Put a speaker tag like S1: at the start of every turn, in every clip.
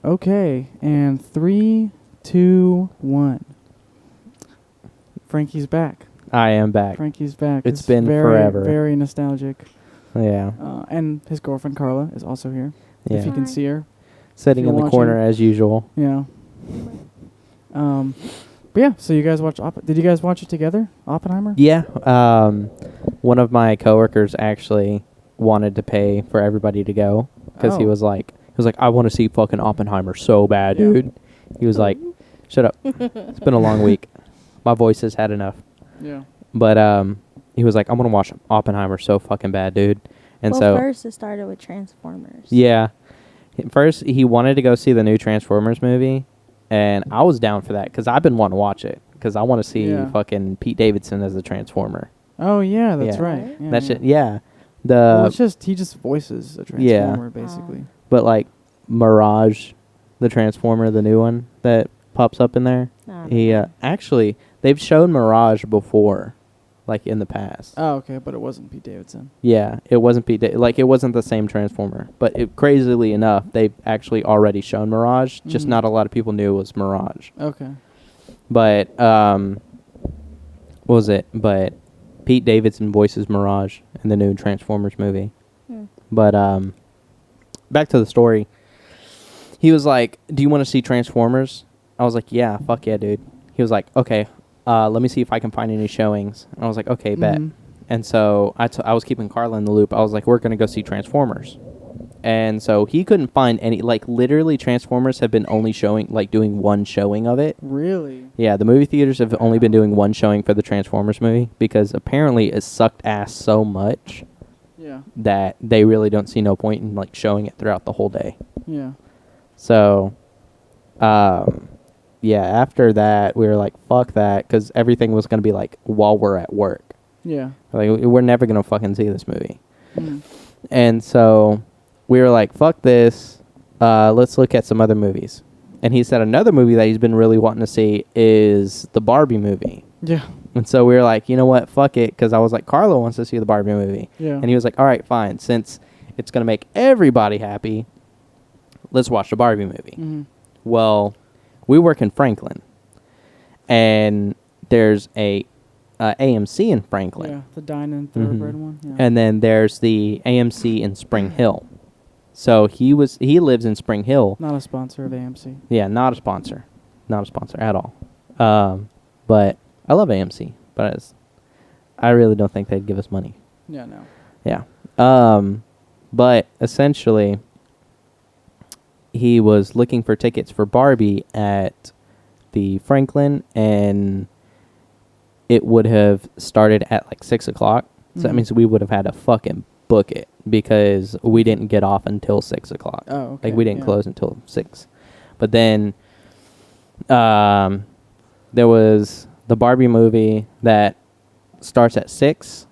S1: Okay. And 3, 2, 1. Frankie's back.
S2: I am back.
S1: Frankie's back.
S2: It's been forever.
S1: Very nostalgic.
S2: Yeah.
S1: And his girlfriend Karla is also here.
S2: Yeah.
S1: If you can see her.
S2: Sitting in the corner as usual.
S1: Yeah. But yeah, so you guys watched did you guys watch it together? Oppenheimer?
S2: Yeah. One of my coworkers actually wanted to pay for everybody to go because he was like, I want to see fucking Oppenheimer so bad, dude. He was like, shut up. It's been a long week. My voice has had enough.
S1: Yeah.
S2: But he was like, I want to watch Oppenheimer so fucking bad, dude. And so
S3: first it started with Transformers.
S2: Yeah. First, he wanted to go see the new Transformers movie, and I was down for that because I've been wanting to watch it because I want to see fucking Pete Davidson as the Transformer.
S1: Oh yeah, that's right. Yeah,
S2: that shit.
S1: He just voices a Transformer basically.
S2: But like Mirage, the Transformer, the new one that pops up in there. He actually they've shown Mirage before, like in the past.
S1: Oh, okay, but it wasn't Pete Davidson.
S2: Yeah, it wasn't it wasn't the same Transformer. But crazily enough, they've actually already shown Mirage. Just not a lot of people knew it was Mirage.
S1: Okay.
S2: But what was it? But Pete Davidson voices Mirage in the new Transformers movie. But back to the story. He was like, "Do you want to see Transformers?" I was like, "Yeah, fuck yeah, dude." He was like, "Okay, let me see if I can find any showings." And I was like, "Okay, bet." And so I was keeping Karla in the loop. I was like, "We're gonna go see Transformers," and so he couldn't find any. Like literally, Transformers have been only showing doing one showing of it.
S1: Really?
S2: Yeah, the movie theaters have only been doing one showing for the Transformers movie because apparently it sucked ass so much.
S1: Yeah.
S2: That they really don't see no point in like showing it throughout the whole day.
S1: Yeah.
S2: So, yeah, after that, we were like, fuck that, because everything was going to be like while we're at work.
S1: Yeah.
S2: Like, we're never going to fucking see this movie. And so we were like, fuck this, let's look at some other movies. And he said another movie that he's been really wanting to see is the Barbie movie.
S1: Yeah.
S2: And so we were like, you know what, fuck it, because I was like, Karla wants to see the Barbie movie.
S1: Yeah.
S2: And he was like, all right, fine, since it's going to make everybody happy, let's watch the Barbie movie. Well, we work in Franklin, and there's a AMC in Franklin.
S1: Yeah, the Dine and Thoroughbred one. Yeah.
S2: And then there's the AMC in Spring Hill. So he lives in Spring Hill.
S1: Not a sponsor of AMC.
S2: Yeah, not a sponsor at all. But I love AMC, but I really don't think they'd give us money.
S1: Yeah, no.
S2: Yeah. But essentially, he was looking for tickets for Barbie at the Franklin, and it would have started at like 6 o'clock. So that means we would have had to fucking book it because we didn't get off until 6 o'clock.
S1: Oh, okay.
S2: Like we didn't close until 6. But then there was the Barbie movie that starts at 6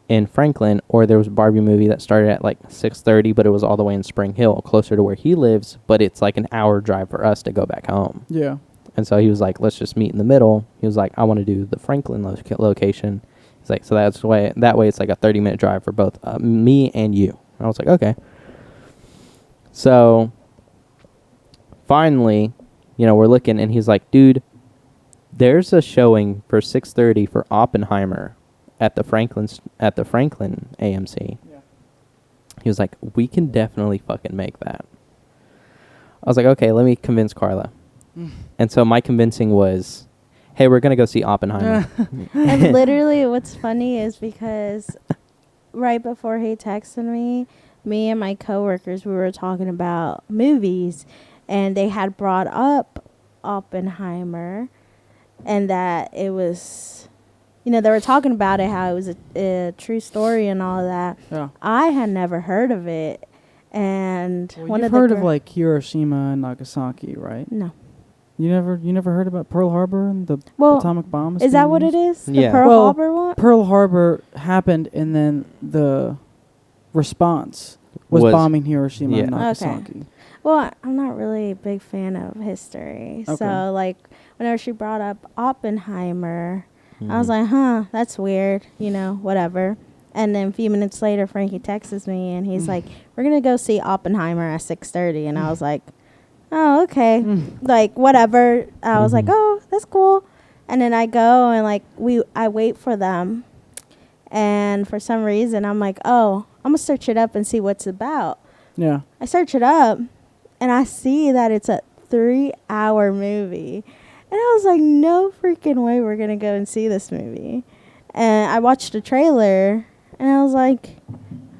S2: in Franklin, or there was a Barbie movie that started at like 6:30, but it was all the way in Spring Hill, closer to where he lives, but it's like an hour drive for us to go back home.
S1: Yeah.
S2: And so he was like, let's just meet in the middle. He was like, I want to do the Franklin location. He's like, so that way it's like a 30-minute drive for both me and you. And I was like, okay. So finally, we're looking, and he's like, dude, there's a showing for 6:30 for Oppenheimer at the Franklin AMC. Yeah. He was like, we can definitely fucking make that. I was like, okay, let me convince Karla. And so my convincing was, hey, we're going to go see Oppenheimer.
S3: And literally what's funny is because right before he texted me and my coworkers, we were talking about movies, and they had brought up Oppenheimer, and that it was, they were talking about it, how it was a true story and all of that.
S1: Yeah.
S3: I had never heard of it. And
S1: you've heard of like Hiroshima and Nagasaki, right?
S3: No.
S1: You never heard about Pearl Harbor and the atomic bomb?
S3: Is that what it is?
S2: Yeah.
S3: The Pearl Harbor one?
S1: Pearl Harbor happened, and then the response was bombing Hiroshima and Nagasaki.
S3: Okay. Well, I'm not really a big fan of history. Okay. So, like, whenever she brought up Oppenheimer, I was like, that's weird, whatever. And then a few minutes later, Frankie texts me, and he's like, we're going to go see Oppenheimer at 6:30. And I was like, oh, okay. Like, whatever. I was like, oh, that's cool. And then I go, and, like, I wait for them. And for some reason, I'm like, oh, I'm going to search it up and see what it's about.
S1: Yeah.
S3: I search it up, and I see that it's a 3-hour movie. And I was like, no freaking way we're going to go and see this movie. And I watched the trailer, and I was like,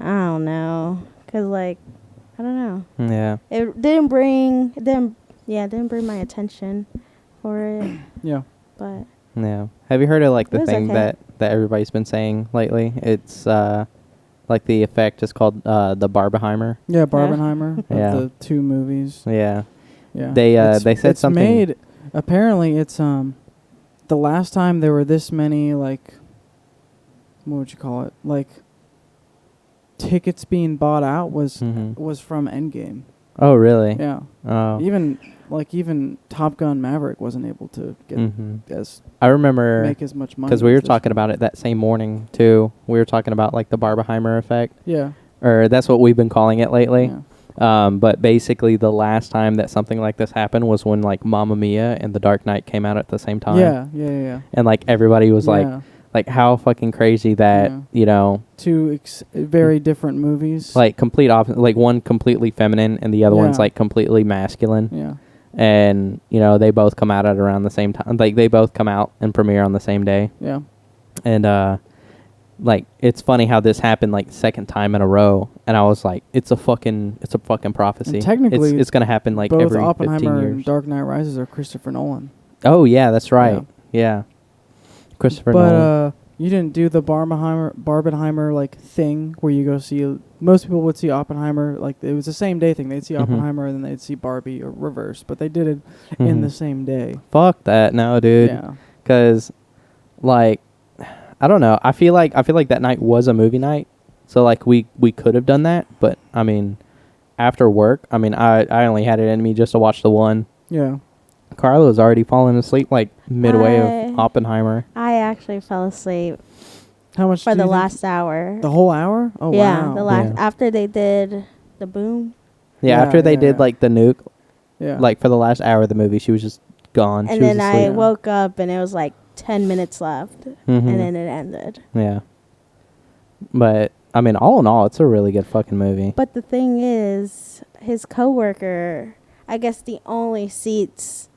S3: I don't know. Because, like, I don't know.
S2: Yeah.
S3: It didn't bring my attention for it.
S1: Yeah.
S3: But
S2: Yeah. Have you heard of, like, the
S3: It was
S2: thing
S3: okay.
S2: that everybody's been saying lately? It's, like, the effect is called the Barbenheimer.
S1: Yeah, Barbenheimer. Of
S2: Yeah.
S1: the 2 movies.
S2: Yeah.
S1: Yeah.
S2: They said
S1: it's
S2: something.
S1: Made, apparently, it's the last time there were this many, like, what would you call it? Like, tickets being bought out was from Endgame.
S2: Oh, really?
S1: Yeah.
S2: Oh.
S1: Even Top Gun Maverick wasn't able to get as
S2: I remember
S1: make as much money.
S2: because we
S1: as
S2: were
S1: this
S2: talking
S1: one.
S2: about it that same morning too. We were talking about like the Barbenheimer effect,
S1: Yeah.
S2: or that's what we've been calling it lately.
S1: Yeah.
S2: But basically, the last time that something like this happened was when like Mamma Mia and The Dark Knight came out at the same time.
S1: Yeah.
S2: And like everybody was
S1: Yeah.
S2: like how fucking crazy that
S1: Yeah.
S2: you know,
S1: 2 very different movies.
S2: like complete opposite. Like one completely feminine and the other one's
S1: Yeah.
S2: like completely masculine.
S1: Yeah.
S2: And you know they both come out at around the same time. Like they both come out and premiere on the same day.
S1: Yeah.
S2: And like it's funny how this happened like second time in a row, and I was like, it's a fucking prophecy.
S1: And technically,
S2: it's gonna happen like
S1: both
S2: every 15
S1: Oppenheimer
S2: years.
S1: and Dark Knight Rises are Christopher Nolan.
S2: Oh yeah, that's right. Yeah, Christopher
S1: But
S2: Nolan.
S1: you didn't do the Barbenheimer like thing where you go see. Most people would see Oppenheimer like it was the same day thing. They'd see Oppenheimer and then they'd see Barbie or reverse, but they did it in the same day.
S2: Fuck that, no, dude.
S1: Yeah.
S2: Because, like, I don't know. I feel like that night was a movie night, so like we could have done that. But I mean, after work, I mean, I only had it in me just to watch the one.
S1: Yeah.
S2: Karla was already falling asleep like midway of Oppenheimer.
S3: I actually fell asleep
S1: How much
S3: for
S1: do
S3: the
S1: you think-
S3: last hour.
S1: The whole hour? Oh
S3: yeah,
S1: wow.
S3: the last
S2: Yeah.
S3: after they did the boom.
S2: Yeah,
S1: Yeah,
S2: after they
S1: yeah,
S2: did
S1: yeah.
S2: like the nuke,
S1: Yeah.
S2: like for the last hour of the movie, she was just gone.
S3: And
S2: she was
S3: then I
S2: asleep.
S3: woke up and it was like 10 minutes left.
S2: Mhm.
S3: And then it ended.
S2: Yeah. But I mean, all in all, it's a really good fucking movie.
S3: But the thing is, his coworker, I guess the only seats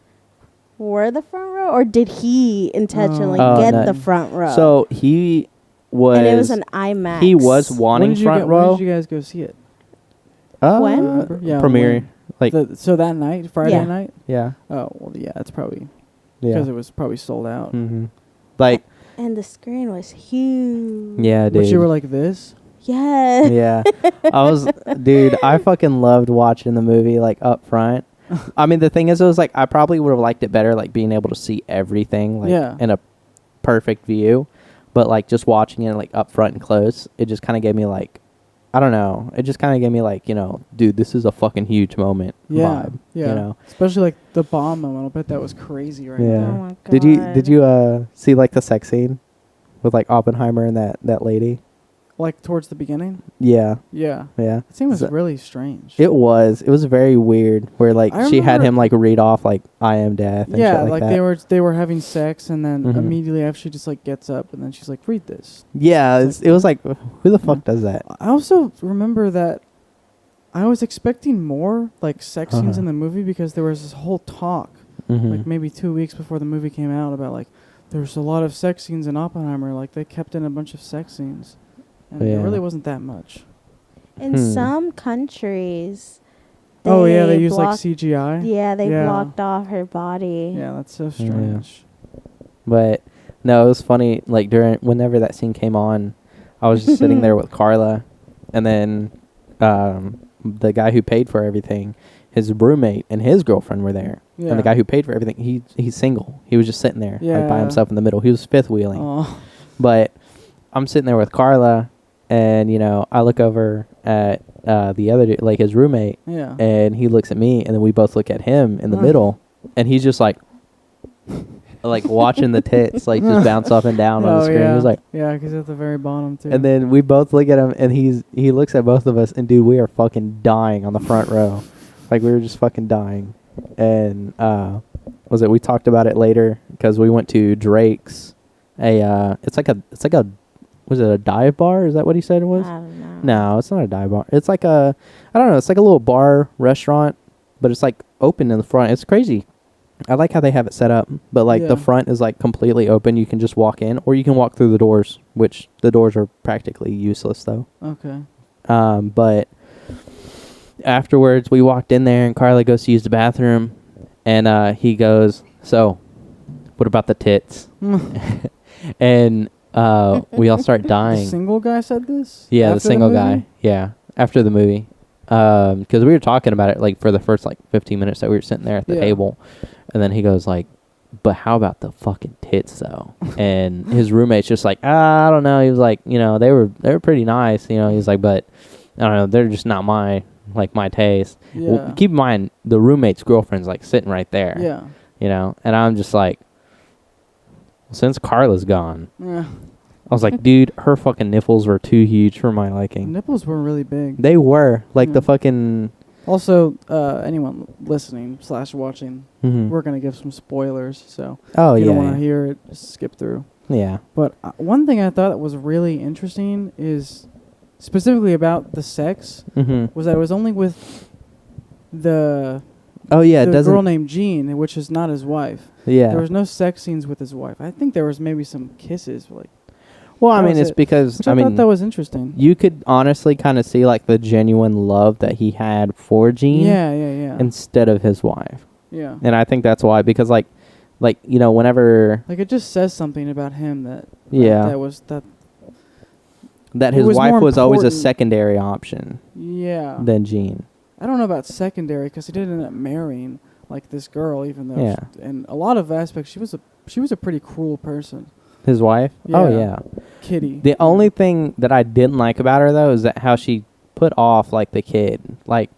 S3: were the front row, or did he intentionally
S2: Oh,
S3: get
S2: no.
S3: the front row?
S2: So he was.
S3: and it was an IMAX.
S2: He was
S1: when
S2: wanting
S1: did you
S2: front
S1: when
S2: row.
S1: did you guys go see it?
S3: When?
S1: Remember? Yeah.
S2: Premiere.
S1: when?
S2: Like
S1: So that night, Friday
S3: Yeah.
S1: night?
S2: yeah,
S1: Oh, well, yeah, it's probably
S2: yeah.
S1: because it was probably sold out.
S2: Mm-hmm. Like
S3: And the screen was huge.
S2: yeah, dude.
S1: But you were like this?
S3: Yeah.
S2: Yeah, I was, dude. I fucking loved watching the movie like up front. I mean, the thing is, it was like I probably would have liked it better, like being able to see everything, like
S1: Yeah.
S2: in a perfect view. But like just watching it like up front and close, it just kind of gave me like, I don't know. It just kind of gave me like, you know, dude, this is a fucking huge moment.
S1: Yeah.
S2: Vibe,
S1: Yeah.
S2: You know.
S1: Especially like the bomb moment. I bet that was crazy right
S2: Yeah.
S1: there.
S3: Oh my
S2: Did you
S3: God.
S2: see like the sex scene with like Oppenheimer and that lady?
S1: Like towards the beginning?
S2: Yeah.
S1: Yeah.
S2: Yeah.
S1: That scene was
S2: So-
S1: really strange.
S2: It was very weird where like
S1: I
S2: she had
S1: remember-
S2: him like read off like I am death and
S1: yeah,
S2: shit like that.
S1: they were having sex and then
S2: Mhm.
S1: immediately after she just like gets up and then she's like, read this.
S2: Yeah, it was like who the fuck
S1: Yeah.
S2: does that?
S1: I also remember that I was expecting more like sex scenes
S2: Uh-huh.
S1: in the movie because there was this whole talk
S2: Mhm.
S1: like maybe 2 weeks before the movie came out about like there's a lot of sex scenes in Oppenheimer, like they kept in a bunch of sex scenes. And
S2: Yeah.
S1: it really wasn't that much.
S3: In
S2: Hmm.
S3: some countries,
S1: Oh yeah, they use like
S3: blocked-
S1: CGI.
S3: Yeah, they
S1: Yeah.
S3: blocked off her body.
S1: Yeah, that's so strange.
S2: But no, it was funny. Like whenever that scene came on, I was just sitting there with Karla, and then the guy who paid for everything, his roommate and his girlfriend were there,
S1: Yeah.
S2: and the guy who paid for everything, he's single. He was just sitting there like by
S1: Yeah.
S2: himself in the middle. He was fifth wheeling.
S1: Oh.
S2: But I'm sitting there with Karla, and you know I look over at the other dude, like his roommate,
S1: Yeah.
S2: and he looks at me, and then we both look at him in the
S1: Uh.
S2: middle, and he's just like. like watching the tits like just bounce up and down on the screen.
S1: Yeah.
S2: He was like,
S1: yeah, because at the very bottom too.
S2: and then we both look at him, and he looks at both of us, and dude, we are fucking dying on the front row, like we were just fucking dying. And we talked about it later because we went to Drake's. It's like a was it a dive bar? Is that what he said it was?
S3: I don't know.
S2: No, it's not a dive bar. It's like I don't know. It's like a little bar restaurant, but it's like open in the front. It's crazy. I like how they have it set up, but like the front is like completely open. You can just walk in, or you can walk through the doors, which the doors are practically useless though.
S1: Okay.
S2: But afterwards, we walked in there, and Karla goes to use the bathroom, and he goes, "So, what about the tits?" And we all start dying.
S1: The single guy said this?
S2: Yeah, the
S1: After
S2: single
S1: movie?
S2: guy. Yeah, after the movie. Because we were talking about it like for the first like 15 minutes that we were sitting there at the table, and then he goes like, "But how about the fucking tits though?" And his roommate's just like, "I don't know." He was like, "You know, they were pretty nice." You know, he's like, "But I don't know, they're just not my taste."
S1: Yeah.
S2: Well, keep in mind the roommate's girlfriend's like sitting right there.
S1: Yeah.
S2: You know, and I'm just like, since Karla's gone,
S1: Yeah.
S2: I was like, dude, her fucking nipples were too huge for my liking.
S1: Nipples were really big.
S2: They were like the
S1: Yeah.
S2: fucking.
S1: Also, anyone listening / watching,
S2: Mhm.
S1: we're gonna give some spoilers. So
S2: Oh
S1: if you
S2: yeah,
S1: don't want to hear it, just skip through.
S2: yeah.
S1: But one thing I thought that was really interesting is specifically about the sex
S2: Mm-hmm.
S1: was that it was only with the
S2: Oh yeah, it
S1: the
S2: doesn't.
S1: girl named Jean, which is not his wife.
S2: Yeah.
S1: There was no sex scenes with his wife. I think there was maybe some kisses, like.
S2: Well, I
S1: that
S2: mean,
S1: was
S2: it's
S1: it.
S2: because
S1: Which I thought that was interesting.
S2: you could honestly kind of see like the genuine love that he had for Jean,
S1: Yeah.
S2: instead of his wife,
S1: Yeah.
S2: and I think that's why. Because like you know, whenever
S1: Like it just says something about him that
S2: Yeah.
S1: that was that
S2: that
S1: it
S2: his
S1: was
S2: wife
S1: more
S2: was always a
S1: important.
S2: secondary option
S1: yeah.
S2: than Jean.
S1: I don't know about secondary because he did end up marrying like this girl, even though
S2: Yeah.
S1: in a lot of aspects she was a pretty cruel person.
S2: His wife. Oh
S1: Yeah.
S2: yeah.
S1: Kitty.
S2: The only thing that I didn't like about her though is that how she put off like the kid. Like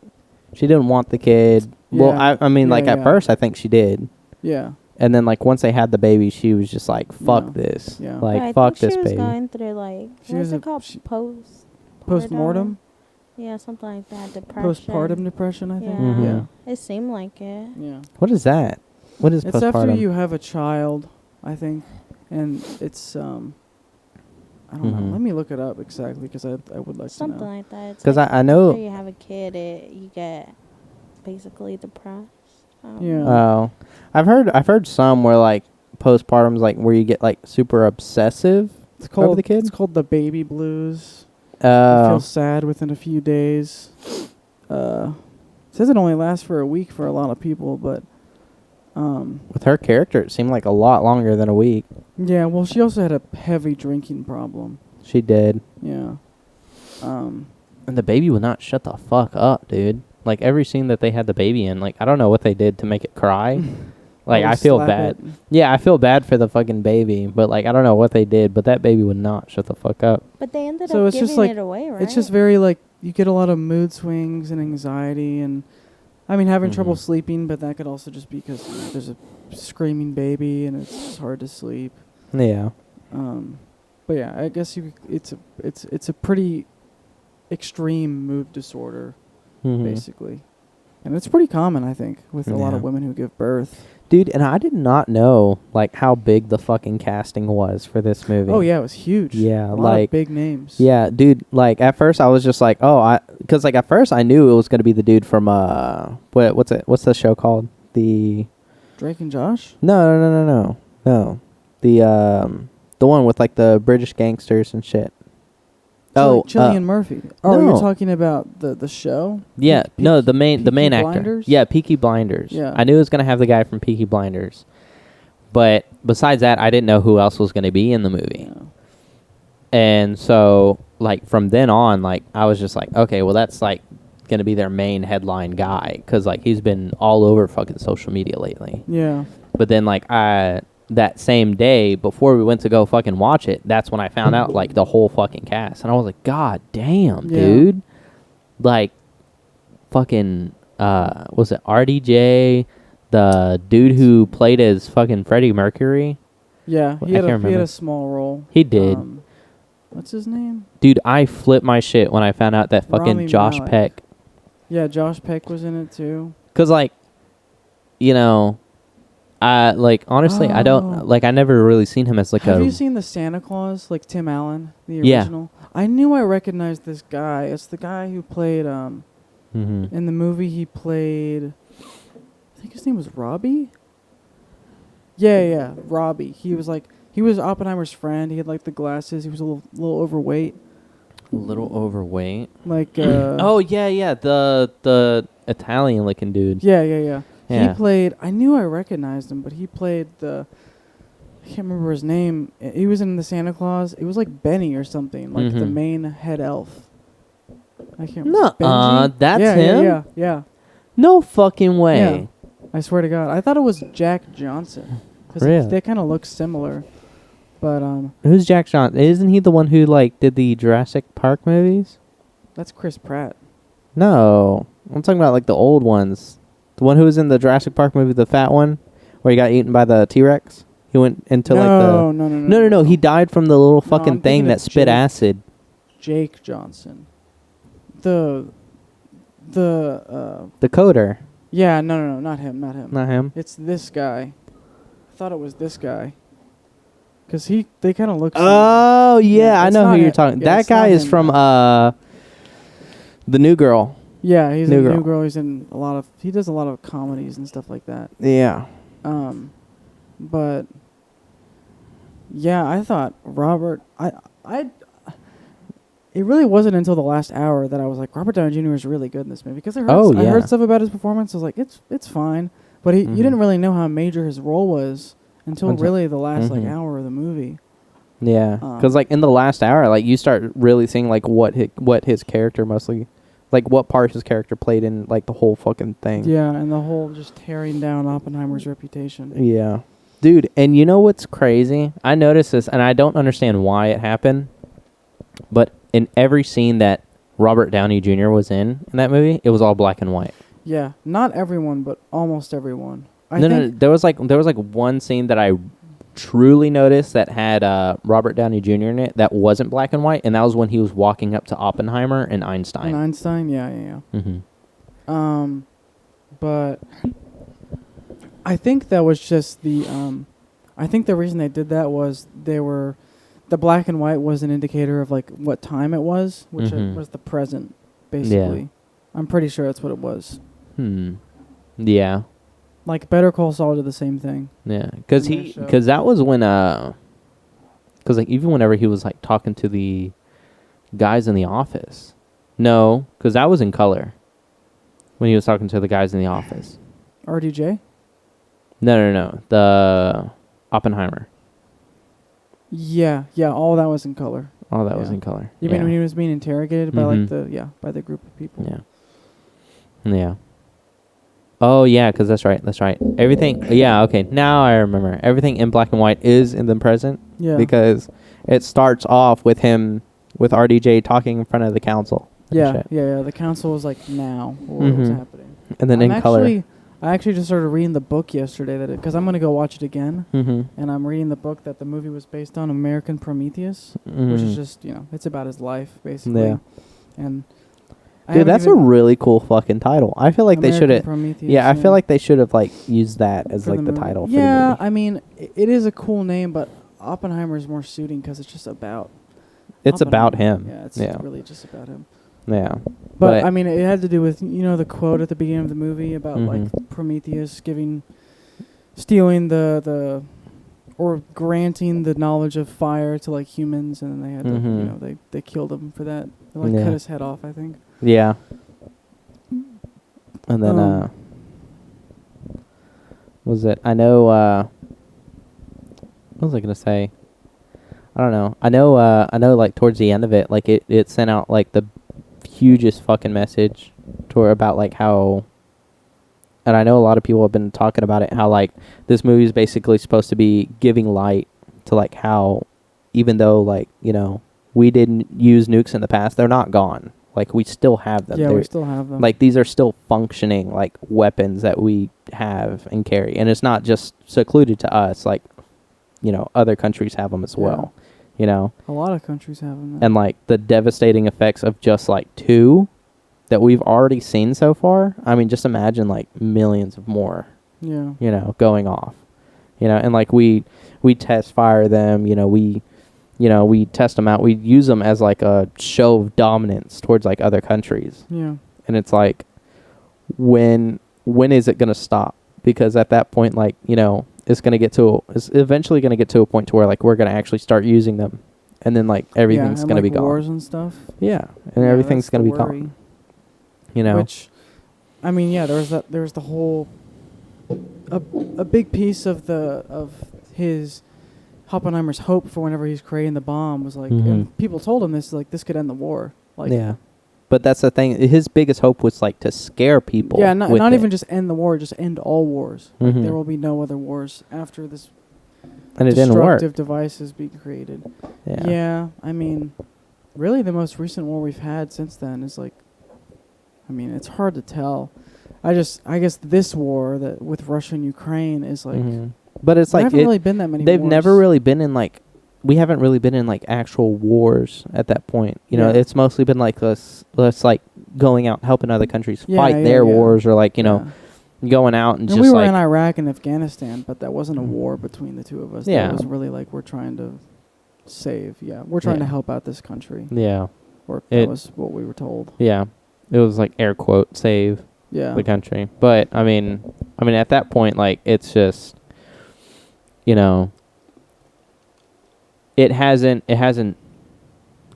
S2: she didn't want the kid. Well,
S1: Yeah.
S2: I mean, like
S1: Yeah,
S2: at
S1: yeah.
S2: first I think she did,
S1: Yeah.
S2: and then like once they had the baby, she was just like, "Fuck
S1: Yeah.
S2: this!
S1: Yeah.
S2: Like
S3: I
S2: fuck
S3: think
S2: this
S3: she was
S2: baby."
S3: going through like
S1: She
S3: what's
S1: was
S3: it called?
S1: Post-mortem?
S3: Yeah, something like that. Depression.
S1: Postpartum depression, I think.
S3: Yeah.
S2: Mhm.
S1: Yeah.
S3: It seemed like it.
S1: Yeah.
S2: What is that? What is
S1: It's
S2: postpartum?
S1: after you have a child, I think, and it's I don't
S2: Mhm.
S1: know. Let me look it up exactly because I would like
S3: Something
S1: to know.
S3: like that. It's
S2: 'Cause
S3: like
S2: I know-
S3: after you have a kid, you get basically depressed. I don't
S1: Yeah.
S3: know.
S2: Oh, I've heard some where like postpartum's like where you get like super obsessive
S1: It's
S2: over
S1: called
S2: the kid.
S1: It's called the baby blues. You feel sad within a few days. Says it only lasts for a week for a lot of people, but
S2: With her character, it seemed like a lot longer than a week.
S1: yeah. Well, she also had a heavy drinking problem.
S2: She did,
S1: Yeah.
S2: and the baby would not shut the fuck up, dude. Like every scene that they had the baby in, like I don't know what they did to make it cry. Like I
S1: Always
S2: feel
S1: slap
S2: bad.
S1: it.
S2: Yeah, I feel bad for the fucking baby, but like I don't know what they did, but that baby would not shut the fuck up.
S3: But they ended
S1: So
S3: up
S1: it's just
S3: giving
S1: like
S3: it away, right?
S1: It's just very like you get a lot of mood swings and anxiety, and I mean having trouble
S2: Mhm.
S1: sleeping, but that could also just be because there's a screaming baby and it's just hard to sleep.
S2: Yeah.
S1: But yeah, I guess it's a pretty extreme mood disorder
S2: Mhm.
S1: basically, and it's pretty common I think with a lot
S2: Yeah.
S1: of women who give birth.
S2: Dude, and I did not know like how big the fucking casting was for this movie.
S1: Oh yeah, it was huge.
S2: Yeah,
S1: a lot
S2: like
S1: of big names.
S2: yeah, dude. Like at first, I was just like, because like at first I knew it was gonna be the dude from what's it? What's the show called? The
S1: Drake and Josh.
S2: no, the one with like the British gangsters and shit.
S1: Cillian Murphy. Oh,
S2: no.
S1: you're talking about the show?
S2: Yeah, no, the main
S1: Peaky
S2: actor.
S1: Blinders?
S2: Yeah, Peaky Blinders.
S1: Yeah.
S2: I knew it was gonna have the guy from Peaky Blinders, but besides that, I didn't know who else was gonna be in the movie.
S1: Yeah.
S2: And so, like, from then on, like, I was just like, okay, well, that's, like, going to be their main headline guy. Because, like, he's been all over fucking social media lately.
S1: Yeah.
S2: But then, like, that same day, before we went to go fucking watch it, that's when I found out, like, the whole fucking cast. And I was like, God damn,
S1: Yeah.
S2: dude. Like, fucking, was it RDJ? the dude who played as fucking Freddie Mercury.
S1: Yeah,
S2: I
S1: he had
S2: can't
S1: a
S2: remember.
S1: small role.
S2: He did.
S1: What's his name?
S2: Dude, I flipped my shit when I found out that fucking
S1: Rami
S2: Josh
S1: Malek.
S2: Peck.
S1: Yeah, Josh Peck was in it too.
S2: Cause like, you know, honestly, I
S1: Oh.
S2: don't I never really seen him as like
S1: Have
S2: a.
S1: you seen the Santa Claus, like Tim Allen, the
S2: Yeah.
S1: original? I knew I recognized this guy. It's the guy who played
S2: Mhm.
S1: in the movie. He played, I think his name was Robbie. Yeah, Robbie. He was Oppenheimer's friend. He had like the glasses. He was a little overweight.
S2: A little overweight.
S1: Like
S2: Oh yeah, the Italian looking dude.
S1: Yeah.
S2: Yeah.
S1: He played. I knew I recognized him, but he played the. I can't remember his name. He was in the Santa Claus. It was like Benny or something, like the
S2: Mhm.
S1: main head elf. I can't.
S2: Nuh-uh,
S1: Benji?
S2: that's
S1: yeah,
S2: him?
S1: Yeah.
S2: No fucking way.
S1: Yeah. I swear to God, I thought it was Jack Johnson because
S2: Really?
S1: they kind of look similar, but
S2: Who's Jack Johnson? Isn't he the one who like did the Jurassic Park movies?
S1: that's Chris Pratt.
S2: No, I'm talking about like the old ones. The one who was in the Jurassic Park movie, the fat one, where he got eaten by the T-Rex. He went into like the. No. He died from the little
S1: No,
S2: fucking
S1: I'm
S2: thing
S1: thinking
S2: that
S1: of
S2: spit
S1: Jake.
S2: acid.
S1: Jake Johnson. The
S2: The coder.
S1: yeah, no, not him.
S2: Not him.
S1: It's this guy. I thought it was this guy. Cause they kind of look.
S2: Oh yeah,
S1: Yeah,
S2: I
S1: it's
S2: know
S1: not
S2: who you're
S1: him.
S2: talking.
S1: Yeah,
S2: That
S1: it's not
S2: guy is
S1: him,
S2: from the New Girl.
S1: Yeah, he's
S2: New
S1: in
S2: Girl.
S1: New Girl. He's in a lot of. He does a lot of comedies and stuff like that.
S2: Yeah.
S1: But yeah, I thought Robert. It really wasn't until the last hour that I was like, Robert Downey Jr. is really good in this movie because I heard stuff about his performance. I was like, it's fine, but you didn't really know how major his role was until really the last like hour of the movie.
S2: Yeah, because like in the last hour, like you start really seeing like what his character mostly, like what part his character played in like the whole fucking thing.
S1: Yeah, and the whole just tearing down Oppenheimer's reputation.
S2: Yeah, dude, and you know what's crazy? I noticed this, and I don't understand why it happened, but in every scene that Robert Downey Jr. was in that movie, it was all black and white.
S1: Yeah, not everyone, but almost everyone.
S2: No. There was like one scene that I truly noticed that had Robert Downey Jr. in it that wasn't black and white, and that was when he was walking up to Oppenheimer and Einstein.
S1: And Einstein, yeah.
S2: Mm-hmm.
S1: But I think that was just the. I think the reason they did that was the black and white was an indicator of like what time it was, which was the present, basically.
S2: Yeah.
S1: I'm pretty sure that's what it was.
S2: Yeah.
S1: Like Better Call Saul did the same thing.
S2: Yeah, because that was when because like even whenever he was like talking to the guys in the office, no, because that was in color. When he was talking to the guys in the office.
S1: RDJ?
S2: No, the Oppenheimer.
S1: Yeah, all that was in color.
S2: All that was in color.
S1: You mean when he was being interrogated by like by the group of people?
S2: Yeah. Oh yeah, because that's right. Everything. Yeah. Okay. Now I remember. Everything in black and white is in the present.
S1: Yeah.
S2: Because it starts off with him with RDJ talking in front of the council.
S1: Yeah. The council was like now what was happening.
S2: And then in color.
S1: I actually just started reading the book yesterday because I'm gonna go watch it again. And I'm reading the book that the movie was based on, American Prometheus, which is just it's about his life basically. Yeah. And
S2: dude, that's a really cool fucking title. I feel like they should have. Yeah, I feel like they should have like used that as like the title.
S1: Yeah,
S2: for the movie.
S1: I mean, it is a cool name, but Oppenheimer is more suiting because it's just about.
S2: It's about him.
S1: Yeah, it's really just about him.
S2: Yeah,
S1: but I mean, it had to do with the quote at the beginning of the movie about like Prometheus stealing or granting the knowledge of fire to like humans, and then they had to they killed him for that. They like cut his head off, I think.
S2: Yeah. And then was it? I know what was I gonna say? I don't know. I know like towards the end of it, like it sent out like the hugest fucking message about like how, and I know a lot of people have been talking about it, how like this movie is basically supposed to be giving light to like how even though like we didn't use nukes in the past, they're not gone. like we still have them.
S1: Yeah,
S2: They're-
S1: we still have them.
S2: like these are still functioning like weapons that we have and carry, and it's not just secluded to us. Like, you know, other countries have them as
S1: Yeah.
S2: well. You know,
S1: a lot of countries have them.
S2: and like the devastating effects of just like 2 that we've already seen so far. I mean, just imagine like millions of more.
S1: yeah,
S2: You know, going off. You know, and like we test fire them. You know, we test them out. We use them as like a show of dominance towards like other countries.
S1: yeah,
S2: And it's like, when is it going to stop? Because at that point, like, you know, it's eventually going to get to a point to where like we're going to actually start using them, and then like everything's
S1: and,
S2: going to be
S1: like,
S2: gone.
S1: wars and stuff.
S2: Yeah, and
S1: Yeah,
S2: everything's
S1: that's
S2: going to
S1: the
S2: be
S1: worry.
S2: gone. You know,
S1: Which, I mean, yeah, there's the whole a big piece of his Oppenheimer's hope for whenever he's creating the bomb was like,
S2: Mhm.
S1: and people told him this, like, this could end the war. Like,
S2: yeah. But that's the thing. His biggest hope was like to scare people.
S1: yeah, not
S2: with it.
S1: even just end the war, just end all wars. Like,
S2: Mhm.
S1: there will be no other wars after this
S2: And it didn't work.
S1: destructive device is being created.
S2: Yeah.
S1: Yeah, I mean, really, the most recent war we've had since then is like, I mean, it's hard to tell. I guess this war that with Russia and Ukraine is like,
S2: Mhm. But it's
S1: there
S2: like
S1: haven't really been that many.
S2: they've
S1: wars.
S2: never really been in like, we haven't really been in like actual wars at that point. You know,
S1: Yeah.
S2: it's mostly been like us like going out helping other countries
S1: Yeah,
S2: fight
S1: yeah,
S2: their
S1: yeah.
S2: wars, or like, you know,
S1: Yeah.
S2: going out and
S1: And
S2: just
S1: we were
S2: like
S1: in Iraq and Afghanistan, but that wasn't a
S2: Mhm.
S1: war between the two of us.
S2: Yeah.
S1: That was really like we're trying to save. Yeah, we're trying to
S2: Yeah.
S1: help out this country.
S2: yeah,
S1: Or
S2: It-
S1: that was what we were told.
S2: yeah. It was like air quote save
S1: Yeah.
S2: the country. But I mean at that point, like, it's just, you know, it hasn't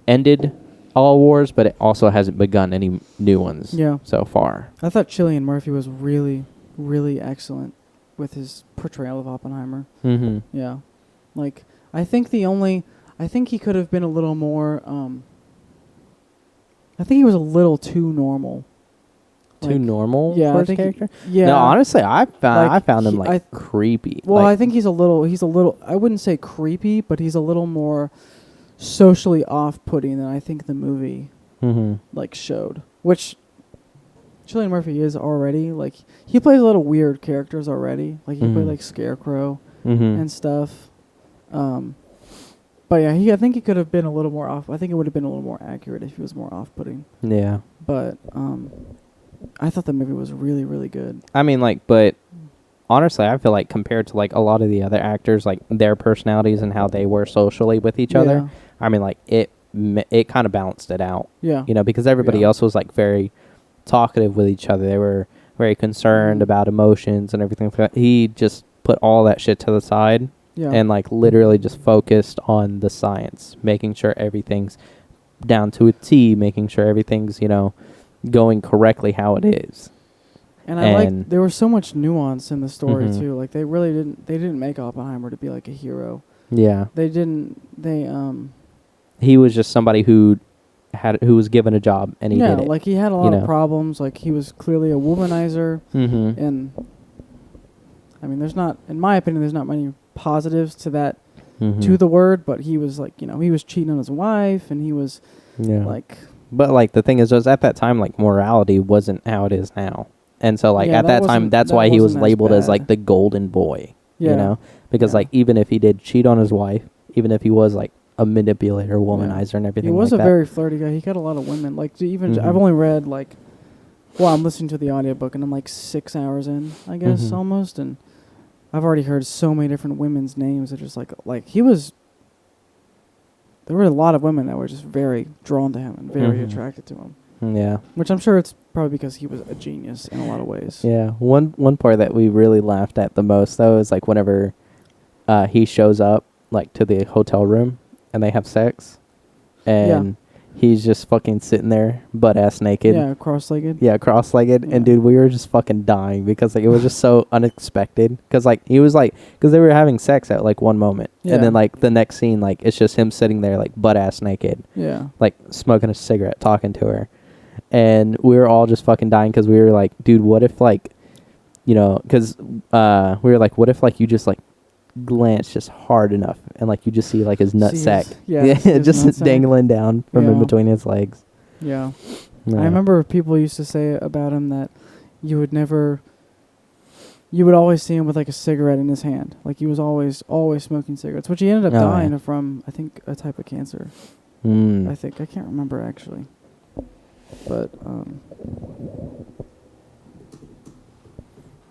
S2: ended all wars, but it also hasn't begun any new ones
S1: Yeah.
S2: so far.
S1: I thought Cillian Murphy was really, really excellent with his portrayal of Oppenheimer.
S2: Mm-hmm.
S1: Yeah. Like, I think he could have been a little more, I think he was a little too normal.
S2: Too
S1: Like,
S2: normal
S1: yeah,
S2: for
S1: I
S2: his
S1: think
S2: character?
S1: Yeah.
S2: No, honestly, I found him
S1: he-
S2: like creepy.
S1: Well,
S2: like,
S1: I think he's a little, I wouldn't say creepy, but he's a little more socially off-putting than I think the movie,
S2: mm-hmm.
S1: like, showed. Which Cillian Murphy is already. Like, he plays a little weird characters already. Like, he played,
S2: Mhm.
S1: like, Scarecrow
S2: Mm-hmm.
S1: and stuff. But yeah, I think he could have been a little more off. I think it would have been a little more accurate if he was more off-putting.
S2: Yeah.
S1: But I thought the movie was really, really good.
S2: I mean, like, but honestly, I feel like compared to like a lot of the other actors, like their personalities and how they were socially with each other, I mean, like it kind of balanced it out,
S1: Yeah.
S2: you know, because everybody
S1: Yeah.
S2: else was like very talkative with each other. They were very concerned
S1: Mhm.
S2: about emotions and everything like that. He just put all that shit to the side
S1: Yeah.
S2: and like literally just focused on the science, making sure everything's down to a T, making sure everything's, you know, going correctly how it is.
S1: And I like
S2: And-
S1: there was so much nuance in the story
S2: Mhm.
S1: too. Like, they really didn't make Oppenheimer to be like a hero.
S2: Yeah. He was just somebody who was given a job and he
S1: yeah,
S2: did it.
S1: like he had a lot of
S2: know.
S1: problems. Like, he was clearly a womanizer,
S2: Mm-hmm.
S1: and I mean, in my opinion, there's not many positives to that
S2: Mm-hmm.
S1: to the word. But he was like, he was cheating on his wife, and he was
S2: Yeah.
S1: like,
S2: But like the thing is, just at that time, like morality wasn't how it is now, and so like
S1: Yeah,
S2: at
S1: that
S2: that time,
S1: wasn't-
S2: that's
S1: that
S2: why he was
S1: wasn't as
S2: labeled as like
S1: bad.
S2: the golden boy.
S1: yeah,
S2: You know, because
S1: Yeah.
S2: like even if he did cheat on his wife, even if he was like a manipulator, womanizer, and
S1: he
S2: everything,
S1: was
S2: like
S1: a
S2: that.
S1: very flirty guy. He got a lot of women. Like, even I've
S2: Mhm.
S1: only read like, well, I'm listening to the audiobook and I'm like 6 hours in, I guess,
S2: Mhm.
S1: almost, and I've already heard so many different women's names that just like he was. There were a lot of women that were just very drawn to him and very
S2: Mhm.
S1: attracted to him,
S2: Yeah.
S1: which I'm sure it's probably because he was a genius in a lot of ways.
S2: Yeah, one part that we really laughed at the most though is like whenever he shows up like to the hotel room and they have sex, and he's just fucking sitting there butt ass naked.
S1: Yeah, cross-legged.
S2: Yeah, cross-legged,
S1: Yeah.
S2: and dude, we were just fucking dying because like it was just so unexpected. Because like he was like, because they were having sex at like one moment,
S1: Yeah.
S2: and then like the next scene, like it's just him sitting there like butt ass naked,
S1: Yeah.
S2: like smoking a cigarette, talking to her, and we were all just fucking dying because we were like, dude, what if like, you know, because we were like, what if like you just like glance just hard enough and like you just see like his nut
S1: See
S2: sack,
S1: his- yeah, his
S2: just
S1: nutsack.
S2: dangling down from in
S1: Yeah.
S2: between his legs.
S1: Yeah. I remember people used to say about him that you would always see him with like a cigarette in his hand. Like he was always smoking cigarettes, which he ended up dying from, I think, a type of cancer. I think. I can't remember actually. But,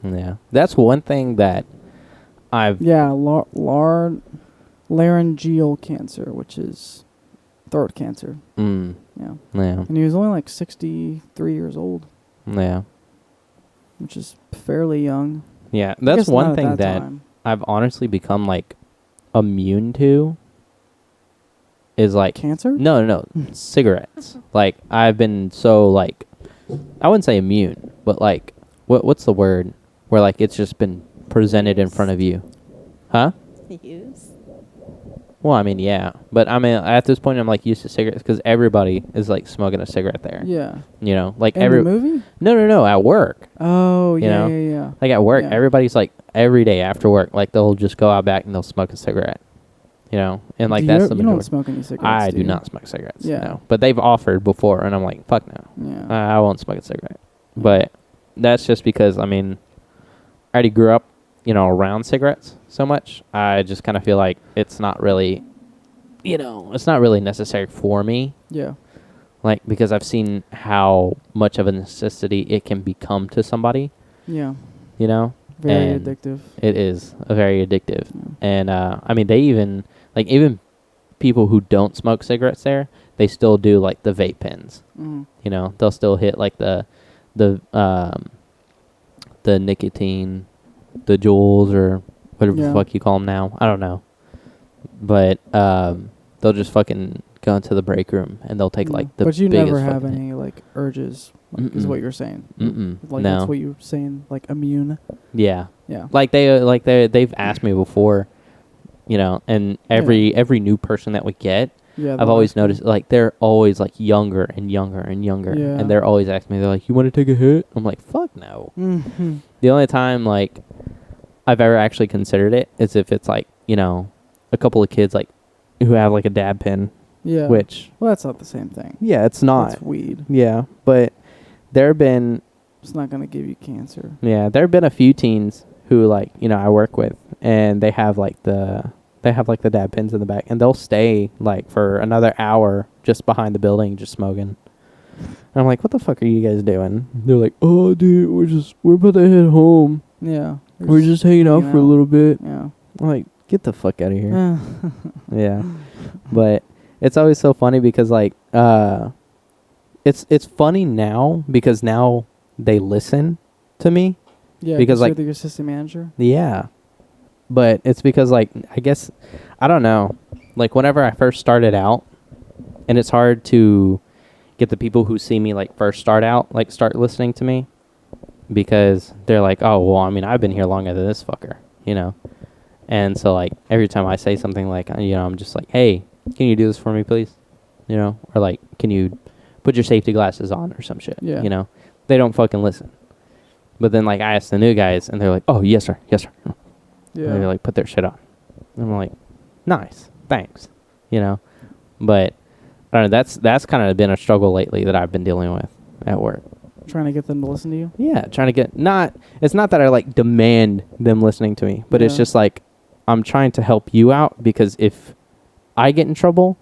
S2: yeah. That's one thing that I've...
S1: Yeah, laryngeal cancer, which is throat cancer. Yeah.
S2: Yeah.
S1: And he was only like 63 years old.
S2: Yeah.
S1: Which is fairly young.
S2: Yeah, that's one thing that I've honestly become like immune to is like
S1: cancer?
S2: No, cigarettes. Like I've been so like I wouldn't say immune, but like what's the word where like it's just been presented in front of you. Huh?
S3: Use.
S2: Well, I mean, yeah, but I mean, at this point, I'm like used to cigarettes because everybody is like smoking a cigarette there.
S1: Yeah,
S2: you know, like
S1: in the movie.
S2: No, at work.
S1: Oh,
S2: you know?
S1: Yeah.
S2: Like at work, everybody's like every day after work, like they'll just go out back and they'll smoke a cigarette. You know, and like that's the
S1: you don't smoke any cigarettes.
S2: I do not smoke cigarettes.
S1: Yeah,
S2: no. But they've offered before, and I'm like, fuck no.
S1: Yeah,
S2: I won't smoke a cigarette. But that's just because I mean, I already grew up, you know, around cigarettes so much. I just kind of feel like it's not really. You know, it's not really necessary for me. Yeah. Like, because I've seen how much of a necessity it can become to somebody. Yeah. You know?
S1: Very addictive.
S2: It is very addictive. Yeah. And, I mean, they even, like, even people who don't smoke cigarettes there, they still do, like, the vape pens. Mm. You know? They'll still hit, like, the nicotine, the Juuls, or whatever the fuck you call them now. I don't know. But they'll just fucking go into the break room and they'll take like the biggest. But you never have any
S1: like urges, like, is what you're saying. Like
S2: no.
S1: That's what you're saying, like immune.
S2: Yeah. Yeah. Like they've asked me before, you know, and every new person that we get, I've always noticed like they're always like younger and younger and younger, and they're always asking me, they're like, "You want to take a hit?" I'm like, "Fuck no." Mm-hmm. The only time like I've ever actually considered it is if it's like, you know, a couple of kids like who have like a dab pen. Yeah. Which
S1: that's not the same thing.
S2: Yeah, it's not.
S1: It's weed.
S2: Yeah, but there have been.
S1: It's not gonna give you cancer.
S2: Yeah, there have been a few teens who like, you know, I work with, and they have like the dab pens in the back, and they'll stay like for another hour just behind the building just smoking. And I'm like, what the fuck are you guys doing? They're like, oh dude, we're about to head home. Yeah. We're just hanging out for a little bit. Yeah. I'm like, get the fuck out of here. Yeah. But it's always so funny because like it's funny now because now they listen to me.
S1: Yeah, because like you're the assistant manager.
S2: Yeah. But it's because like I guess I don't know. Like whenever I first started out, and it's hard to get the people who see me like first start out like start listening to me because they're like, "Oh, well, I mean, I've been here longer than this fucker," you know. And so, like, every time I say something like, you know, I'm just like, hey, can you do this for me, please? You know? Or, like, can you put your safety glasses on or some shit? Yeah. You know? They don't fucking listen. But then, like, I ask the new guys, and they're like, oh, yes, sir. Yes, sir. Yeah. And they, like, put their shit on. And I'm like, nice. Thanks. You know? But, I don't know, that's kind of been a struggle lately that I've been dealing with at work.
S1: Trying to get them to listen to you?
S2: Yeah, trying to get... It's not that I, like, demand them listening to me, but it's just, like, I'm trying to help you out because if I get in trouble,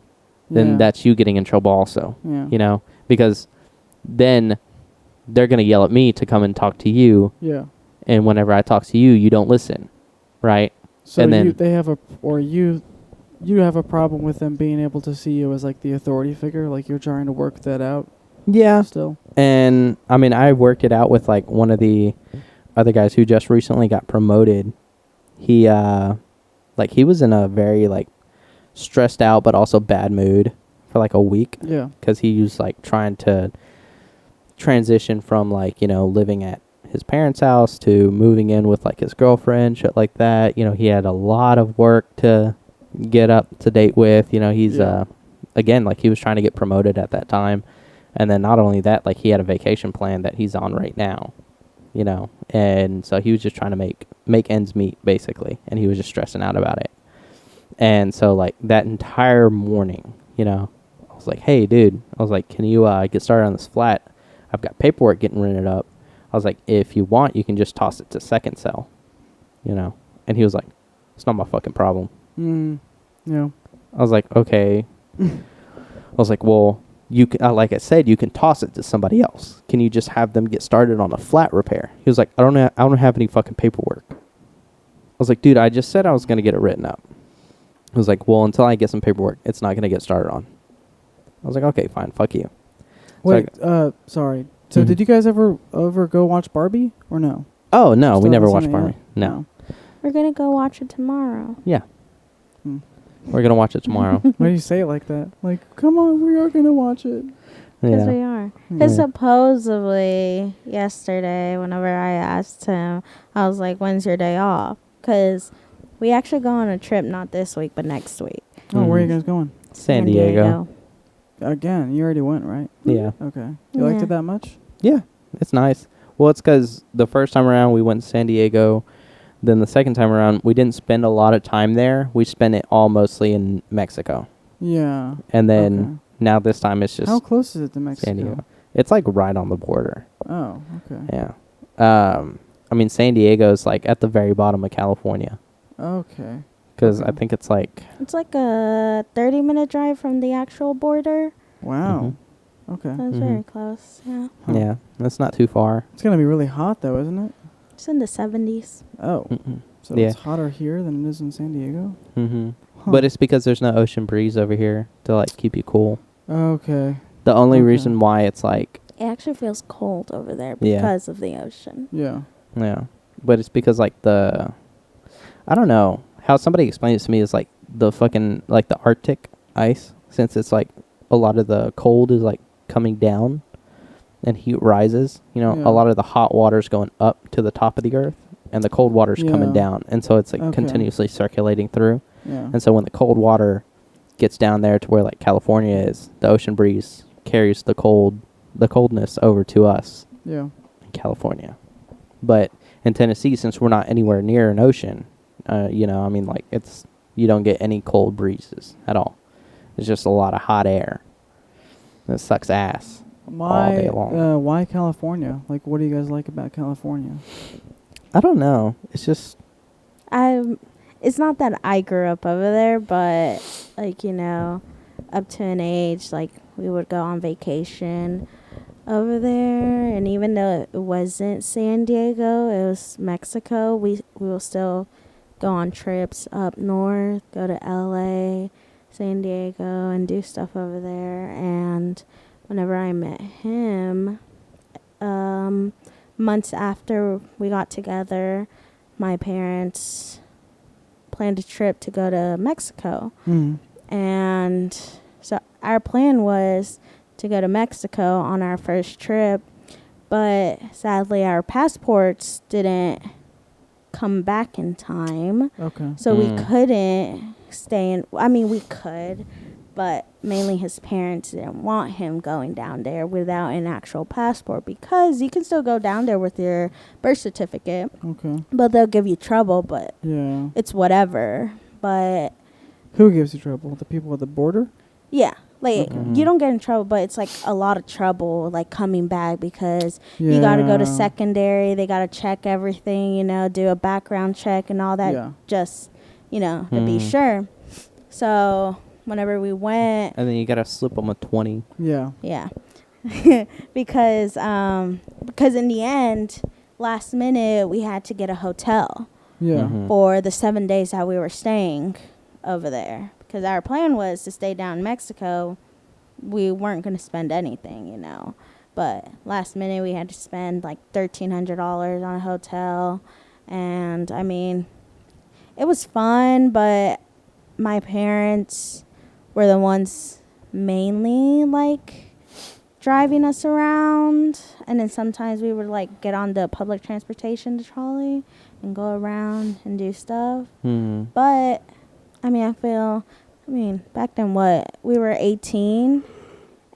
S2: then that's you getting in trouble also. Yeah. You know? Because then they're going to yell at me to come and talk to you. Yeah. And whenever I talk to you, you don't listen. Right?
S1: So and then you have a problem with them being able to see you as like the authority figure, like you're trying to work that out.
S2: Yeah.
S1: Still.
S2: And I mean, I worked it out with like one of the other guys who just recently got promoted. He he was in a very like stressed out but also bad mood for like a week. Yeah. Because he was like trying to transition from like, you know, living at his parents' house to moving in with like his girlfriend, shit like that. You know, he had a lot of work to get up to date with. You know, he's again, like he was trying to get promoted at that time. And then not only that, like he had a vacation plan that he's on right now, you know, and so he was just trying to make ends meet basically. And he was just stressing out about it. And so like that entire morning, you know, was like, hey, dude. I was like, can you get started on this flat? I've got paperwork getting rented up. I was like, if you want, you can just toss it to second cell, you know? And he was like, it's not my fucking problem.
S1: Yeah.
S2: I was like, okay. I was like, well, you can, like I said, you can toss it to somebody else. Can you just have them get started on a flat repair? He was like, I don't have any fucking paperwork. I was like, dude, I just said I was going to get it written up. I was like, well, until I get some paperwork, it's not going to get started on. I was like, okay, fine, fuck you.
S1: Wait, sorry. So did you guys ever go watch Barbie or no?
S2: Oh, no, we
S1: Still
S2: never
S1: haven't
S2: watched
S1: seen it
S2: Barbie.
S1: yet?
S2: No.
S3: We're gonna go watch it tomorrow.
S2: Yeah.
S1: Hmm.
S2: We're going to watch it tomorrow.
S1: Why do you say it like that? Like, come on, we are gonna watch it.
S3: Because
S2: Yeah.
S3: we are. Because
S2: Yeah.
S3: supposedly yesterday, whenever I asked him, I was like, when's your day off? Because we actually go on a trip, not this week, but next week.
S1: Oh, where are you
S2: Mhm.
S1: guys going?
S2: San Diego.
S1: Again, you already went, right?
S2: Yeah.
S1: Okay. You liked
S3: Yeah.
S1: it that much?
S2: Yeah, it's nice. Well, it's because the first time around we went to San Diego. Then the second time around, we didn't spend a lot of time there. We spent it all mostly in Mexico.
S1: Yeah.
S2: And then
S1: Okay.
S2: now this time it's just
S1: How close is it to Mexico?
S2: San Diego. It's like right on the border.
S1: Oh, okay.
S2: Yeah. I mean, San Diego's like at the very bottom of California.
S1: Okay.
S2: Because
S1: Okay.
S2: I think it's like...
S3: It's like a 30-minute drive from the actual border.
S1: Wow. Okay.
S3: That's very close. Yeah.
S1: Huh.
S2: Yeah, that's not too far.
S1: It's gonna be really hot though, isn't it?
S3: It's in the 70s.
S1: Oh.
S2: Mm-mm.
S1: So
S2: Yeah.
S1: it's hotter here than it is in San Diego?
S2: Mm-hmm.
S1: Huh.
S2: But it's because there's no ocean breeze over here to like keep you cool.
S1: Okay.
S2: The only
S1: Okay.
S2: reason why it's like...
S3: It actually feels cold over there
S2: Yeah.
S3: because of the ocean.
S1: Yeah.
S2: Yeah. But it's because like the... I don't know. How somebody explained it to me is like the fucking... Like the Arctic ice. Since it's like a lot of the cold is like coming down and heat rises. You know,
S1: Yeah.
S2: a lot of the hot water's going up to the top of the earth. And the cold water's coming
S1: Yeah.
S2: down. And so it's like
S1: Okay.
S2: continuously circulating through.
S1: Yeah.
S2: And so when the cold water gets down there to where like California is, the ocean breeze carries the coldness over to us
S1: Yeah.
S2: in California. But in Tennessee, since we're not anywhere near an ocean, you know, I mean, like you don't get any cold breezes at all. It's just a lot of hot air. It sucks ass all day long.
S1: Why California? Like, what do you guys like about California?
S2: I don't know. It's just
S3: It's not that I grew up over there, but like, you know, up to an age, like we would go on vacation over there, and even though it wasn't San Diego, it was Mexico, we will still go on trips up north, go to LA, San Diego, and do stuff over there. And whenever I met him, months after we got together, my parents planned a trip to go to Mexico. And so our plan was to go to Mexico on our first trip, but sadly our passports didn't come back in time.
S1: Okay.
S3: So we couldn't stay in. I mean, we could, but mainly his parents didn't want him going down there without an actual passport, because you can still go down there with your birth certificate,
S1: Okay.
S3: but they'll give you trouble, but
S1: Yeah.
S3: it's whatever. But
S1: Who gives you trouble? The people at the border?
S3: yeah, like
S1: Okay.
S3: you don't get in trouble, but it's like a lot of trouble, like coming back, because you got to go to
S1: Yeah.
S3: secondary. They got to check everything, you know, do a background check and all that,
S1: Yeah.
S3: just, you know, to be sure. So whenever we went,
S2: and then you gotta slip them a 20.
S1: Yeah.
S3: yeah, because in the end, last minute, we had to get a hotel
S1: Yeah.
S2: Mhm.
S3: for the 7 days that we were staying over there, because our plan was to stay down in Mexico. We weren't going to spend anything, you know, but last minute we had to spend like $1,300 on a hotel. And I mean, it was fun, but my parents were the ones mainly like driving us around, and then sometimes we would like get on the public transportation trolley and go around and do stuff. But I mean, back then, we were 18,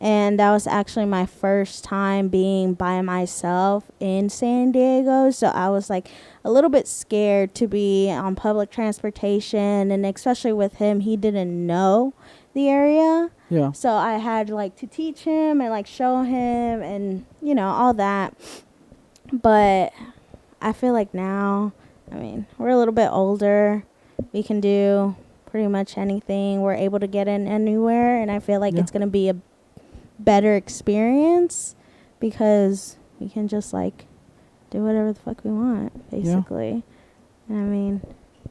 S3: and that was actually my first time being by myself in San Diego. So I was like a little bit scared to be on public transportation, and especially with him, he didn't know the area.
S1: Yeah.
S3: So I had like to teach him and like show him and you know all that. But I feel like now, I mean, we're a little bit older. We can do pretty much anything. We're able to get in anywhere, and I feel like it's going to be a better experience because we can just like do whatever the fuck we want, basically. Yeah. I mean,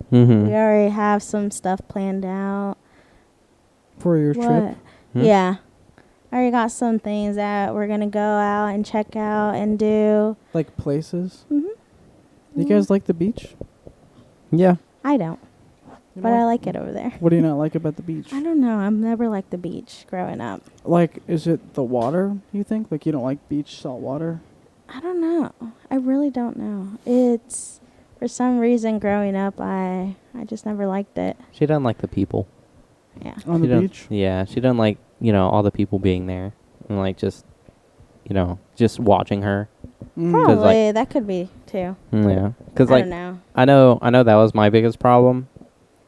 S3: we already have some stuff planned out
S1: for your trip.
S3: Yeah. I already got some things that we're going to go out and check out and do.
S1: Like places? You guys like the beach?
S2: Yeah.
S3: I don't. But I like it over there.
S1: What do you not like about the beach?
S3: I don't know. I've never liked the beach growing up.
S1: Like, is it the water, you think? Like, you don't like beach salt water?
S3: I don't know. I really don't know. It's, for some reason, growing up, I just never liked it.
S2: She doesn't like the people.
S3: Yeah.
S1: On the beach?
S2: Yeah. She doesn't like, you know, all the people being there. And, like, just, you know, just watching her.
S3: Probably.
S2: Like,
S3: that could be, too.
S2: Yeah. Because, like,
S3: I don't know.
S2: I know that was my biggest problem.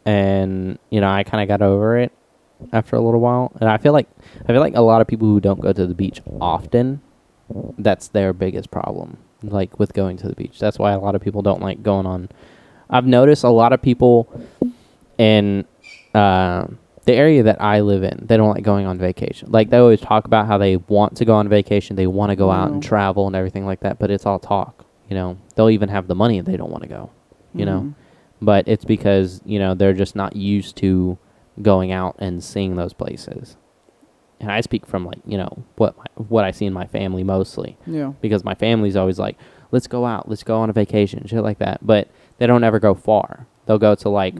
S2: And, you know, I kind of got over it after a little while. And I feel like a lot of people who don't go to the beach often, that's their biggest problem, like with going to the beach. That's why a lot of people don't like going on. I've noticed a lot of people in the area that I live in, they don't like going on vacation. Like, they always talk about how they want to go on vacation. They want to go out and travel and everything like that. But it's all talk, you know. They'll even have the money and they don't want to go, you know. But it's because, you know, they're just not used to going out and seeing those places. And I speak from, like, you know, what I see in my family mostly. Yeah. Because my family's always like, let's go out, let's go on a vacation, shit like that. But they don't ever go far. They'll go to, like,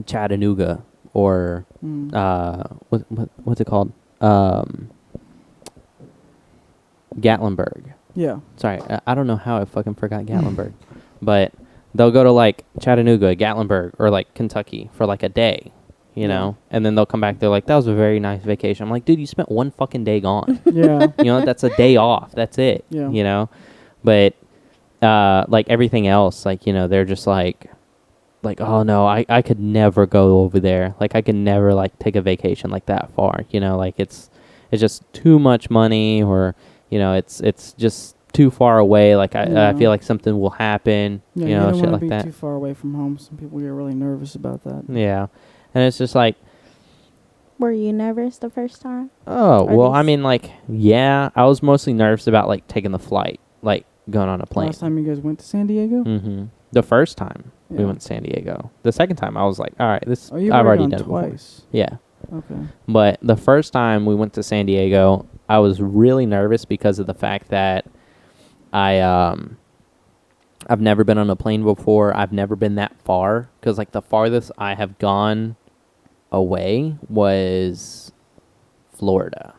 S2: Chattanooga or, what's it called? Gatlinburg. Yeah. Sorry, I don't know how I fucking forgot Gatlinburg. But they'll go to, like, Chattanooga, Gatlinburg, or, like, Kentucky for, like, a day, you know? And then they'll come back. They're like, that was a very nice vacation. I'm like, dude, you spent one fucking day gone. Yeah. You know, that's a day off. That's it. Yeah. You know? But, like, everything else, like, you know, they're just like, oh, no, I could never go over there. Like, I could never, like, take a vacation, like, that far. You know, like, it's just too much money or, you know, it's just too far away. Like, I feel like something will happen. Yeah, you know,
S1: don't
S2: shit like
S1: be
S2: that.
S1: Too far away from home. Some people get really nervous about that.
S2: Yeah, and it's just like.
S3: Were you nervous the first time?
S2: Oh well, I mean, like, yeah, I was mostly nervous about like taking the flight, like going on a plane.
S1: Last time you guys went to San Diego?
S2: Mm-hmm. The first time we went to San Diego. The second time I was like, all right, this
S1: you've
S2: I've already done
S1: twice.
S2: Before. Yeah.
S1: Okay.
S2: But the first time we went to San Diego, I was really nervous because of the fact that I've never been on a plane before. I've never been that far because, like, the farthest I have gone away was Florida.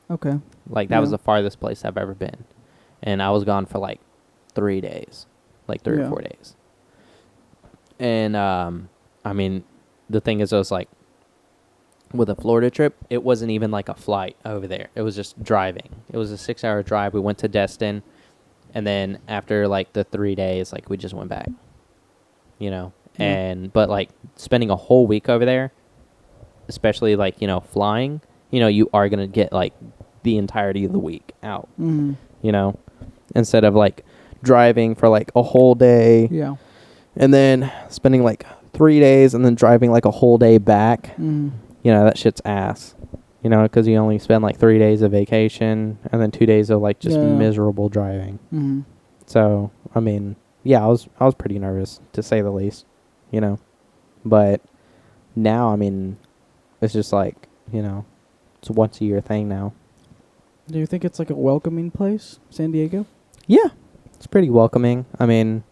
S2: Okay. Like, that was the farthest place I've ever been. And I was gone for, like, 3 days. Like, 3 or 4 days. And, I mean, the thing is, I was like, with a Florida trip, it wasn't even like a flight over there. It was just driving. It was a 6-hour drive. We went to Destin, and then after like the 3 days, like, we just went back. You know, but like spending a whole week over there, especially like, you know, flying, you know, you are gonna get like the entirety of the week out. You know, instead of like driving for like a whole day. Yeah. And then spending like 3 days and then driving like a whole day back. You know, that shit's ass. You know, because you only spend like 3 days of vacation and then 2 days of like just miserable driving. So, I mean, yeah, I was pretty nervous, to say the least. You know, but now, I mean, it's just like, you know, it's a once a year thing now.
S1: Do you think it's like a welcoming place, San Diego?
S2: Yeah, it's pretty welcoming. I mean,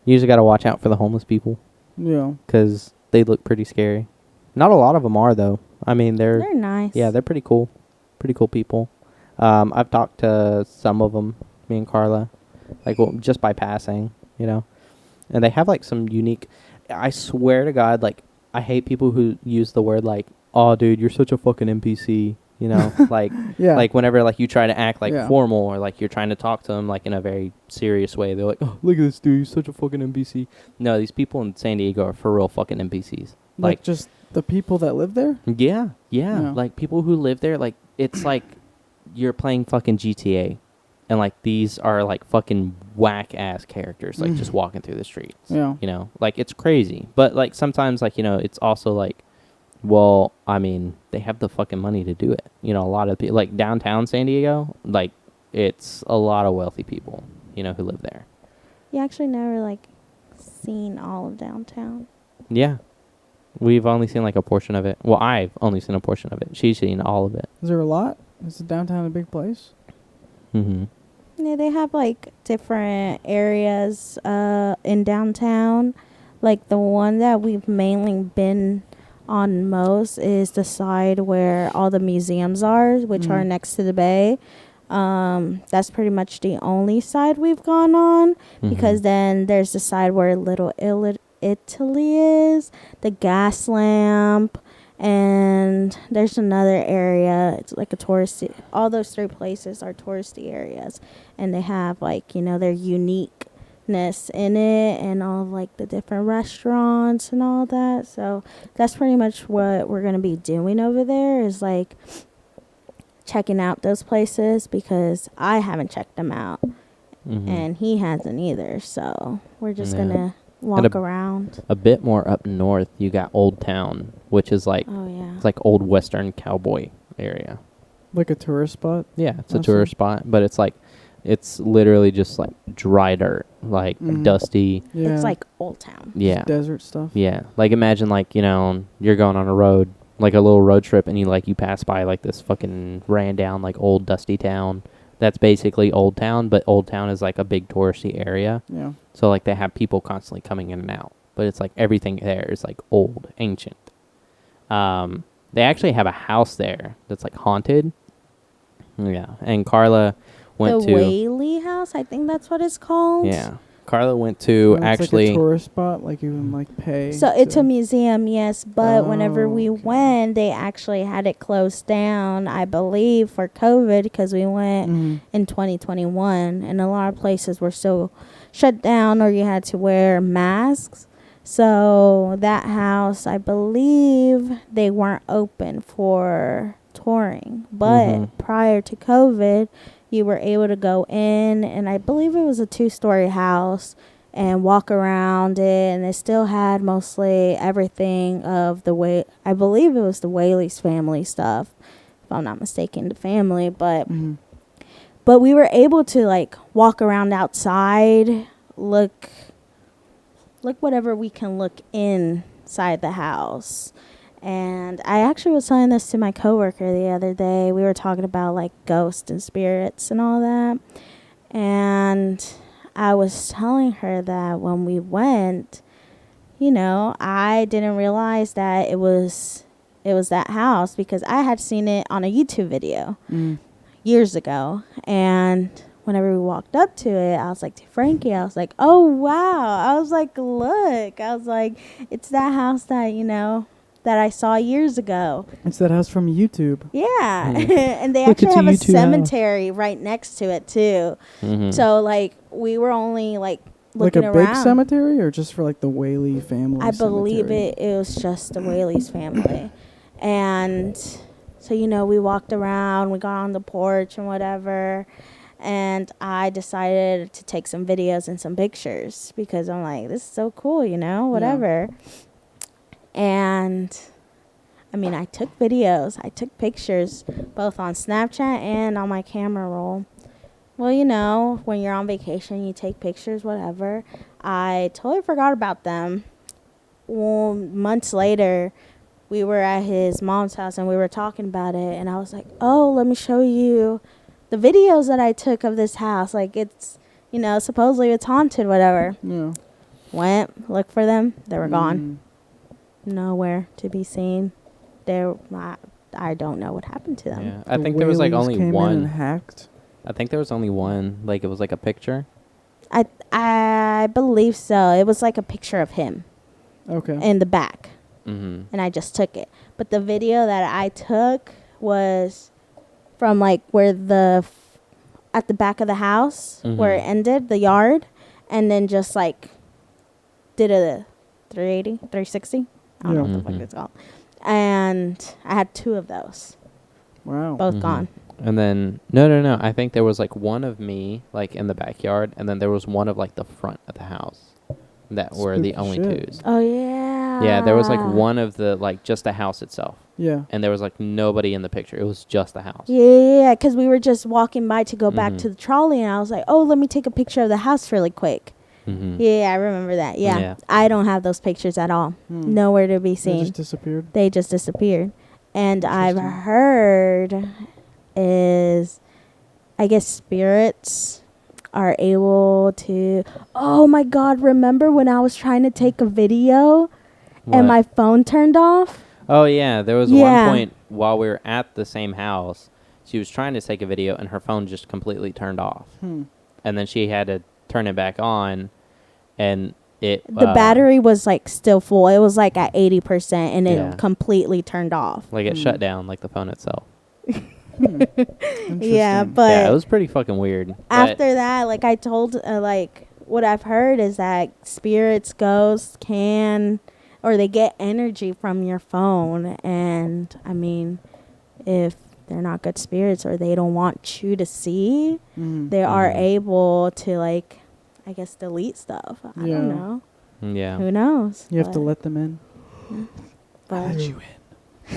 S2: you just got to watch out for the homeless people. Yeah. Because they look pretty scary. Not a lot of them are, though. I mean, they're
S3: nice.
S2: Yeah, they're pretty cool. Pretty cool people. I've talked to some of them, me and Karla, like, well, just by passing, you know. And they have like some unique. I swear to God, like, I hate people who use the word like, "Oh, dude, you're such a fucking NPC." You know, like, like whenever like you try to act like formal or like you're trying to talk to them like in a very serious way, they're like, "Oh, look at this dude, he's such a fucking NPC." No, these people in San Diego are for real fucking NPCs.
S1: Like just The people that live there?
S2: Yeah.
S1: Yeah.
S2: Like people who live there, like it's like you're playing fucking GTA, and like these are like fucking whack ass characters, like just walking through the streets.
S1: Yeah.
S2: You know, like it's crazy. But like sometimes, like, you know, it's also like, well, I mean, they have the fucking money to do it. You know, a lot of people, like downtown San Diego, like it's a lot of wealthy people, you know, who live there.
S3: You actually never like seen all of downtown.
S2: Yeah. We've only seen like a portion of it. Well, I've only seen a portion of it. She's seen all of it.
S1: Is there a lot? Is the downtown a big place?
S2: Mm-hmm.
S3: Yeah, they have like different areas in downtown. Like the one that we've mainly been on most is the side where all the museums are, which are next to the bay. That's pretty much the only side we've gone on, because then there's the side where Little Italy is, the gas lamp, and there's another area. It's like a touristy. All those three places are touristy areas, and they have like, you know, their uniqueness in it, and all of like the different restaurants and all that. So that's pretty much what we're gonna be doing over there, is like checking out those places, because I haven't checked them out, and he hasn't either. So we're just gonna walk around.
S2: A bit more up north, you got Old Town, which is like, it's like old Western cowboy area.
S1: Like a tourist spot?
S2: Yeah, it's a tourist spot, but it's like, it's literally just like dry dirt, like dusty.
S1: Yeah.
S3: It's like Old Town.
S2: Yeah.
S1: Just desert stuff.
S2: Yeah. Like imagine like, you know, you're going on a road, like a little road trip, and you pass by like this fucking ran down like old dusty town. That's basically Old Town, but Old Town is like a big touristy area.
S1: Yeah.
S2: So like they have people constantly coming in and out, but it's like everything there is like old, ancient. They actually have a house there that's like haunted. Yeah, and Karla went
S3: the
S2: to
S3: Whaley House, I think that's what it's called.
S2: Yeah, Karla went to
S1: It's
S2: actually
S1: like a tourist spot, like you can like pay.
S3: So it's a museum, yes, but whenever we
S1: okay.
S3: went, they actually had it closed down, I believe, for COVID, because we went in 2021, and a lot of places were still shut down, or you had to wear masks. So that house, I believe, they weren't open for touring, but prior to COVID, you were able to go in, and I believe it was a 2-story house, and walk around it, and it still had mostly everything of the way, I believe it was the Whaley's family stuff, if I'm not mistaken, the family, but we were able to like walk around outside, look whatever we can look inside the house. And I actually was telling this to my coworker the other day. We were talking about like ghosts and spirits and all that. And I was telling her that when we went, you know, I didn't realize that it was that house, because I had seen it on a YouTube video years ago. And whenever we walked up to it, I was like to Frankie, I was like, oh, wow. I was like, look. I was like, it's that house that, you know, that I saw years ago.
S1: It's that house from YouTube.
S3: Yeah. And they actually have a cemetery right next to it, too. So, like, we were only, like, looking around.
S1: Like a big cemetery, or just for, like, the Whaley family
S3: I believe
S1: cemetery?
S3: it was just the Whaley's family. And so, you know, we walked around, we got on the porch and whatever. And I decided to take some videos and some pictures, because I'm like, this is so cool, you know, whatever. Yeah. And I mean, I took videos, I took pictures, both on Snapchat and on my camera roll. Well, you know, when you're on vacation, you take pictures, whatever. I totally forgot about them. Well, months later, we were at his mom's house and we were talking about it. And I was like, oh, let me show you the videos that I took of this house. Like, it's, you know, supposedly it's haunted, whatever.
S1: Yeah.
S3: Went, looked for them. They were gone. Nowhere to be seen. I don't know what happened to them.
S2: Yeah, I think there was like only
S1: came
S2: one.
S1: In and hacked.
S2: I think there was only one. Like it was like a picture.
S3: I believe so. It was like a picture of him.
S1: Okay.
S3: In the back. And I just took it. But the video that I took was from like where at the back of the house where it ended, the yard, and then just like did a 360. I don't know what the fuck it's called. and I had 2 of those,
S1: Wow.
S3: both gone.
S2: And then no. I think there was like one of me like in the backyard, and then there was one of like the front of the house. That were the
S1: Spooky
S2: only
S1: shit.
S2: 2s.
S3: Oh yeah.
S2: Yeah, there was like one of the like just the house itself,
S1: Yeah.
S2: and there was like nobody in the picture. It was just the house.
S3: Yeah, because we were just walking by to go back
S2: Mhm.
S3: to the trolley, and I was like, "Oh, let me take a picture of the house really quick."
S2: Mm-hmm.
S3: Yeah, I remember that. Yeah.
S2: Yeah.
S3: I don't have those pictures at all.
S1: Hmm.
S3: Nowhere to be
S1: They
S3: seen.
S1: just disappeared.
S3: They just disappeared. And I've
S1: Interesting.
S3: heard is, I guess spirits are able to. Oh my God! Remember when I was trying to take a video and my phone turned off?
S2: Oh yeah, there was
S3: Yeah.
S2: one point while we were at the same house. She was trying to take a video, and her phone just completely turned off.
S1: Hmm.
S2: And then she had to turn it back on, and it
S3: The battery was like still full. It was like at 80%, and
S2: Yeah.
S3: it completely turned off.
S2: like it shut down, like the phone itself.
S1: Interesting.
S3: Yeah, but
S2: Yeah, it was pretty fucking weird. But
S3: after that, like I told, like what I've heard is that spirits, ghosts can, or they get energy from your phone. And I mean, if they're not good spirits or they don't want you to see,
S1: Mhm.
S3: they are
S2: Mhm.
S3: able to, like, I guess, delete stuff. I
S1: Yeah.
S3: don't know.
S2: yeah,
S3: Who knows?
S1: You have to
S3: But-
S1: let them in.
S3: but-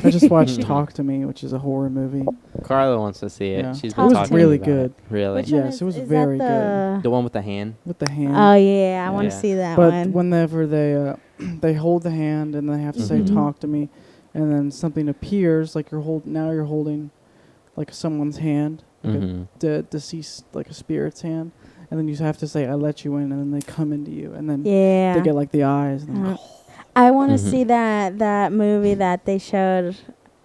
S1: I just watched Talk to Me, which is a horror movie.
S2: Carla wants to see it.
S1: Yeah.
S2: She's
S1: It
S2: been
S1: was
S2: talking
S1: really
S2: about it.
S1: good.
S2: Really,
S3: Which one
S1: Yes, it was
S3: is
S1: very
S3: that
S2: the one with the hand.
S1: With the hand.
S3: Oh yeah, I want to
S2: Yeah.
S3: see that
S1: but
S3: one.
S1: whenever they they hold the hand and they have to say
S2: Mhm.
S1: talk to me, and then something appears like you're holding like someone's hand, like
S2: Mm-hmm.
S1: a deceased, like a spirit's hand, and then you have to say I let you in, and then they come into you, and then
S3: Yeah.
S1: they get like the eyes. And then,
S3: I want to
S2: Mhm.
S3: see that movie that they showed,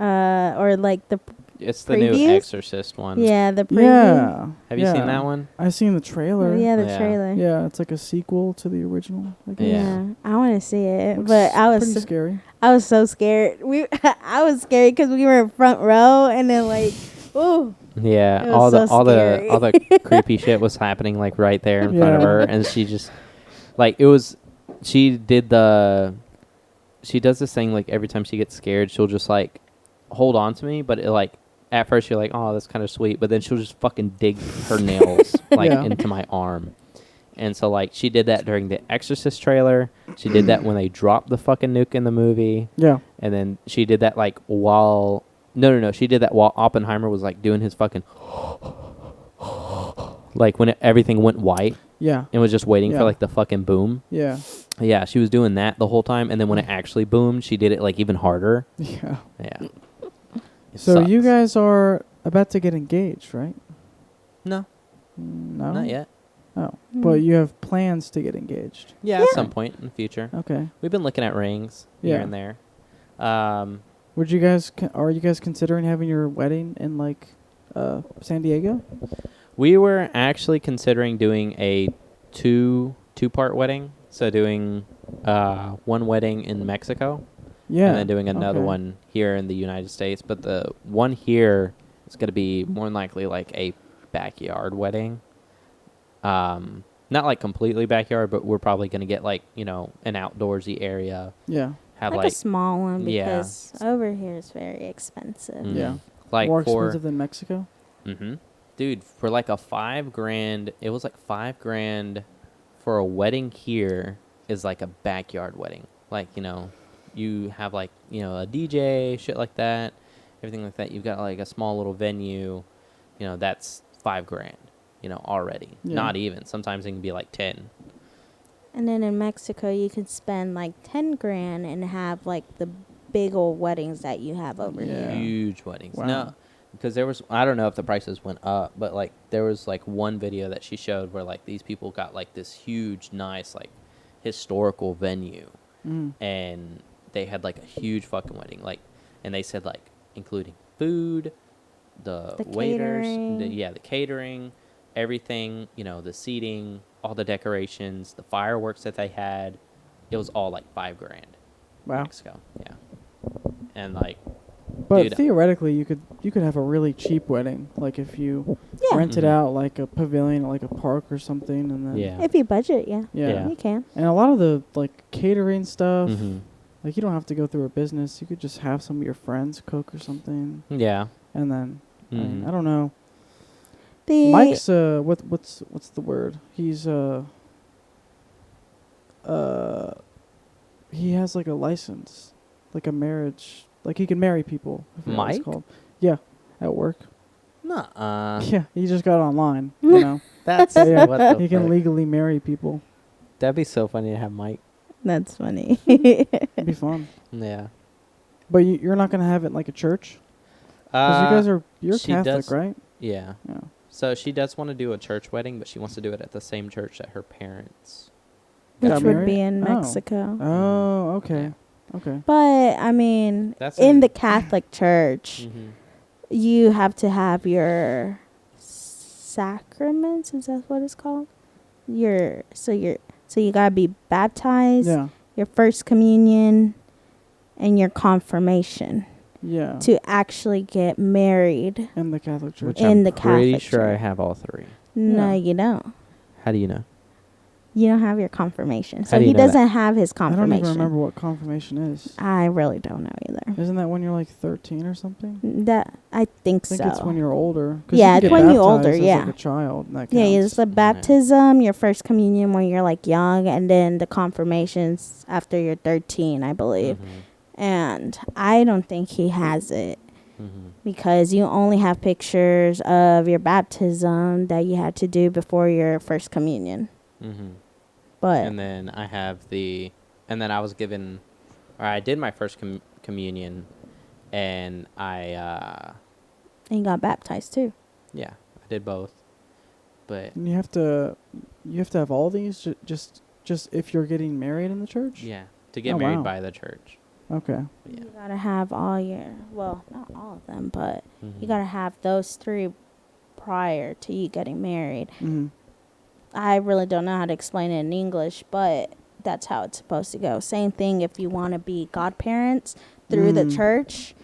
S3: or like the
S2: It's the new
S3: Previews?
S2: Exorcist one.
S3: yeah the preview.
S1: yeah.
S2: Have you
S1: yeah.
S2: seen that one?
S1: I seen the trailer.
S3: Yeah, the
S2: Yeah.
S3: trailer.
S1: Yeah, it's like a sequel to the original. I guess.
S3: Yeah, I want to see it,
S1: Looks
S3: but
S1: pretty scary.
S3: I was so scared. I was scared because we were in front row, and then like, ooh,
S2: Yeah,
S3: It was so
S2: all
S3: scary.
S2: the creepy shit was happening like right there in front of
S1: Yeah.
S2: her, and she just like it was. She does this thing like every time she gets scared, she'll just like hold on to me, but it, like at first you're like, oh, that's kind of sweet, but then she'll just fucking dig her nails like
S1: Yeah.
S2: into my arm. And so like she did that during the Exorcist trailer. She did that when they dropped the fucking nuke in the movie.
S1: Yeah.
S2: And then she did that like while she did that while Oppenheimer was like doing his fucking like when everything went white
S1: Yeah.
S2: and was just waiting
S1: Yeah.
S2: for like the fucking boom.
S1: Yeah.
S2: Yeah, she was doing that the whole time, and then when it actually boomed, she did it like even harder.
S1: Yeah.
S2: Yeah. It
S1: So you
S2: sucks.
S1: guys are about to get engaged, right?
S2: No,
S1: No.
S2: not yet.
S1: Oh, but you have plans to get engaged.
S2: Yeah, at some point in the future.
S1: Okay.
S2: We've been looking at rings here
S1: Yeah.
S2: and there.
S1: Would you guys? Are you guys considering having your wedding in like San Diego?
S2: We were actually considering doing a two-part wedding. So doing one wedding in Mexico,
S1: Yeah.
S2: and then doing another
S1: okay.
S2: one here in the United States. But the one here is going to be more than likely like a backyard wedding. Not like completely backyard, but we're probably going to get like, an outdoorsy area.
S1: Yeah.
S2: Have
S3: like a small one
S2: yeah.
S3: because over here is very expensive.
S2: Mhm.
S1: Yeah.
S2: Like
S1: More
S2: for
S1: expensive than Mexico.
S2: Dude, for like a $5,000, it was like $5,000 for a wedding here is like a backyard wedding. Like, you have like, a DJ, shit like that, everything like that. You've got like a small little venue, that's $5,000, already.
S1: Yeah.
S2: Not even. Sometimes it can be like 10.
S3: And then in Mexico, you can spend like 10 grand and have like the big old weddings that you have over
S1: Yeah.
S3: here.
S2: Huge weddings.
S1: Wow.
S2: No, because there was, I don't know if the prices went up, but like there was like one video that she showed where like these people got like this huge, nice, like historical venue, and they had like a huge fucking wedding, like, and they said like including food, the waiters,
S3: catering.
S2: the catering, everything, the seating, all the decorations, the fireworks that they had, it was all like $5,000.
S1: Wow.
S2: Mexico, yeah, and like.
S1: But
S2: Dude.
S1: theoretically, you could have a really cheap wedding, like if you
S3: Yeah.
S1: rented
S2: Mhm.
S1: out like a pavilion, at, like a park or something, and then
S2: Yeah.
S3: If you budget, yeah.
S1: yeah.
S2: Yeah.
S3: You can.
S1: And a lot of the like catering stuff,
S2: Mhm.
S1: Like, you don't have to go through a business. You could just have some of your friends cook or something.
S2: Yeah.
S1: And then,
S2: Mhm.
S1: I don't know.
S3: The
S1: Mike's, what's the word? He's, he has, like, a license. Like a marriage. Like, he can marry people. I forgot what it's
S2: Mike?
S1: called. Yeah. At work.
S2: Nuh-uh.
S1: Yeah. He just got online, you know.
S2: That's
S1: Yeah.
S2: what the
S1: He can
S2: fuck?
S1: legally marry people.
S2: That'd be so funny to have Mike.
S3: That's funny.
S1: It'd be fun.
S2: Yeah.
S1: But you're not going to have it like a church? Because you guys you're
S2: she
S1: Catholic,
S2: does-
S1: right?
S2: Yeah.
S1: Yeah.
S2: So she does want to do a church wedding, but she wants to do it at the same church that her parents.
S3: Which
S1: Got
S3: would
S1: married?
S3: be in
S1: Oh.
S3: Mexico.
S1: Oh, okay.
S2: Yeah.
S1: Okay.
S3: But, I mean,
S2: That's
S3: in the Catholic Church,
S2: Mhm.
S3: you have to have your sacraments. Is that what it's called? So you gotta be baptized,
S1: Yeah.
S3: your first communion, and your confirmation
S1: Yeah.
S3: to actually get married.
S1: In the Catholic Church.
S2: Which
S3: In
S2: I'm
S3: the
S2: pretty
S3: Catholic
S2: sure I
S3: Church.
S2: have all three.
S3: No,
S1: Yeah.
S3: you don't.
S2: How do you know?
S3: You don't have your confirmation.
S2: How
S3: So
S2: do you
S3: he
S2: know that?
S3: doesn't have his
S1: I don't
S3: confirmation.
S1: even remember what confirmation is.
S3: I really don't know either.
S1: Isn't that when you're like 13 or something?
S3: That I think
S1: I think
S3: so.
S1: it's when you're older. 'Cause
S3: Yeah,
S1: you
S3: it's
S1: can get
S3: when you're
S1: baptized
S3: older,
S1: as,
S3: yeah.
S1: like a child. And that
S3: Yeah,
S1: counts.
S3: it's the baptism, your first communion when you're like young, and then the confirmations after you're 13, I believe.
S2: Mhm.
S3: And I don't think he has it
S2: Mhm.
S3: because you only have pictures of your baptism that you had to do before your first communion.
S2: Mhm.
S3: But
S2: And then I have and then I was given, or I did my first communion, and
S3: and you got baptized too.
S2: I did both, but
S1: And you have to have all these just if you're getting married in the church?
S2: yeah, to get
S1: Oh,
S2: married
S1: wow.
S2: by the church.
S1: Okay.
S2: But yeah.
S3: You gotta have all your, well, not all of them, but
S2: Mhm.
S3: you gotta have those three prior to you getting married.
S1: Mm-hmm.
S3: I really don't know how to explain it in English, but that's how it's supposed to go. Same thing if you want to be godparents through the church.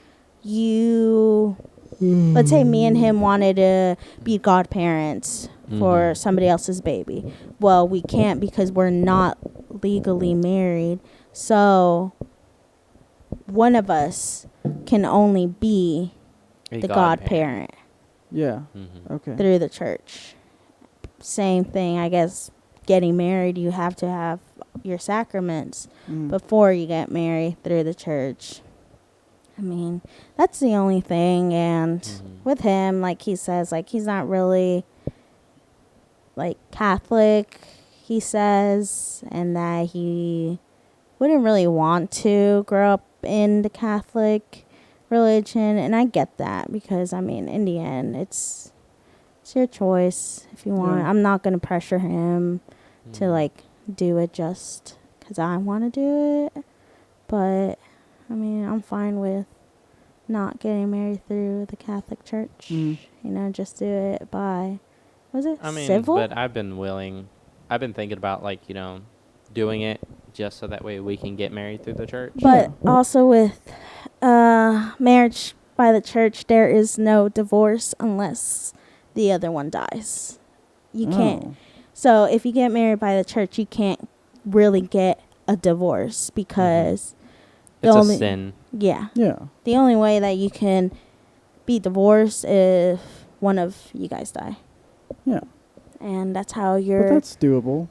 S3: Let's say me and him wanted to be godparents for
S2: Mhm.
S3: somebody else's baby. Well, we can't because we're not legally married. So one of us can only be
S2: A
S3: the godparent
S1: Yeah.
S2: Mhm.
S1: Okay.
S3: through the church. Same thing, I guess. Getting married, you have to have your sacraments
S1: Mm.
S3: before you get married through the church. I mean, that's the only thing. And
S2: Mhm.
S3: with him, like he says, like he's not really like Catholic, he says, and that he wouldn't really want to grow up in the Catholic religion. And I get that because, I mean, in the end, it's your choice if you want.
S1: Yeah.
S3: I'm not going to pressure him to
S2: Mhm.
S3: like do it just because I want to do it. But I mean, I'm fine with not getting married through the Catholic Church.
S1: Mm.
S3: You know, just do it by, was it
S2: I mean,
S3: civil?
S2: but I've been thinking about doing it just so that way we can get married through the church.
S3: But
S1: Yeah.
S3: also with marriage by the church, there is no divorce unless the other one dies. You can't.
S1: Oh.
S3: So if you get married by the church, you can't really get a divorce because
S2: It's
S3: the
S2: a
S3: only
S2: sin.
S3: yeah,
S1: Yeah.
S3: the only way that you can be divorced if one of you guys die,
S1: Yeah.
S3: and that's how
S1: But
S3: you're.
S1: that's doable.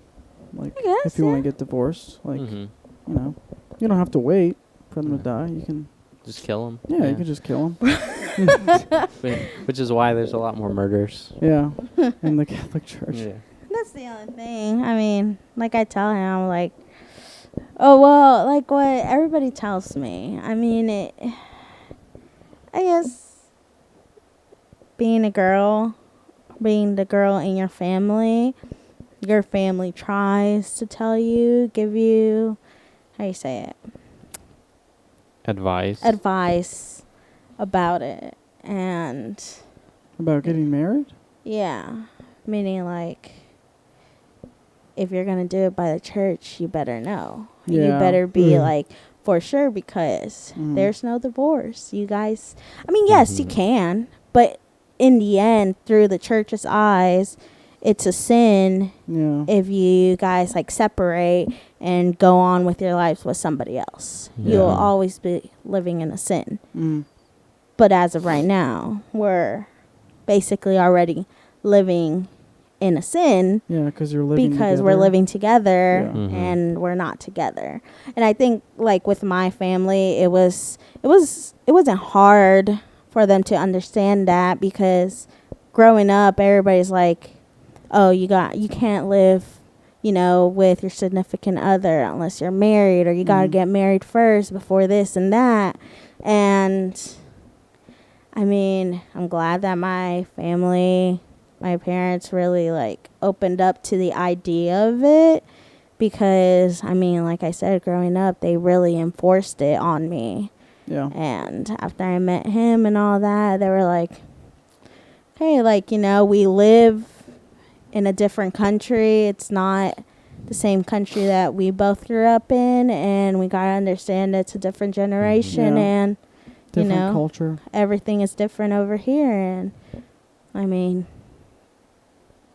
S1: Like,
S3: I guess,
S1: if you want
S3: yeah.
S1: to get divorced, like,
S2: Mhm.
S1: you know, you don't have to wait for them
S2: Yeah.
S1: to die. You can,
S2: Just kill them.
S1: yeah, you can just kill them.
S2: Which is why there's a lot more murders.
S1: Yeah. In the Catholic Church.
S2: Yeah.
S3: That's the only thing. I mean, like I tell him, I'm like, oh well, like what everybody tells me. I mean, I guess being the girl in your family tries to tell you, give you, how you say it, advice about it, and
S1: About getting married?
S3: yeah, meaning like, if you're gonna do it by the church, you better know. You
S1: Yeah.
S3: better be like for sure because
S1: Mhm.
S3: there's no divorce. You guys, I mean, yes, you
S2: Mhm.
S3: can, but in the end, through the church's eyes, it's a sin
S1: Yeah.
S3: if you guys like separate and go on with your lives with somebody else.
S2: Yeah.
S3: You'll always be living in a sin.
S1: Mm.
S3: But as of right now, we're basically already living in a sin
S1: Yeah, because you're living
S3: because
S1: together.
S3: we're living together
S1: Yeah.
S2: Mhm.
S3: and we're not together. And I think like with my family, it wasn't hard for them to understand that, because growing up everybody's like, oh, you can't live, with your significant other unless you're married, or you got to
S1: Mhm.
S3: get married first before this and that. And I mean, I'm glad that my family, my parents really like opened up to the idea of it, because I mean, like I said, growing up, they really enforced it on me.
S1: Yeah.
S3: And after I met him and all that, they were like, hey, like, we live in a different country. It's not the same country that we both grew up in, and we got to understand it's a different generation.
S1: Yeah.
S3: And
S1: Different culture.
S3: everything is different over here. And I mean,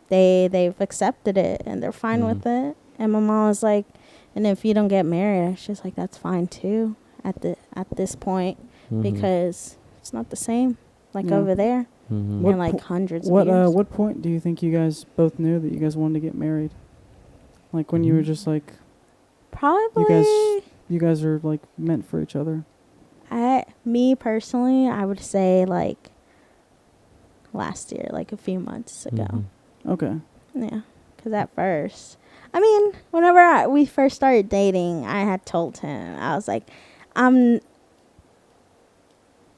S3: they've accepted it and they're fine with it. And my mom was like, and if you don't get married, she's like, that's fine too at this point, because it's not the same like
S1: Yeah.
S3: over there
S2: Mhm.
S1: What
S3: in like
S1: po-
S3: hundreds
S1: What
S3: of years.
S1: what point do you think you guys both knew that you guys wanted to get married? Like when you were just like,
S3: Probably
S1: you guys are like meant for each other.
S3: me personally, I would say like last year, like a few months ago.
S2: Mhm.
S1: Okay.
S3: Yeah, because at first, I mean, whenever we first started dating, I had told him, I was like,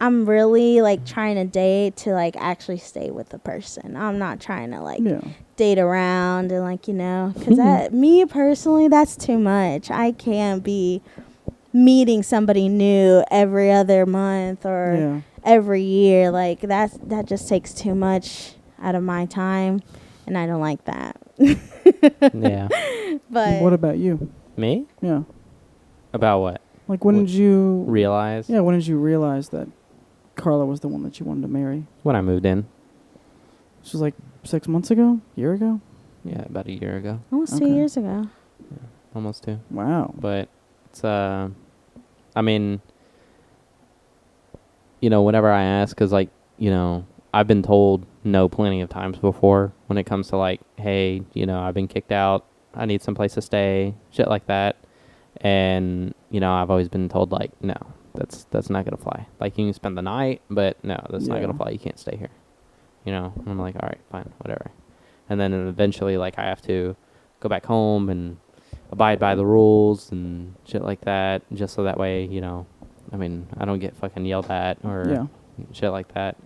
S3: I'm really like trying to date to like actually stay with the person. I'm not trying to like
S1: Yeah.
S3: date around and like, because that, me personally, that's too much. I can't be meeting somebody new every other month or
S1: Yeah.
S3: every year. Like that just takes too much out of my time, and I don't like that.
S2: Yeah.
S3: But
S1: What about you?
S2: Me?
S1: Yeah.
S2: About what?
S1: Like when
S2: What-
S1: did you
S2: Realize?
S1: Yeah, when did you realize that Karla was the one that you wanted to marry?
S2: When I moved in.
S1: This was like 6 months ago? Year ago?
S2: Yeah, about a year ago.
S3: almost
S1: Okay.
S3: 2 years ago.
S2: Almost 2.
S1: Wow.
S2: But it's, I mean, whenever I ask, because, like, I've been told no plenty of times before when it comes to, like, hey, I've been kicked out. I need someplace to stay, shit like that. And, I've always been told, like, no, that's not going to fly. Like, you can spend the night, but no, that's not
S1: Yeah.
S2: going to fly. You can't stay here. And I'm like, all right, fine, whatever. And then eventually, like, I have to go back home and abide by the rules and shit like that, just so that way, I mean, I don't get fucking yelled at or
S1: Yeah.
S2: shit like that.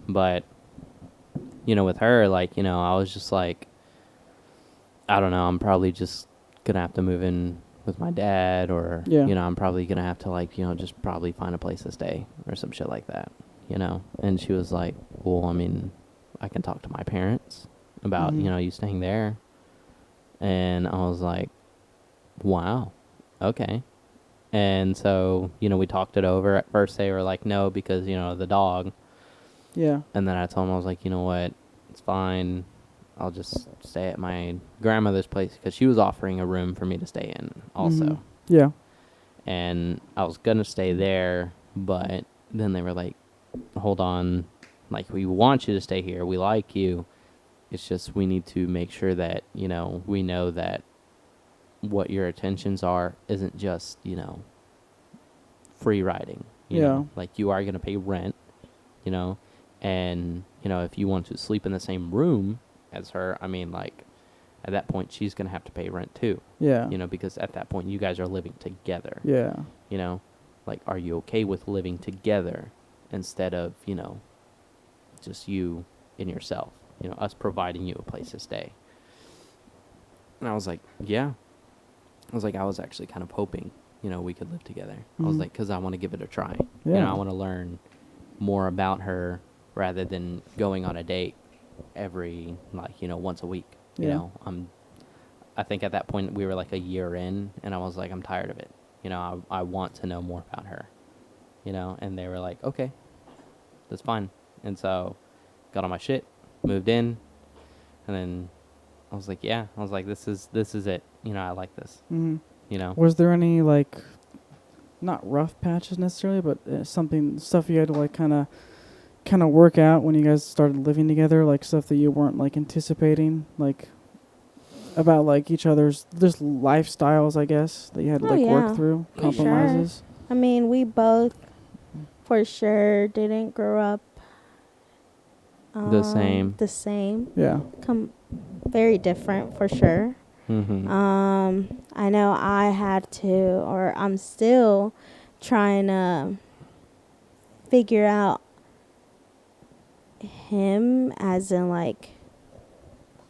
S2: But, with her, like, I was just like, I don't know, I'm probably just gonna have to move in with my dad, or,
S1: Yeah.
S2: I'm probably gonna have to, like, just probably find a place to stay or some shit like that, And she was like, well, I mean, I can talk to my parents about,
S1: Mhm.
S2: you staying there. And I was like, wow, okay. And so, we talked it over. At first they were like, no, because, the dog.
S1: Yeah.
S2: And then I told them, I was like, you know what, it's fine. I'll just stay at my grandmother's place, because she was offering a room for me to stay in also.
S1: Mhm. Yeah.
S2: And I was going to stay there, but then they were like, hold on, like, we want you to stay here. We like you. It's just we need to make sure that, we know that what your intentions are isn't just, free riding. You
S1: Yeah.
S2: know? Like, you are going to pay rent, and, if you want to sleep in the same room as her, I mean, like, at that point, she's going to have to pay rent too.
S1: Yeah.
S2: Because at that point, you guys are living together.
S1: Yeah.
S2: Like, are you okay with living together instead of, just you and yourself, us providing you a place to stay? And I was like, yeah. I was actually kind of hoping, we could live together. I was
S1: Mhm.
S2: like, because I want to give it a try.
S1: Yeah.
S2: I want to learn more about her rather than going on a date every, like, once a week.
S1: Yeah.
S2: I think at that point we were like a year in, and I was like, I'm tired of it. I want to know more about her, and they were like, okay, that's fine. And so got all my shit, moved in, and then, was like, yeah. I was like, this is it. You know, I like this.
S1: Mm-hmm.
S2: You know.
S1: Was there any like, not rough patches necessarily, but stuff you had to like kind of work out when you guys started living together, like stuff that you weren't like anticipating, like about like each other's just lifestyles, I guess, that you had to like work through, compromises.
S3: Sure. I mean, we both for sure didn't grow up
S2: The same.
S3: The same.
S1: Yeah.
S3: Very different for sure.
S2: Mm-hmm.
S3: I know I had to, or I'm still trying to figure out him as in like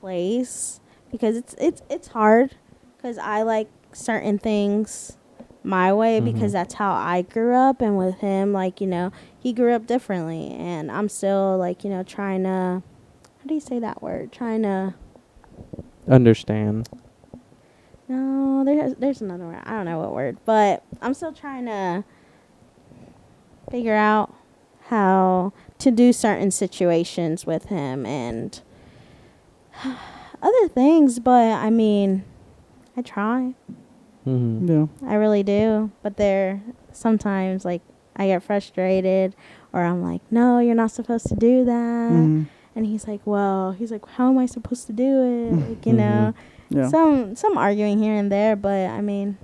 S3: place, because it's hard because I like certain things my way because that's how I grew up, and with him, like, you know, he grew up differently, and I'm still like, you know, trying to, how do you say that word, trying to
S2: Understand.
S3: no, there's another word, I don't know what word, but I'm still trying to figure out how to do certain situations with him and other things, but I mean, I try.
S2: Mm-hmm.
S1: Yeah.
S3: I really do. But there sometimes like I get frustrated, or I'm like, no, you're not supposed to do that.
S1: Mm-hmm.
S3: And he's like, how am I supposed to do it? Like, you know,
S1: Yeah.
S3: some arguing here and there, but I mean,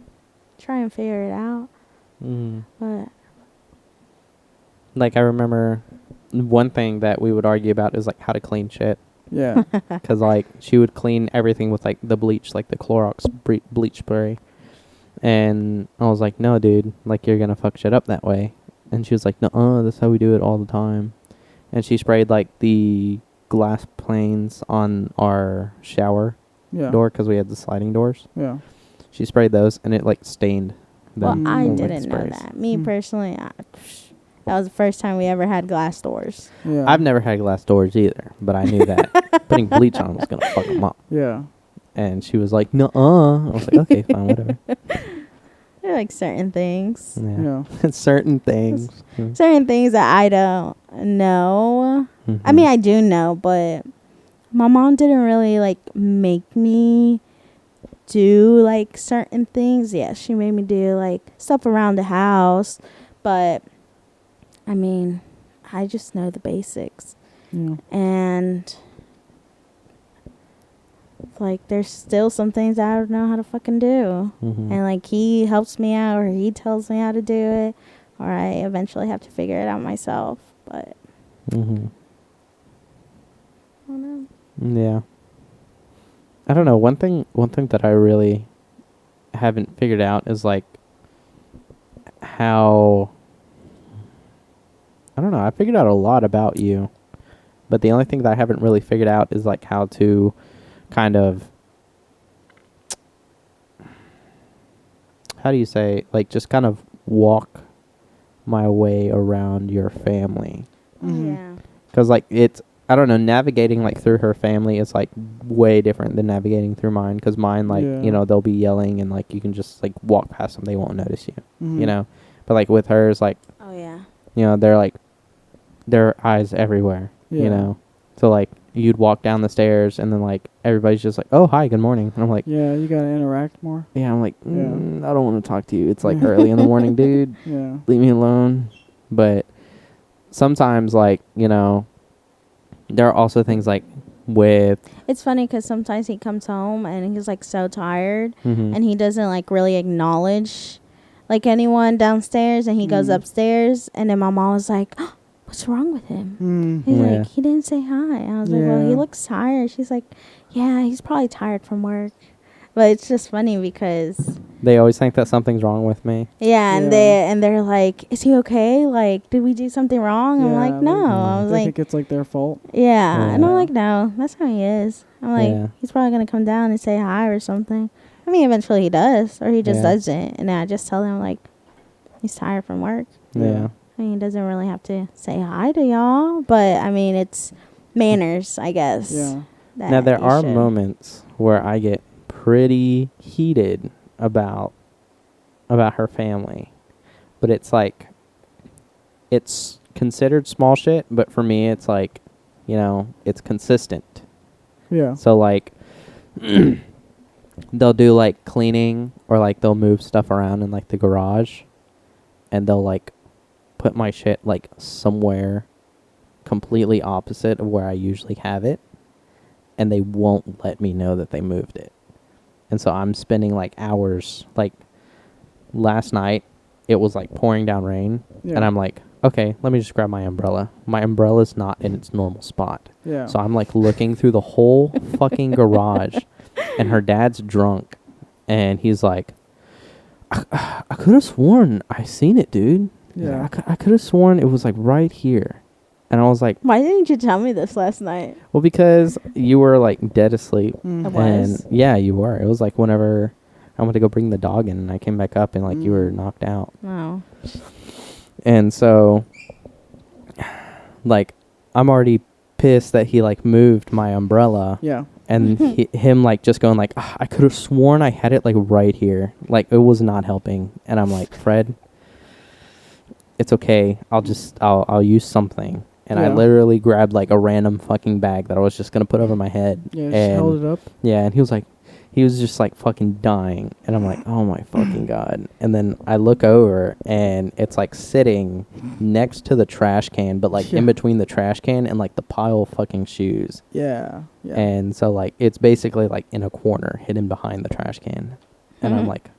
S3: try and figure it out.
S2: Mm-hmm.
S3: But
S2: Like, I remember one thing that we would argue about is like how to clean shit.
S1: Yeah.
S2: Because like she would clean everything with like the bleach, like the Clorox bleach spray. And I was like, no, dude, like you're gonna fuck shit up that way. And she was like, no, that's how we do it all the time. And she sprayed like the glass panes on our shower door because we had the sliding doors.
S1: Yeah.
S2: She sprayed those, and it like stained them.
S3: well, I
S2: with, like,
S3: didn't know
S2: sprays.
S3: that. Me personally, that was the first time we ever had glass doors.
S1: Yeah.
S2: I've never had glass doors either, but I knew that putting bleach on was gonna fuck them up.
S1: Yeah.
S2: And she was like, "Nuh-uh." I was like, "Okay, fine, whatever."
S3: They're like certain things.
S2: Yeah,
S1: Yeah.
S2: certain things.
S3: Certain things that I don't know. I mean, I do know, but my mom didn't really like make me do like certain things. Yeah, she made me do like stuff around the house, but I mean, I just know the basics.
S1: Yeah.
S3: And like there's still some things I don't know how to fucking do. And like he helps me out, or he tells me how to do it, or I eventually have to figure it out myself. But I don't know.
S2: Yeah. I don't know. One thing that I really haven't figured out is like how, I don't know, I figured out a lot about you, but the only thing that I haven't really figured out is like how to kind of, how do you say, like just kind of walk my way around your family.
S3: Yeah.
S2: Because like it's, I don't know, navigating like through her family is like way different than navigating through mine. Because mine, like, you know, they'll be yelling and like you can just like walk past them, they won't notice you, you know. But like with hers, like,
S3: Oh yeah.
S2: you know, they're like, there are eyes everywhere, you know. So like you'd walk down the stairs and then like everybody's just like, oh, hi, good morning. And I'm like,
S1: yeah, you gotta interact more.
S2: Yeah, I'm like, I don't want to talk to you. It's like early in the morning, dude.
S1: Yeah.
S2: Leave me alone. But sometimes, like, you know, there are also things like with...
S3: It's funny because sometimes he comes home and he's like so tired
S2: Mm-hmm.
S3: and he doesn't like really acknowledge like anyone downstairs, and he goes upstairs, and then my mom was like, oh, what's wrong with him? He's like, he didn't say hi. And I was like, well, he looks tired. She's like, yeah, he's probably tired from work. But it's just funny because
S2: they always think that something's wrong with me.
S3: yeah, and they're like, is he okay? Like, did we do something wrong? I'm like, no. I was
S1: they
S3: like,
S1: think it's like their fault.
S3: yeah. And I'm like, no, that's how he is. I'm like, he's probably gonna come down and say hi or something. I mean, eventually he does, or he just doesn't. And then I just tell him like, he's tired from work.
S2: Yeah.
S3: I mean, he doesn't really have to say hi to y'all, but I mean, it's manners, I guess.
S1: Yeah.
S2: Now there are moments where I get pretty heated about her family, but it's like, it's considered small shit, but for me it's like, you know, it's consistent.
S1: Yeah.
S2: So like they'll do like cleaning or like they'll move stuff around in like the garage, and they'll like put my shit like somewhere completely opposite of where I usually have it, and they won't let me know that they moved it. And so I'm spending like hours. Like last night it was like pouring down rain, and I'm like, okay, let me just grab my umbrella. My umbrella's not in its normal spot.
S1: Yeah.
S2: So I'm like looking through the whole fucking garage, and her dad's drunk, and he's like, I could have sworn I seen it, dude.
S1: Yeah.
S2: I could have sworn it was like right here. And I was like,
S3: Why didn't you tell me this last night?
S2: well, because you were like dead asleep.
S1: Mm.
S3: I was.
S2: And yeah, you were. It was like whenever I went to go bring the dog in, and I came back up and like you were knocked out.
S3: No.
S2: And so like I'm already pissed that he like moved my umbrella.
S1: Yeah.
S2: And him like just going like, I could have sworn I had it like right here. Like it was not helping. And I'm like, Fred, it's okay. I'll use something. And I
S1: Yeah.
S2: literally grabbed like a random fucking bag that I was just gonna put over my head.
S1: Yeah, just
S2: and
S1: held it up.
S2: yeah, and he was just like fucking dying. And I'm like, oh my fucking God. And then I look over and it's like sitting next to the trash can, but like in
S1: Yeah.
S2: between the trash can and like the pile of fucking shoes.
S1: Yeah. Yeah.
S2: And so like it's basically like in a corner hidden behind the trash can. And I'm like,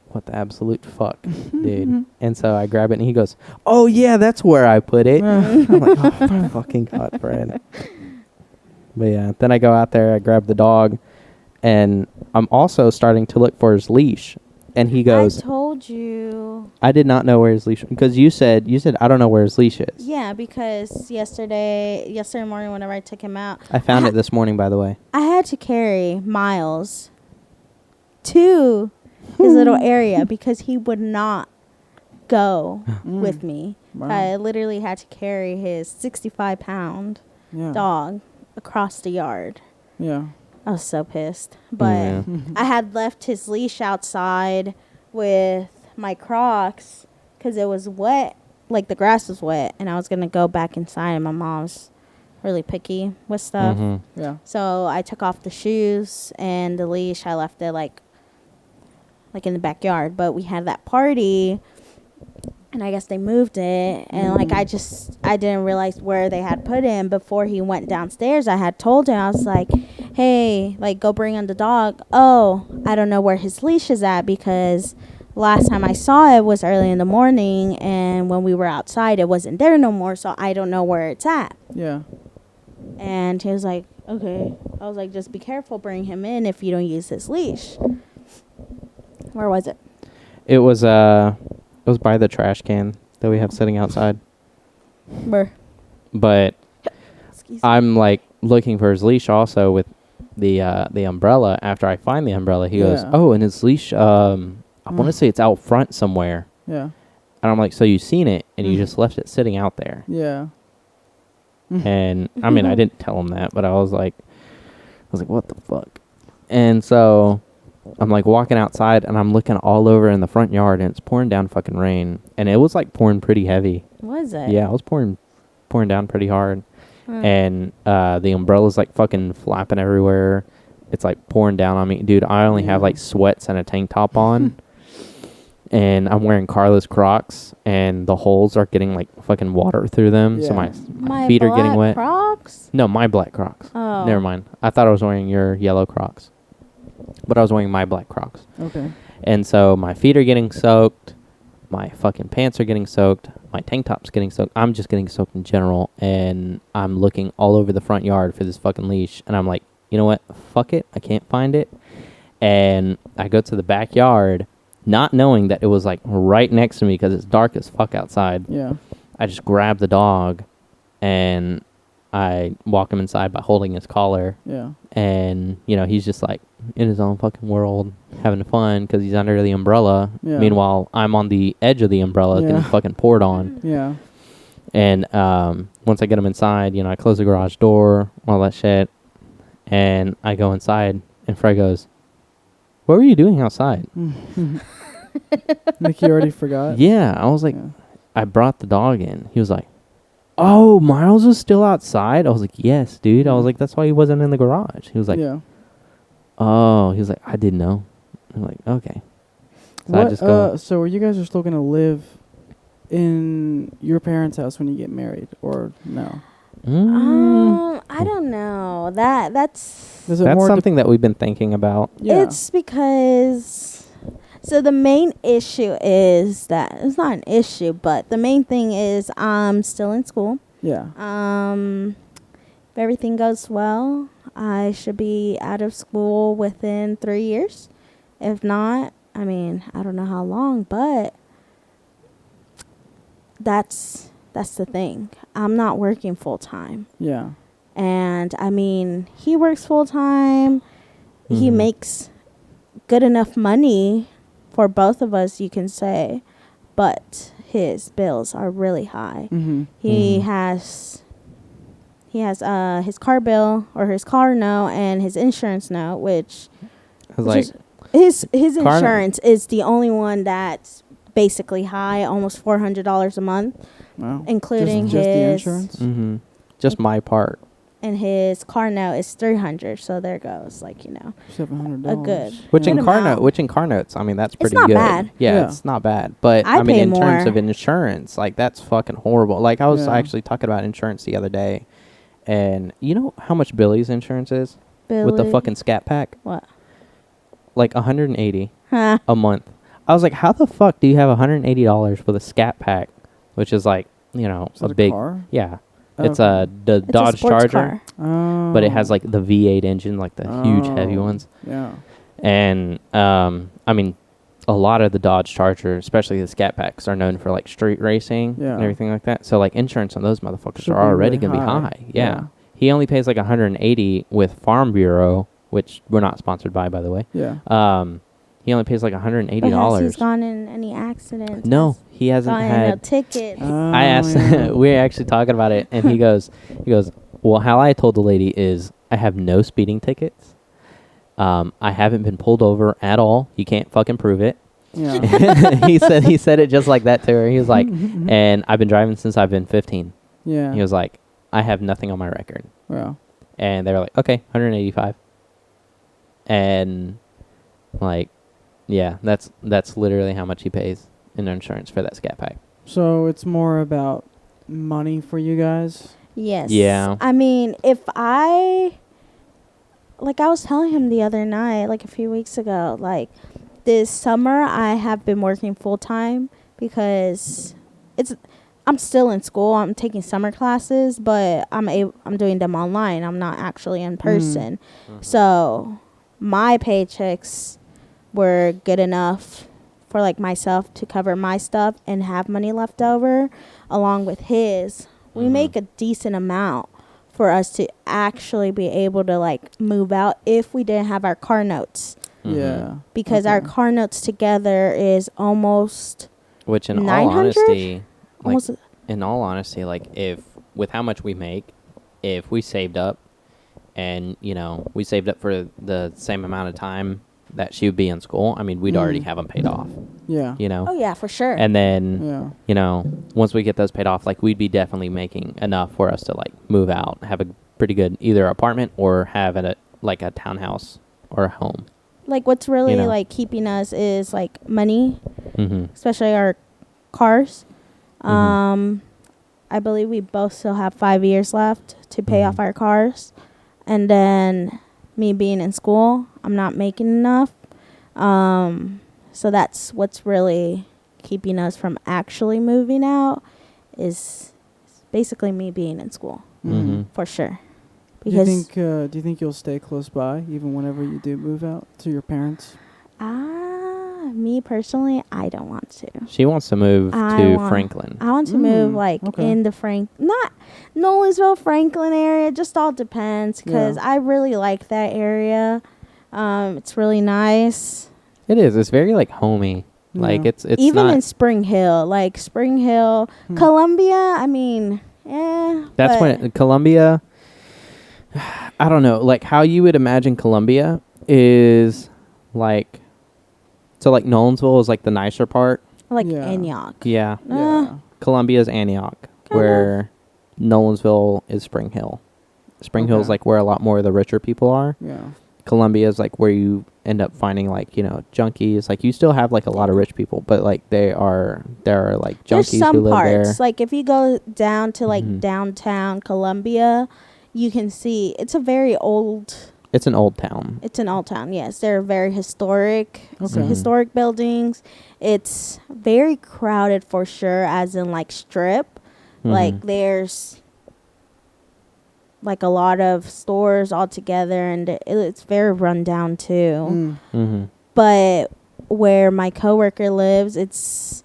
S2: what the absolute fuck, dude. And so I grab it and he goes, oh yeah, that's where I put it. I'm like, oh my fucking God, Fred. But yeah, then I go out there, I grab the dog, and I'm also starting to look for his leash. And he goes,
S3: I told you.
S2: I did not know where his leash, because you said I don't know where his leash is.
S3: Yeah, because yesterday morning whenever I took him out,
S2: I found it this morning, by the way.
S3: I had to carry Miles to his little area because he would not go with me.
S1: Wow.
S3: I literally had to carry his 65-pound
S1: Yeah.
S3: dog across the yard.
S1: Yeah.
S3: I was so pissed. But
S2: Yeah.
S3: I had left his leash outside with my Crocs because it was wet. Like the grass was wet. And I was going to go back inside. And my mom's really picky with stuff.
S2: Mm-hmm.
S1: Yeah.
S3: So I took off the shoes and the leash. I left it like in the backyard. But we had that party. And I guess they moved it. And like I didn't realize where they had put him before he went downstairs. I had told him, I was like, hey, like go bring in the dog. Oh, I don't know where his leash is at because last time I saw it was early in the morning. And when we were outside, it wasn't there no more. So I don't know where it's at.
S1: Yeah.
S3: And he was like, okay. I was like, just be careful, bring him in if you don't use his leash. Where was it?
S2: It was by the trash can that we have sitting outside.
S3: Where?
S2: But
S3: Excuse me.
S2: I'm like looking for his leash also with the umbrella. After I find the umbrella, he goes,
S1: Yeah.
S2: oh, and his leash, I want to say it's out front somewhere.
S1: Yeah.
S2: And I'm like, so you seen it and you just left it sitting out there.
S1: Yeah.
S2: And I mean, I didn't tell him that, but I was like, what the fuck? And so I'm like walking outside and I'm looking all over in the front yard and it's pouring down fucking rain. And it was like pouring pretty heavy.
S3: Was it?
S2: Yeah, it was pouring down pretty hard. And the umbrella's like fucking flapping everywhere. It's like pouring down on me. Dude, I only have like sweats and a tank top on. And I'm wearing Karla's Crocs and the holes are getting like fucking water through them. So
S1: Yeah.
S2: my feet are getting
S3: black
S2: wet.
S3: Crocs?
S2: No, my black Crocs.
S3: Oh.
S2: Never mind. I thought I was wearing your yellow Crocs. But I was wearing my black Crocs.
S1: Okay.
S2: And so my feet are getting soaked. My fucking pants are getting soaked. My tank top's getting soaked. I'm just getting soaked in general. And I'm looking all over the front yard for this fucking leash. And I'm like, you know what? Fuck it. I can't find it. And I go to the backyard, not knowing that it was like right next to me because it's dark as fuck outside.
S1: Yeah.
S2: I just grab the dog and I walk him inside by holding his collar.
S1: Yeah.
S2: And, you know, he's just like in his own fucking world having fun because he's under the umbrella.
S1: Yeah.
S2: Meanwhile, I'm on the edge of the umbrella getting fucking poured on.
S1: Yeah.
S2: And once I get him inside, you know, I close the garage door, all that shit. And I go inside and Fred goes, what were you doing outside?
S1: Like you already forgot?
S2: Yeah. I was like,
S1: Yeah.
S2: I brought the dog in. He was like, oh, Miles was still outside? I was like, yes, dude. I was like, that's why he wasn't in the garage. He was like,
S1: Yeah.
S2: Oh, he was like, I didn't know. I'm like, okay. So I just go.
S1: So you guys are still gonna live in your parents' house when you get married, or no?
S3: I don't know. That's
S1: Is it
S2: That's
S1: more
S2: something that we've been thinking about.
S1: yeah.
S3: It's because so the main issue is that it's not an issue, but the main thing is I'm still in school.
S1: Yeah.
S3: If everything goes well, I should be out of school within 3 years. If not, I mean, I don't know how long, but that's the thing. I'm not working full time.
S1: Yeah.
S3: And I mean, he works full time. He
S2: Mhm.
S3: makes good enough money for both of us, you can say, but his bills are really high.
S1: Mm-hmm.
S3: He
S2: Mhm.
S3: has his car bill or his car note and his insurance note, which
S2: I was like,
S3: is his
S2: car note-
S3: insurance is the only one that's basically high, almost $400 a month,
S1: Wow.
S3: including
S1: just the
S3: his
S1: insurance.
S2: mm-hmm. Just my part.
S3: and his car note is $300. So there goes,
S1: $700.
S3: a good.
S2: Which in
S3: good
S2: car
S3: amount.
S2: notes, I mean, that's pretty
S3: not
S2: good.
S3: bad.
S2: Yeah,
S1: Yeah.
S2: it's not bad. But
S3: I
S2: I mean,
S3: pay
S2: in terms
S3: more.
S2: of insurance, like that's fucking horrible. Like I was
S1: Yeah.
S2: actually talking about insurance the other day, and you know how much Billy's insurance is with the
S3: Billy-
S2: fucking Scat Pack?
S3: What?
S2: Like 180
S3: Huh.
S2: a month. I was like, how the fuck do you have $180 with a Scat Pack, which is like, you know,
S1: Is that
S2: a big
S1: car?
S2: yeah.
S1: Okay.
S2: It's the
S3: It's
S2: Dodge
S3: a sports
S2: Charger,
S3: car.
S1: Oh.
S2: but it has like the V8 engine, like the huge heavy
S1: Oh.
S2: ones.
S1: Yeah.
S2: And I mean, a lot of the Dodge Charger, especially the Scat Packs, are known for like street racing
S1: Yeah.
S2: and everything like that. So like insurance on those motherfuckers
S1: Should
S2: are
S1: be
S2: already
S1: really
S2: gonna be
S1: high.
S2: high. Yeah.
S1: Yeah.
S2: He only pays like 180 with Farm Bureau, which we're not sponsored by the way.
S1: Yeah.
S2: He only pays like $180.
S3: But has he gone in any accidents?
S2: No,
S3: Has
S2: he hasn't
S3: gotten no
S2: had.
S3: tickets?
S2: I asked.
S1: yeah.
S2: We were actually talking about it, and he goes, well, how I told the lady is I have no speeding tickets. I haven't been pulled over at all. You can't fucking prove it.
S1: Yeah.
S2: he said it just like that to her. He was like, and I've been driving since I've been 15.
S1: Yeah.
S2: He was like, I have nothing on my record.
S1: Wow.
S2: And they were like, okay, 185. And like, yeah, that's literally how much he pays in insurance for that Scat Pack.
S1: So it's more about money for you guys.
S3: Yes.
S2: Yeah.
S3: I mean, if I was telling him the other night, like a few weeks ago, like this summer I have been working full time because I'm still in school. I'm taking summer classes, but I'm doing them online. I'm not actually in person. So my paychecks were good enough for like myself to cover my stuff and have money left over along with his. We make a decent amount for us to actually be able to like move out if we didn't have our car notes,
S1: Yeah.
S3: because our
S1: Okay.
S3: car notes together is almost
S2: Which in all
S3: 900?
S2: honesty, like,
S3: almost
S2: in all honesty, like if with how much we make, if we saved up and, you know, we saved up for the same amount of time that she would be in school, I mean, we'd already have them paid off,
S1: Yeah.
S2: you know?
S3: oh yeah, for sure.
S2: And then,
S1: Yeah.
S2: you know, once we get those paid off, like we'd be definitely making enough for us to like move out, have a pretty good either apartment or have a townhouse or a home.
S3: like what's really
S2: you know.
S3: like keeping us is like money,
S2: Mm-hmm.
S3: especially our cars.
S2: Mhm.
S3: I believe we both still have 5 years left to pay
S2: Mhm.
S3: off our cars, and then me being in school, I'm not making enough. So that's what's really keeping us from actually moving out is basically me being in school
S2: Mm-hmm.
S3: for sure.
S1: Do you
S3: Because
S1: think you'll stay close by even whenever you do move out to your parents?
S3: me personally, I don't want to.
S2: She wants to move
S3: I
S2: to
S3: want-
S2: Franklin.
S3: I want to move like
S1: okay.
S3: in the not Nolensville, Franklin area. It just all depends because
S1: Yeah.
S3: I really like that area. It's really nice.
S2: It is. It's very like homey. Like
S1: Yeah.
S2: it's
S3: Even
S2: not.
S3: in Spring Hill, Columbia. I mean,
S2: That's
S3: but
S2: when Columbia. I don't know. Like how you would imagine Columbia is like. So like Nolensville is like the nicer part.
S3: like
S1: Yeah.
S3: Antioch.
S2: Yeah.
S1: Yeah.
S2: Columbia's Antioch, where Nolensville is Spring Hill. Spring Hill's
S1: Okay.
S2: like where a lot more of the richer people are.
S1: Yeah.
S2: Colombia is like where you end up finding like, you know, junkies. Like you still have like a lot of rich people, but like there are like
S3: There's
S2: junkies
S3: some
S2: who live
S3: parts.
S2: there.
S3: Like if you go down to like
S2: Mhm.
S3: downtown Columbia, you can see it's a very old.
S2: It's an old town.
S3: It's an old town. Yes, they're very historic.
S1: Okay.
S3: Historic buildings. It's very crowded for sure, as in like strip. Like
S2: Mhm.
S3: there's like a lot of stores all together, and it's very run down too.
S2: Mhm.
S3: But where my coworker lives, it's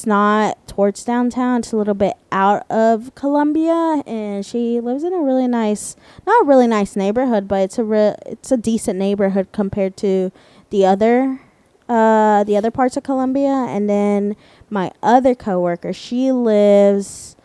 S3: not towards downtown. It's a little bit out of Columbia, and she lives in a really nice, not a really nice neighborhood, but it's a decent neighborhood compared to the other parts of Columbia. And then my other coworker, she lives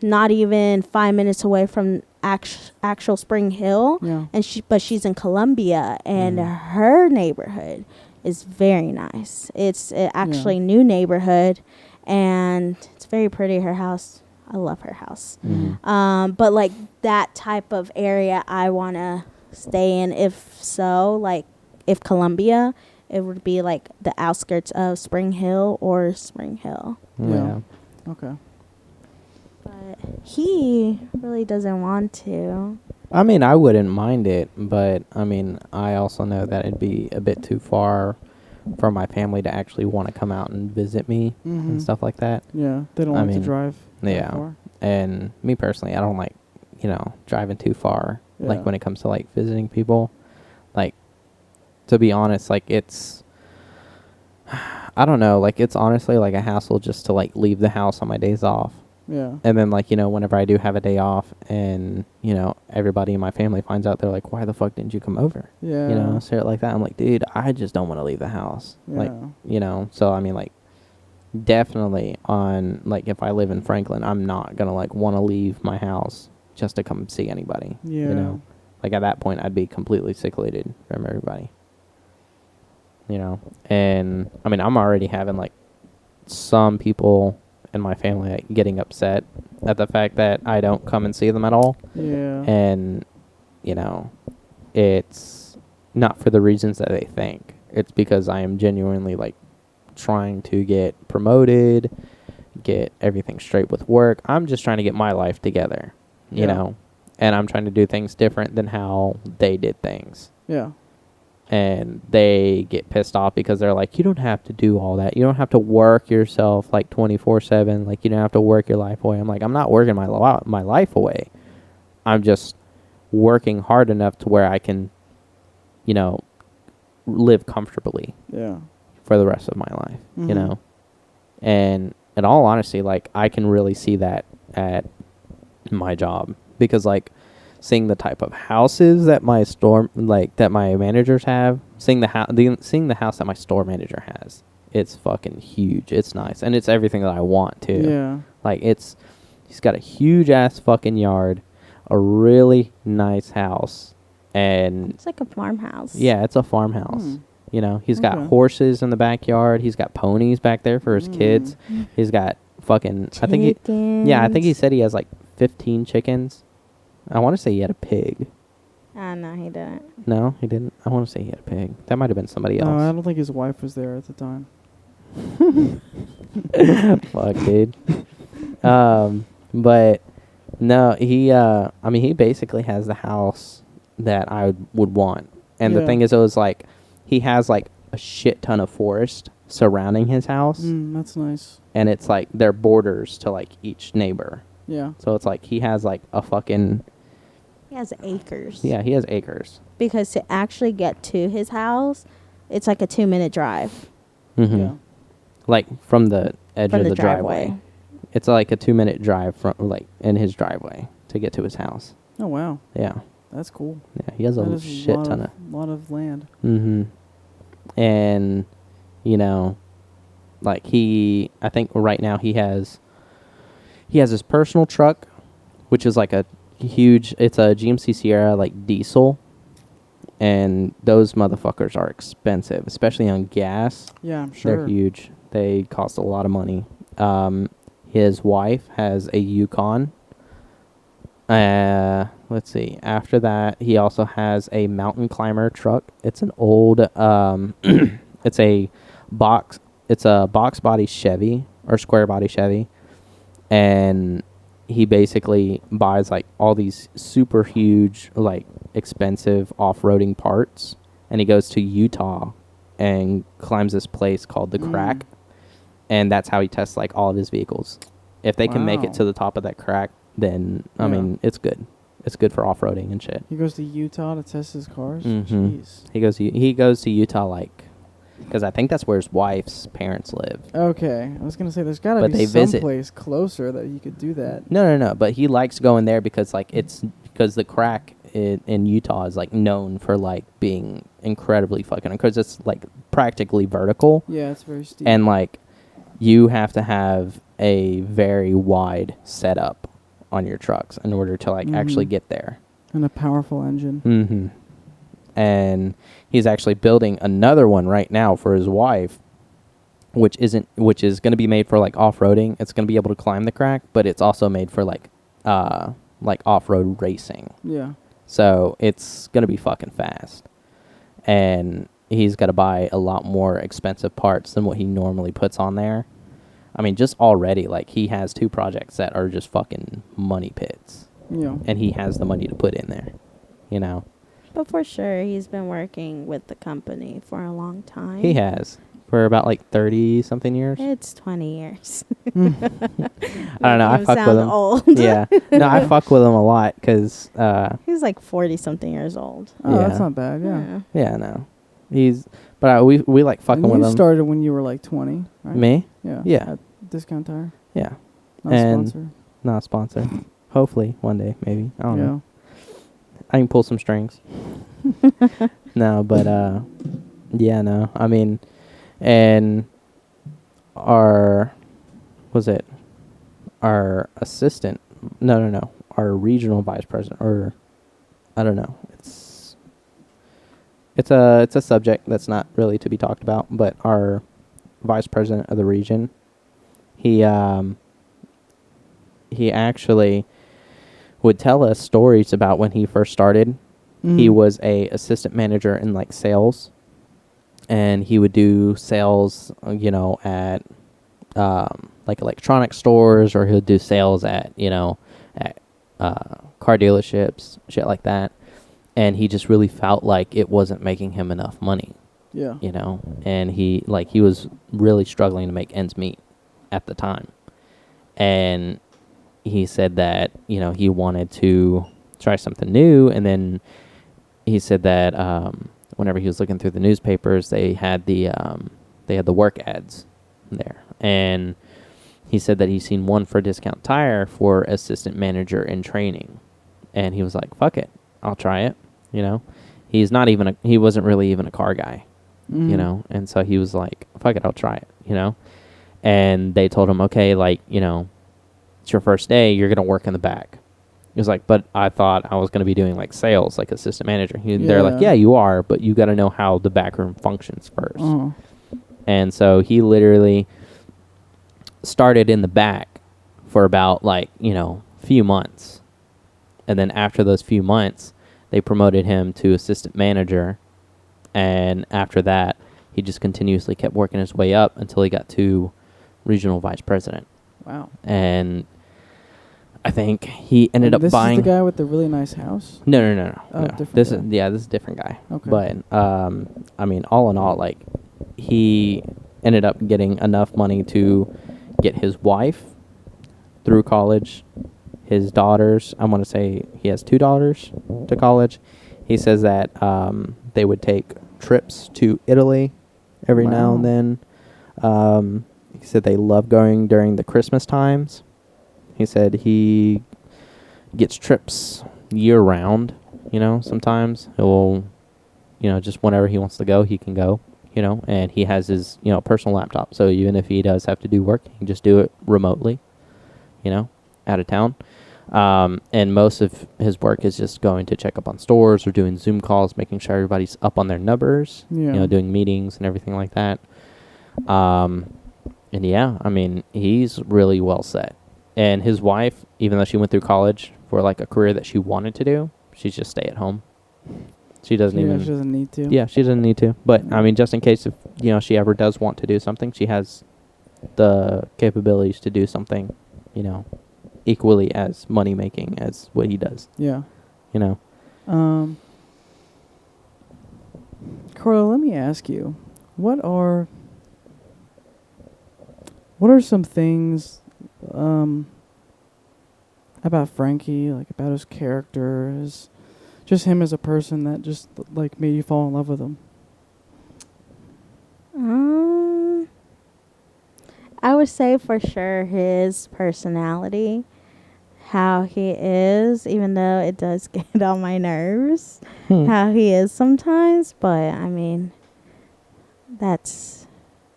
S3: not even 5 minutes away from actual Spring Hill,
S1: Yeah.
S3: and she's in Columbia, and her neighborhood is very nice. It's actually new neighborhood, and it's very pretty. Her house, I love her house. But like that type of area I want to stay in. If so, like if Columbia, it would be like the outskirts of Spring Hill or Spring Hill.
S2: Yeah.
S1: Okay.
S3: But he really doesn't want to.
S2: I mean, I wouldn't mind it, but I mean, I also know that it'd be a bit too far for my family to actually want to come out and visit me and stuff like that.
S1: Yeah, they don't
S2: I
S1: like to
S2: mean,
S1: drive. that
S2: Yeah.
S1: far.
S2: And me personally, I don't like, you know, driving too far.
S1: Yeah.
S2: Like when it comes to like visiting people, like to be honest, like it's, I don't know, like it's honestly like a hassle just to like leave the house on my days off.
S1: Yeah.
S2: And then, like, you know, whenever I do have a day off and, you know, everybody in my family finds out, they're like, why the fuck didn't you come over?
S1: Yeah.
S2: You know, shit like that. I'm like, dude, I just don't want to leave the house. Like,
S1: Yeah.
S2: you know, so, I mean, like, definitely on, like, if I live in Franklin, I'm not going to, like, want to leave my house just to come see anybody.
S1: Yeah.
S2: You know? Like, at that point, I'd be completely secluded from everybody. You know? And, I mean, I'm already having, like, some people in my family like, getting upset at the fact that I don't come and see them at all.
S1: Yeah.
S2: And, you know, it's not for the reasons that they think. It's because I am genuinely, like, trying to get promoted, get everything straight with work. I'm just trying to get my life together, you know? And I'm trying to do things different than how they did things.
S1: Yeah.
S2: And they get pissed off because they're like, you don't have to do all that. You don't have to work yourself like 24/7. Like, you don't have to work your life away. I'm like, I'm not working my life away. I'm just working hard enough to where I can, you know, live comfortably
S1: Yeah.
S2: for the rest of my life, you
S1: Mhm.
S2: know? And in all honesty, like, I can really see that at my job because, like, seeing the type of houses that my that my managers have, seeing the house that my store manager has, it's fucking huge. It's nice, and it's everything that I want too.
S1: Yeah.
S2: Like he's got a huge ass fucking yard, a really nice house, and
S3: It's like a farmhouse.
S2: yeah, it's a farmhouse.
S1: Hmm.
S2: You know, he's got
S1: Okay.
S2: horses in the backyard. He's got ponies back there for his kids. He's got fucking I think he said he has like 15 chickens. I want to say he had a pig.
S3: No, he didn't.
S2: No, he didn't. I want to say he had a pig. That might have been somebody
S1: No, I
S2: else.
S1: don't think his wife was there at the time.
S2: Fuck, dude. But no, I mean, he basically has the house that I would want. And the
S1: Yeah.
S2: thing is, it was like, he has like a shit ton of forest surrounding his house.
S1: That's nice.
S2: And it's like, they're borders to like each neighbor.
S1: Yeah.
S2: So it's like, he has like a fucking,
S3: He has acres.
S2: yeah, he has acres.
S3: Because to actually get to his house, it's like a 2-minute drive
S2: Mm-hmm.
S1: Yeah.
S2: Like from the edge
S3: from
S2: of
S3: the
S2: driveway. It's like a 2-minute drive from like in his driveway to get to his house.
S1: Oh wow,
S2: Yeah.
S1: that's cool.
S2: Yeah, he has
S1: That
S2: a
S1: is
S2: shit ton of.
S1: lot of land.
S2: Mm-hmm. And, you know, like I think right now he has his personal truck, which is like it's a GMC Sierra like diesel. And those motherfuckers are expensive, especially on gas.
S1: Yeah, I'm sure.
S2: They're huge. They cost a lot of money. His wife has a Yukon. let's see. After that, he also has a mountain climber truck. It's an old it's a box body Chevy or square body Chevy, and he basically buys like all these super huge, like expensive off-roading parts, and he goes to Utah and climbs this place called the Crack, and that's how he tests like all of his vehicles. If they can make it to the top of that crack, then I mean it's good. It's good for off-roading and shit.
S1: He goes to Utah to test his cars.
S2: Mm-hmm.
S1: Jeez.
S2: He goes to Utah like because I think that's where his wife's parents live.
S1: Okay, I was gonna say there's gotta
S2: But
S1: be
S2: they
S1: some
S2: visit.
S1: place closer that you could do that.
S2: No. But he likes going there because like it's because the crack in Utah is like known for like being incredibly fucking because it's like practically vertical.
S1: Yeah, it's very steep.
S2: And like you have to have a very wide setup on your trucks in order to like actually get there.
S1: And a powerful engine.
S2: Mm-hmm. And he's actually building another one right now for his wife, which is going to be made for like off-roading. It's going to be able to climb the crack, but it's also made for like off-road racing.
S1: Yeah.
S2: So it's going to be fucking fast. And he's got to buy a lot more expensive parts than what he normally puts on there. I mean, just already, like, he has 2 projects that are just fucking money pits.
S1: Yeah.
S2: And he has the money to put in there, you know?
S3: But for sure, he's been working with the company for a long time.
S2: He has. For about, like, 30-something years.
S3: It's 20 years.
S2: I don't know. I fuck with him.
S3: Old.
S2: Yeah. No, I fuck with him a lot because...
S3: he's like 40-something years old.
S1: Oh,
S2: Yeah.
S1: that's not bad. Yeah.
S2: yeah, no. He's... But we like fucking
S1: And
S2: with
S1: you
S2: him.
S1: started when you were like 20, right?
S2: Me?
S1: Yeah.
S2: Yeah.
S1: At Discount Tire.
S2: Yeah.
S1: Not
S2: And-
S1: sponsored.
S2: Not sponsored. Hopefully, one day, maybe. I don't
S1: Yeah.
S2: know. I can pull some strings. No, but yeah, no. I mean, and our assistant? No. Our regional vice president, or I don't know. It's a subject that's not really to be talked about. But our vice president of the region, he actually would tell us stories about when he first started. He was a assistant manager in like sales, and he would do sales, at like electronic stores, or he'll do sales at car dealerships, shit like that. And he just really felt like it wasn't making him enough money,
S1: Yeah.
S2: and he was really struggling to make ends meet at the time. And he said that, he wanted to try something new. And then he said that whenever he was looking through the newspapers, they had the work ads there. And he said that he's seen one for Discount Tire for assistant manager in training. And he was like, fuck it, I'll try it. He wasn't really even a car guy, and so he was like, fuck it, I'll try it, and they told him, okay, like, it's your first day, you're going to work in the back. He was like, but I thought I was going to be doing like sales, like assistant manager. They're like, yeah, you are, but you got to know how the back room functions first. And so he literally started in the back for about like, few months. And then after those few months, they promoted him to assistant manager. And after that, he just continuously kept working his way up until he got to regional vice president.
S1: Wow.
S2: And I think he ended up buying...
S1: This is the guy with the really nice house?
S2: No.
S1: Oh,
S2: no.
S1: different
S2: This
S1: guy.
S2: is a different guy.
S1: Okay.
S2: But, I mean, all in all, like, he ended up getting enough money to get his wife through college, his daughters. I want to say he has 2 daughters to college. He says that they would take trips to Italy every now and then. He said they love going during the Christmas times. He said he gets trips year round, sometimes he'll, just whenever he wants to go, he can go, and he has his, personal laptop. So even if he does have to do work, he can just do it remotely, out of town. And most of his work is just going to check up on stores or doing Zoom calls, making sure everybody's up on their numbers, doing meetings and everything like that. And yeah, I mean, he's really well set. And his wife, even though she went through college for like a career that she wanted to do, she's just stay at home. She doesn't even.
S1: She doesn't need to.
S2: Yeah, she doesn't need to. But I mean, just in case if she ever does want to do something, she has the capabilities to do something, equally as money making as what he does.
S1: Yeah. Karla, let me ask you, what are some things about Frankie, like about his character, just him as a person that just like made you fall in love with him?
S3: I would say for sure his personality, how he is, even though it does get on my nerves, how he is sometimes. But I mean, I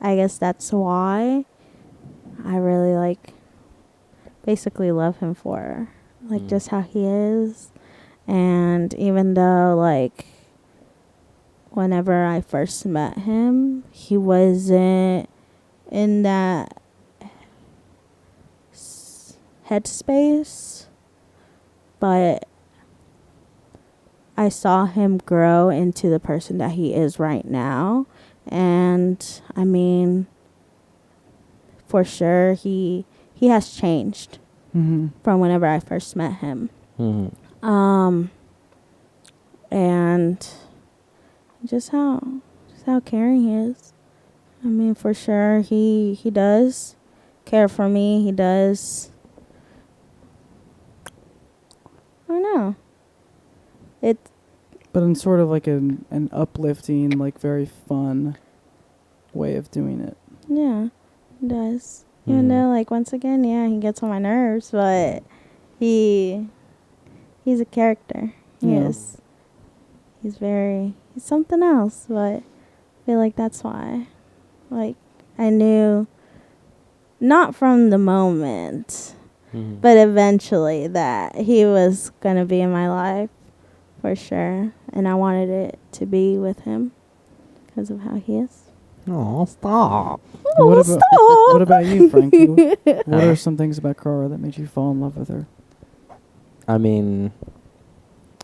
S3: guess that's why I really basically love him for just how he is. And even though whenever I first met him, he wasn't in that headspace, but I saw him grow into the person that he is right now. And I mean, for sure he has changed from whenever I first met him. And just how caring he is. I mean, for sure he does care for me. He does. I don't know.
S1: But in sort of like an uplifting, like very fun way of doing it.
S3: Yeah, he does. Even though, once again, he gets on my nerves, but he's a character. He is. He's something else, but I feel like that's why. I knew, not from the moment, but eventually that he was going to be in my life for sure. And I wanted it to be with him because of how he is.
S2: Oh, stop.
S1: What about you, Frankie? What are some things about Karla that made you fall in love with her?
S2: I mean,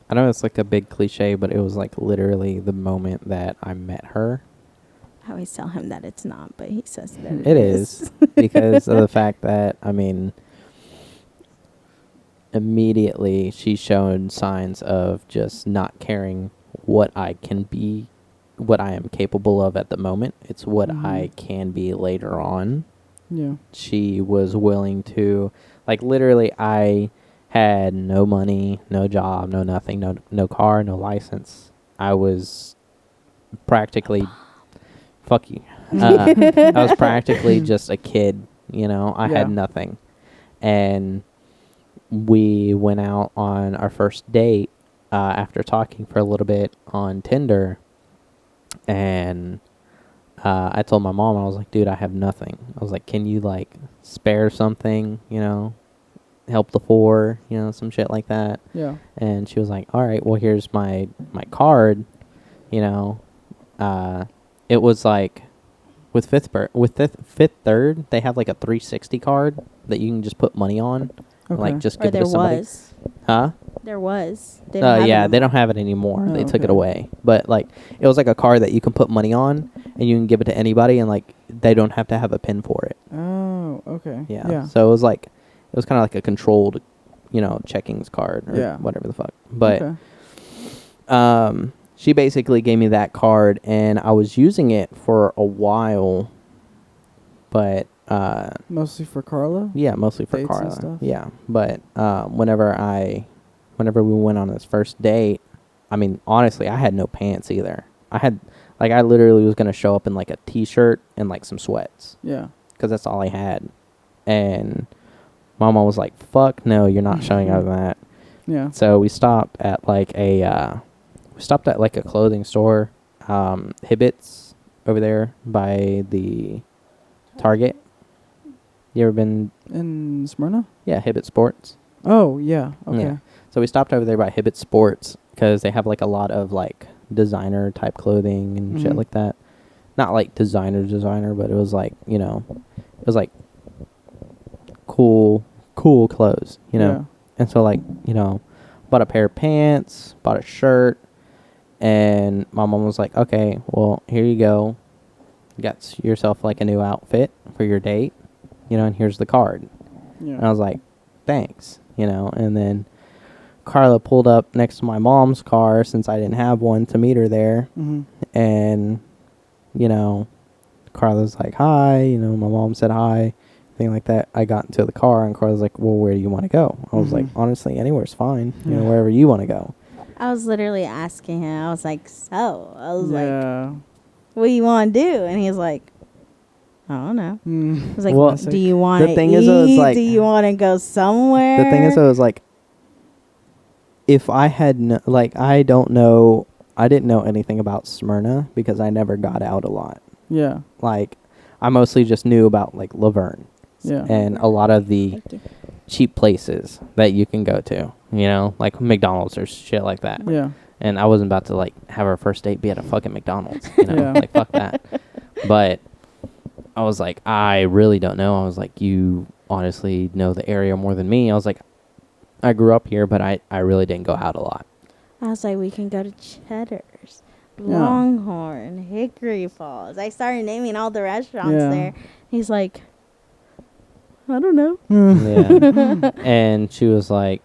S2: I know it's like a big cliche, but it was like literally the moment that I met her.
S3: I always tell him that it's not, but he says that
S2: it is. Because of the fact that, I mean, immediately she's shown signs of just not caring what I can be, what I am capable of at the moment. It's what I can be later on.
S1: Yeah.
S2: She was willing to, literally, I had no money, no job, no nothing, no car, no license. I was practically, fuck you. I was practically just a kid, I had nothing. And we went out on our first date after talking for a little bit on Tinder. And I told my mom, I was like, dude, I have nothing. I was like, can you spare something, help the poor, some shit like that.
S1: Yeah.
S2: And she was like, all right, well, here's my card. It was with Fifth Third, they have a 360 card that you can just put money on.
S1: Okay.
S2: Just give it to somebody. Huh?
S3: There was.
S2: They don't have it anymore. They took it away. But it was a card that you can put money on, and you can give it to anybody, and they don't have to have a PIN for it.
S1: Oh, okay.
S2: Yeah. So it was kind of like a controlled, checkings card or whatever the fuck. But she basically gave me that card, and I was using it for a while. But
S1: mostly for Karla?
S2: Yeah, mostly for
S1: Dates
S2: Karla.
S1: and stuff?
S2: Yeah, but whenever we went on this first date, I mean, honestly, I had no pants either. I literally was gonna show up in a t-shirt and some sweats.
S1: Yeah.
S2: Because that's all I had, and Mama was like, "Fuck no, you're not showing up in that."
S1: Yeah.
S2: So we stopped at a clothing store, Hibbett's over there by the Target. You ever been
S1: in Smyrna?
S2: Yeah, Hibbett Sports.
S1: Oh, yeah. Okay.
S2: Yeah. So we stopped over there by Hibbett Sports because they have a lot of designer type clothing and shit like that. Not designer, but it was it was cool clothes,
S1: Yeah.
S2: And so, like, bought a pair of pants, bought a shirt, and my mom was like, okay, well, here you go. Got yourself, like, a new outfit for your date, and here's the card.
S1: Yeah.
S2: And I was like, thanks, and then Karla pulled up next to my mom's car since I didn't have one to meet her there.
S1: Mm-hmm.
S2: And, Karla's like, hi, my mom said hi, thing like that. I got into the car and Karla's like, well, where do you want to go? I was like, honestly, anywhere's fine, wherever you want to go.
S3: I was literally asking him. I was like, I was
S1: Yeah.
S3: like, what do you want to do? And he's like, I don't know. I was like,
S2: Well,
S3: do you want to eat?
S2: It's like,
S3: do you want to go somewhere?
S2: The thing is, though, is like, if I had, I don't know, I didn't know anything about Smyrna because I never got out a lot.
S1: Yeah.
S2: Like, I mostly just knew about, like, Laverne.
S1: Yeah.
S2: And a lot of the cheap places that you can go to, like McDonald's or shit like that.
S1: Yeah.
S2: And I wasn't about to, like, have our first date be at a fucking McDonald's, like, fuck that. But I was like, I really don't know. I was like, you honestly know the area more than me. I was like, I grew up here, but I really didn't go out a lot.
S3: I was like, we can go to Cheddar's, Longhorn, Hickory Falls. I started naming all the restaurants there. He's like, I don't know.
S2: Yeah. And she was like,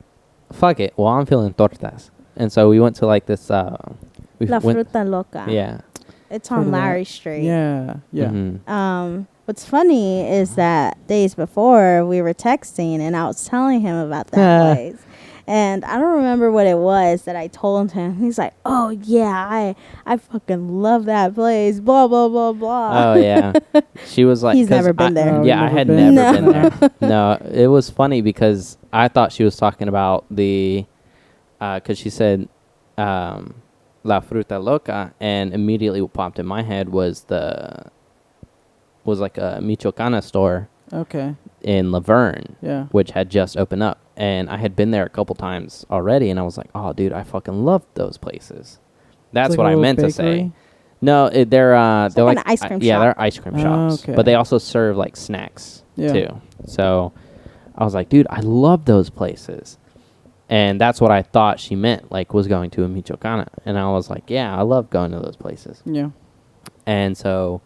S2: fuck it. Well, I'm feeling tortas. And so we went to, like, this...
S3: La Fruta Loca.
S2: Yeah.
S3: It's on Larry Street.
S1: Yeah. Yeah.
S2: Mm-hmm.
S3: What's funny is that days before we were texting and I was telling him about that place. And I don't remember what it was that I told him. He's like, oh, yeah, I fucking love that place, blah, blah, blah, blah.
S2: Oh, yeah. She was like...
S3: He's never been there.
S2: Yeah, I had never been there. No, it was funny because I thought she was talking about the... Because she said La Fruta Loca, and immediately what popped in my head was like a Michoacana store.
S1: Okay.
S2: In Laverne.
S1: Yeah.
S2: Which had just opened up. And I had been there a couple times already, and I was like, oh, dude, I fucking love those places. That's
S1: like
S2: what I meant to say. No, they're like
S3: an ice cream shop.
S2: Yeah, they're ice cream shops.
S1: Okay.
S2: But they also serve, like, snacks, too. So I was like, dude, I love those places. And that's what I thought she meant, like, was going to a Michoacana. And I was like, yeah, I love going to those places.
S1: Yeah.
S2: And so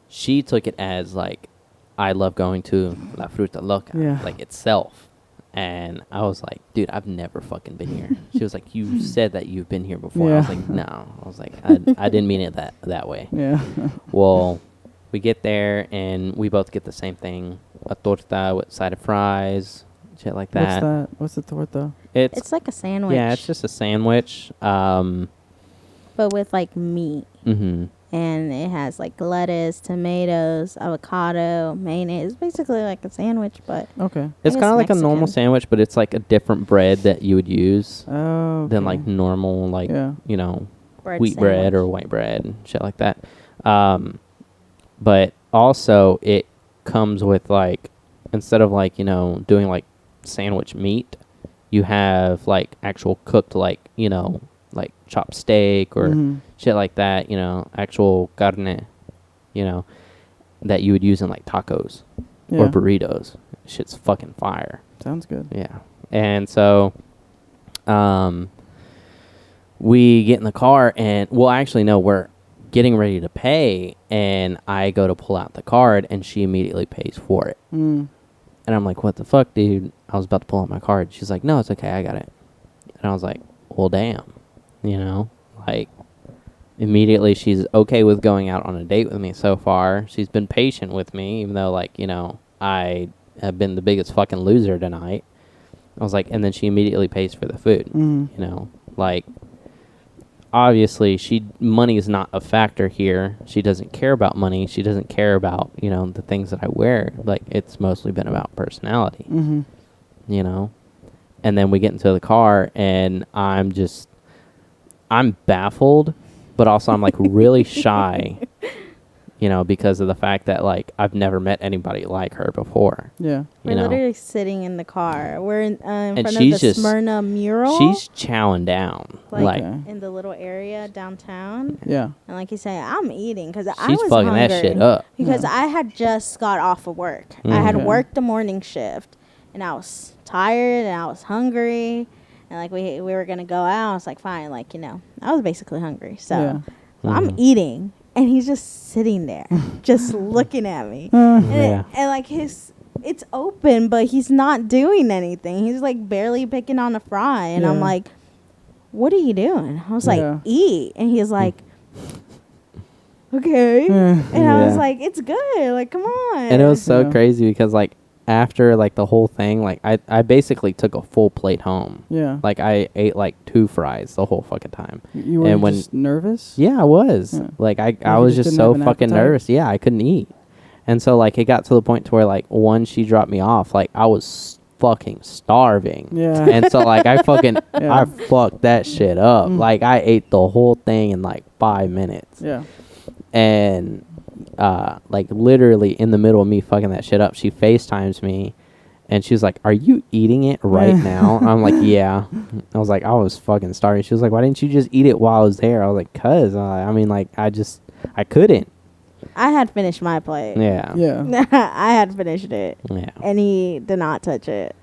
S2: she took it as, like, I love going to La Fruta Loca, like, itself. And I was like, dude, I've never fucking been here. She was like, you said that you've been here before. I was like, no. I was like, I didn't mean it that way.
S1: Yeah.
S2: Well, we get there, and we both get the same thing. A torta with side of fries, shit like that.
S1: What's that? What's the torta?
S3: It's like a sandwich.
S2: Yeah, it's just a sandwich.
S3: But with, like, meat.
S2: Mm-hmm.
S3: And it has, like, lettuce, tomatoes, avocado, mayonnaise. It's basically like a sandwich, but...
S1: Okay.
S2: It's kind of like a normal sandwich, but it's, like, a different bread that you would use than, like, normal, like, wheat bread or white bread and shit like that. But also, it comes with, like, instead of, like, doing, like, sandwich meat, you have, like, actual cooked, like, like chopped steak or shit like that, actual carne, that you would use in, like, tacos or burritos. Shit's fucking fire.
S1: Sounds good.
S2: Yeah. And so we get in the car and, well, actually, no, we're getting ready to pay, and I go to pull out the card, and she immediately pays for it. And I'm like, what the fuck, dude? I was about to pull out my card. She's like, no, it's okay, I got it. And I was like, well, damn. Like, immediately she's okay with going out on a date with me so far. She's been patient with me, even though, like, I have been the biggest fucking loser tonight. I was like, and then she immediately pays for the food. Like, obviously, money is not a factor here. She doesn't care about money. She doesn't care about, the things that I wear. Like, it's mostly been about personality, And then we get into the car, and I'm baffled, but also I'm, like, really shy, because of the fact that, like, I've never met anybody like her before.
S1: Yeah.
S3: We're literally sitting in the car. We're in front of the Smyrna mural.
S2: She's chowing down. Like
S3: in the little area downtown.
S1: Yeah.
S3: And like you say, I'm eating because I was
S2: she's fucking
S3: hungry
S2: that shit up.
S3: because I had just got off of work. I had worked the morning shift. and I was tired and I was hungry, and like we were gonna go out. I was like, fine, like, you know, I was basically hungry, so I'm eating, and he's just sitting there, just looking at me, and like it's open, but he's not doing anything. He's like barely picking on a fry, and I'm like, what are you doing? I was like, eat, and he's like, okay, and I was like, it's good, like, come on.
S2: And it was so crazy because like after like the whole thing, like I basically took a full plate home. Like I ate like 2 fries the whole fucking time.
S1: You were just nervous?
S2: Yeah, I was. Like I was just so fucking nervous. Yeah, I couldn't eat. And so like it got to the point to where like once she dropped me off, like I was fucking starving. And so like I fucking I fucked that shit up. Like I ate the whole thing in like 5 minutes. And like literally in the middle of me fucking that shit up, she FaceTimes me and she's like, "Are you eating it right now?" I'm like, "Yeah." I was like, I was fucking starving. She was like, "Why didn't you just eat it while I was there?" I was like, "Cause I mean like I couldn't."
S3: I had finished my plate. I had finished it. And he did not touch it.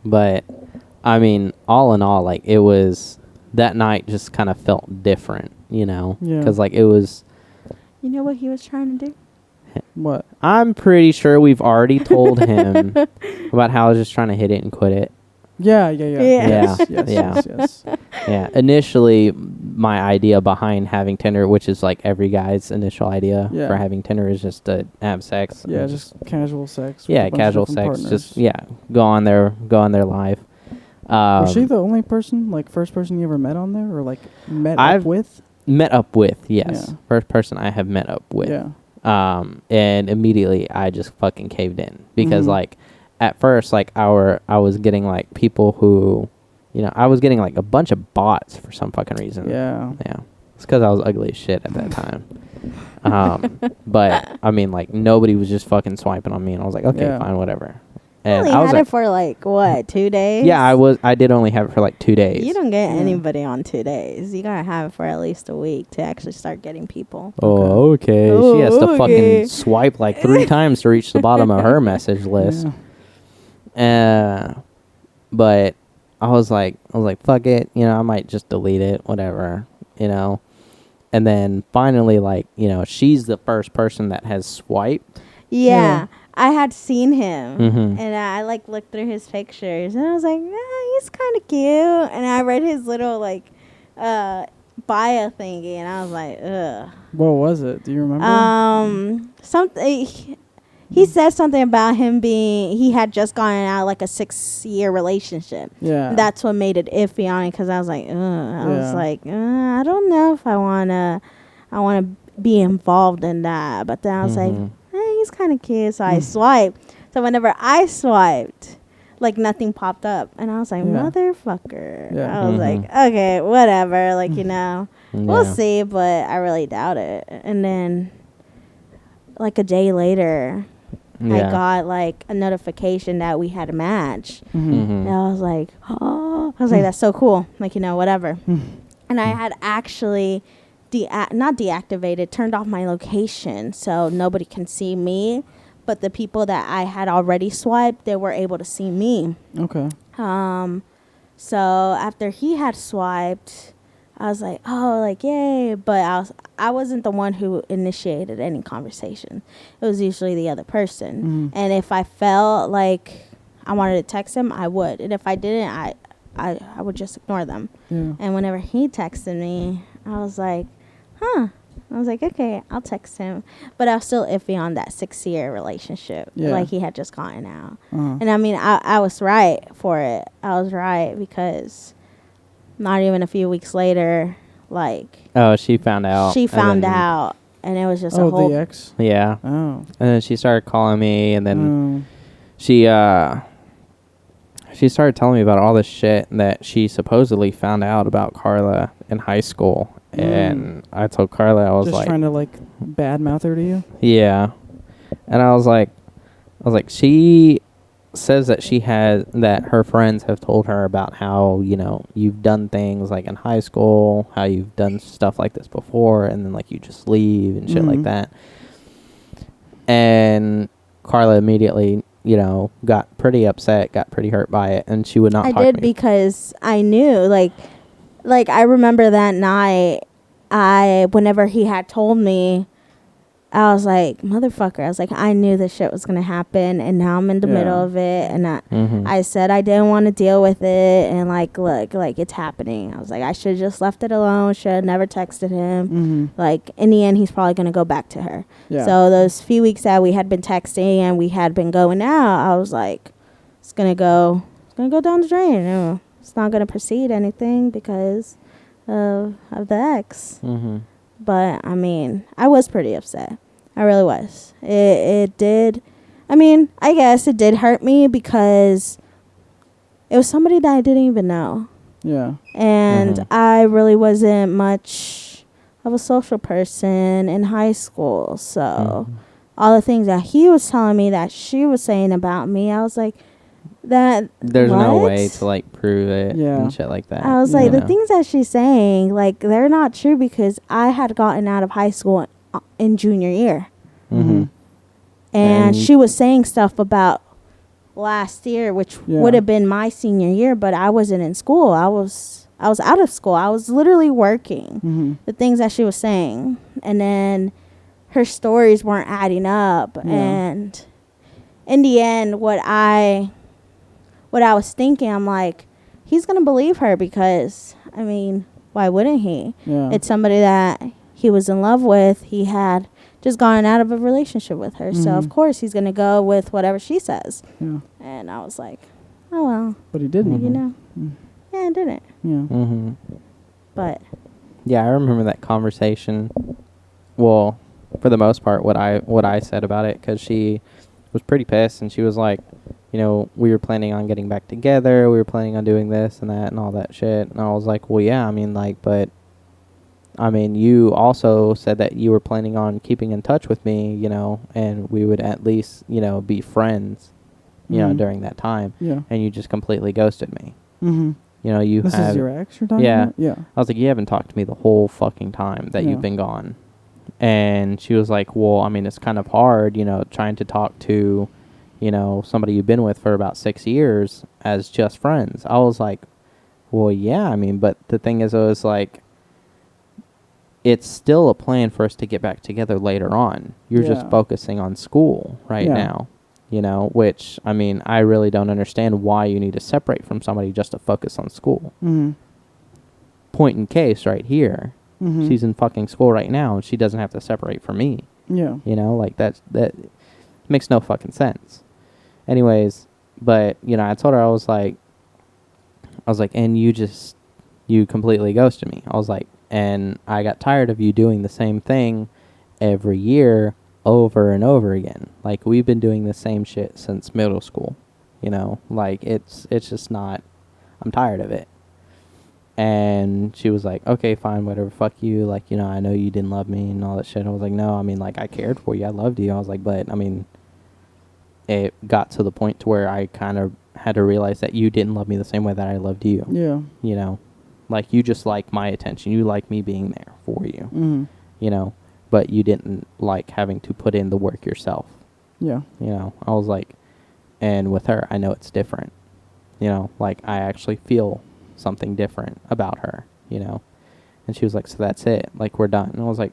S2: But I mean, all in all, like it was, that night just kind of felt different, you know, because like it was.
S3: You know what he was trying to do?
S1: What?
S2: I'm pretty sure we've already told him about how I was just trying to hit it and quit it. Yes. Initially, my idea behind having Tinder, which is like every guy's initial idea for having Tinder, is just to have sex.
S1: Just casual sex.
S2: Yeah, casual sex.
S1: Partners.
S2: Just go on their live.
S1: Was she the only person, like first person you ever met on there, or like up with?
S2: Met up with, yes. First person I have met up with. And immediately I just fucking caved in because like at first like I was getting like people who, you know, I was getting like a bunch of bots for some fucking reason. It's because I was ugly as shit at that time. But I mean like nobody was just fucking swiping on me, and I was like, okay, fine, whatever. And
S3: I had it for like what, 2 days?
S2: Yeah, I did only have it for like 2 days.
S3: You don't get anybody on 2 days. You gotta have it for at least a week to actually start getting people.
S2: Oh, okay. She has to fucking swipe like 3 times to reach the bottom of her message list. But I was like, fuck it, you know, I might just delete it, whatever, you know. And then finally, like, you know, she's the first person that has swiped.
S3: I had seen him, and I like looked through his pictures, and I was like, he's kind of cute. And I read his little like bio thingy, and I was like, ugh.
S1: What was it? Do you remember?
S3: Something. He said something about him he had just gotten out like a 6-year relationship. That's what made it iffy on it, because I was like, ugh. I was like, I don't know if I wanna be involved in that. But then I was like, he's kind of cute, so I swiped. So whenever I swiped, like nothing popped up, and I was like, motherfucker. I was like, okay, whatever, like, you know, we'll see, but I really doubt it. And then like a day later, I got like a notification that we had a match, and I was like, that's so cool, like, you know, whatever. And I had actually not deactivated, turned off my location so nobody can see me, but the people that I had already swiped, they were able to see me. So after he had swiped, I was like, oh, like, yay. But I wasn't the one who initiated any conversation. It was usually the other person. And if I felt like I wanted to text him, I would. And if I didn't, I would just ignore them. And whenever he texted me, I was like, I was like, okay, I'll text him. But I was still iffy on that 6-year relationship. Like, he had just gotten out. And I mean, I was right for it. I was right, because not even a few weeks later, like... Oh,
S2: she found out.
S3: She found out. And it was just a whole...
S1: the ex?
S2: Yeah. And then she started calling me, and then she started telling me about all this shit that she supposedly found out about Karla in high school. And I told Karla, I was
S1: just
S2: like...
S1: trying to, like, badmouth her to you?
S2: Yeah. And I was like, she says that that her friends have told her about how, you know, you've done things, like, in high school, how you've done stuff like this before, and then, like, you just leave and shit like that. And Karla immediately got pretty upset, got pretty hurt by it, and she would not
S3: I
S2: talk
S3: did
S2: to me.
S3: because I knew, like I remember that night, whenever he had told me, I was like, motherfucker. I was like, I knew this shit was going to happen, and now I'm in the middle of it, and I said I didn't want to deal with it, and like, look, like, it's happening. I was like, I should have just left it alone, should have never texted him. Like, in the end, he's probably going to go back to her.
S1: Yeah.
S3: So those few weeks that we had been texting and we had been going out, I was like, it's going to go down the drain. It's not going to proceed anything because of the ex. But, I mean, I was pretty upset. I really was. It did. I mean, I guess it did hurt me because it was somebody that I didn't even know.
S1: Yeah.
S3: And I really wasn't much of a social person in high school. So all the things that he was telling me that she was saying about me, I was like,
S2: there's
S3: what?
S2: no way to like prove it and shit like that.
S3: I was like, the things that she's saying, like, they're not true because I had gotten out of high school in junior year. And she was saying stuff about last year, which would have been my senior year, but I wasn't in school. I was out of school. I was literally working. The things that she was saying, and then her stories weren't adding up. And in the end, what I was thinking, I'm like, he's going to believe her because, I mean, why wouldn't he?
S1: Yeah.
S3: It's somebody that he was in love with. He had just gotten out of a relationship with her. So, of course, he's going to go with whatever she says. Yeah. And I was like, oh, well.
S1: But he didn't.
S3: You know. Yeah, I didn't.
S1: Yeah.
S3: But.
S2: Yeah, I remember that conversation. Well, for the most part, what I said about it, because she was pretty pissed, and she was like, we were planning on getting back together. We were planning on doing this and that and all that shit. And I was like, well, yeah, I mean, like, but, I mean, you also said that you were planning on keeping in touch with me, and we would at least, be friends, during that time.
S1: Yeah.
S2: And you just completely ghosted me.
S1: This is your ex you're talking about? Yeah.
S2: I was like, you haven't talked to me the whole fucking time that you've been gone. And she was like, well, I mean, it's kind of hard, trying to talk to, somebody you've been with for about 6 years as just friends. I was like, well, yeah, I mean, but the thing is, it was like, it's still a plan for us to get back together later on. You're just focusing on school right now, which, I mean, I really don't understand why you need to separate from somebody just to focus on school. Point in case right here. She's in fucking school right now, and she doesn't have to separate from me.
S1: Yeah.
S2: Like that makes no fucking sense. Anyways, but, I told her, I was like, and you completely ghosted me. I was like, and I got tired of you doing the same thing every year over and over again. Like, we've been doing the same shit since middle school, like, it's just not, I'm tired of it. And she was like, okay, fine, whatever, fuck you. Like, I know you didn't love me and all that shit. I was like, no, I mean, like, I cared for you. I loved you. I was like, but, I mean, it got to the point to where I kind of had to realize that you didn't love me the same way that I loved you.
S1: Yeah.
S2: Like, you just like my attention. You like me being there for you. But you didn't like having to put in the work yourself.
S1: Yeah.
S2: I was like, and with her, I know it's different. Like, I actually feel something different about her, and she was like, so that's it, like, we're done. And I was like,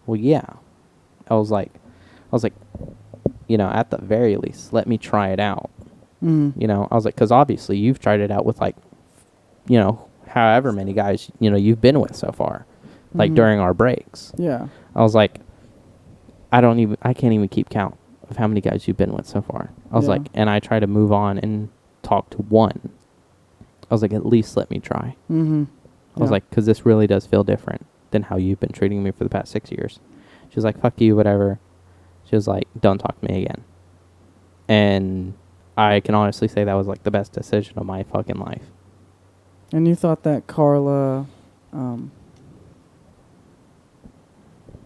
S2: well, yeah. I was like, at the very least, let me try it out. I was like, because obviously you've tried it out with, like, however many guys, you've been with so far, like, during our breaks.
S1: Yeah.
S2: I was like, I can't even keep count of how many guys you've been with so far. I was like, and I try to move on and talk to one. I was like, at least let me try. I was like, because this really does feel different than how you've been treating me for the past 6 years. She was like, fuck you, whatever. She was like, don't talk to me again. And I can honestly say that was, like, the best decision of my fucking life.
S1: And you thought that Karla,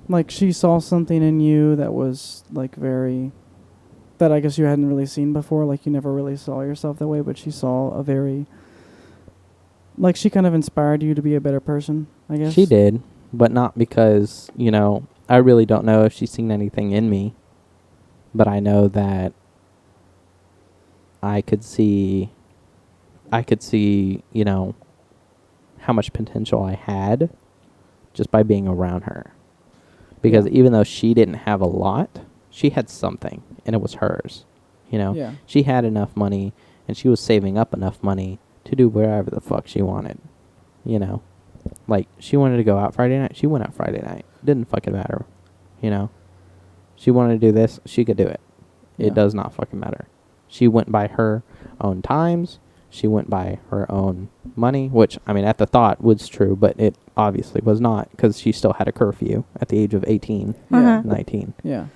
S1: like, she saw something in you that was, like, that I guess you hadn't really seen before. Like, you never really saw yourself that way, but she saw a very, like, she kind of inspired you to be a better person, I guess.
S2: She did, but not because, I really don't know if she's seen anything in me, but I know that I could see, you know, how much potential I had just by being around her. Because
S1: Yeah.
S2: even though she didn't have a lot, she had something, and it was hers. You know,
S1: Yeah.
S2: she had enough money, and she was saving up enough money to do whatever the fuck she wanted. You know, like she wanted to go out Friday night, she went out Friday night. Didn't fucking matter. You know, she wanted to do this, she could do it.
S1: Yeah.
S2: It does not fucking matter. She went by her own times. She went by her own money, which, I mean, at the thought was true, but it obviously was not because she still had a curfew at the age of 18,
S1: Yeah.
S2: 19.
S1: Yeah.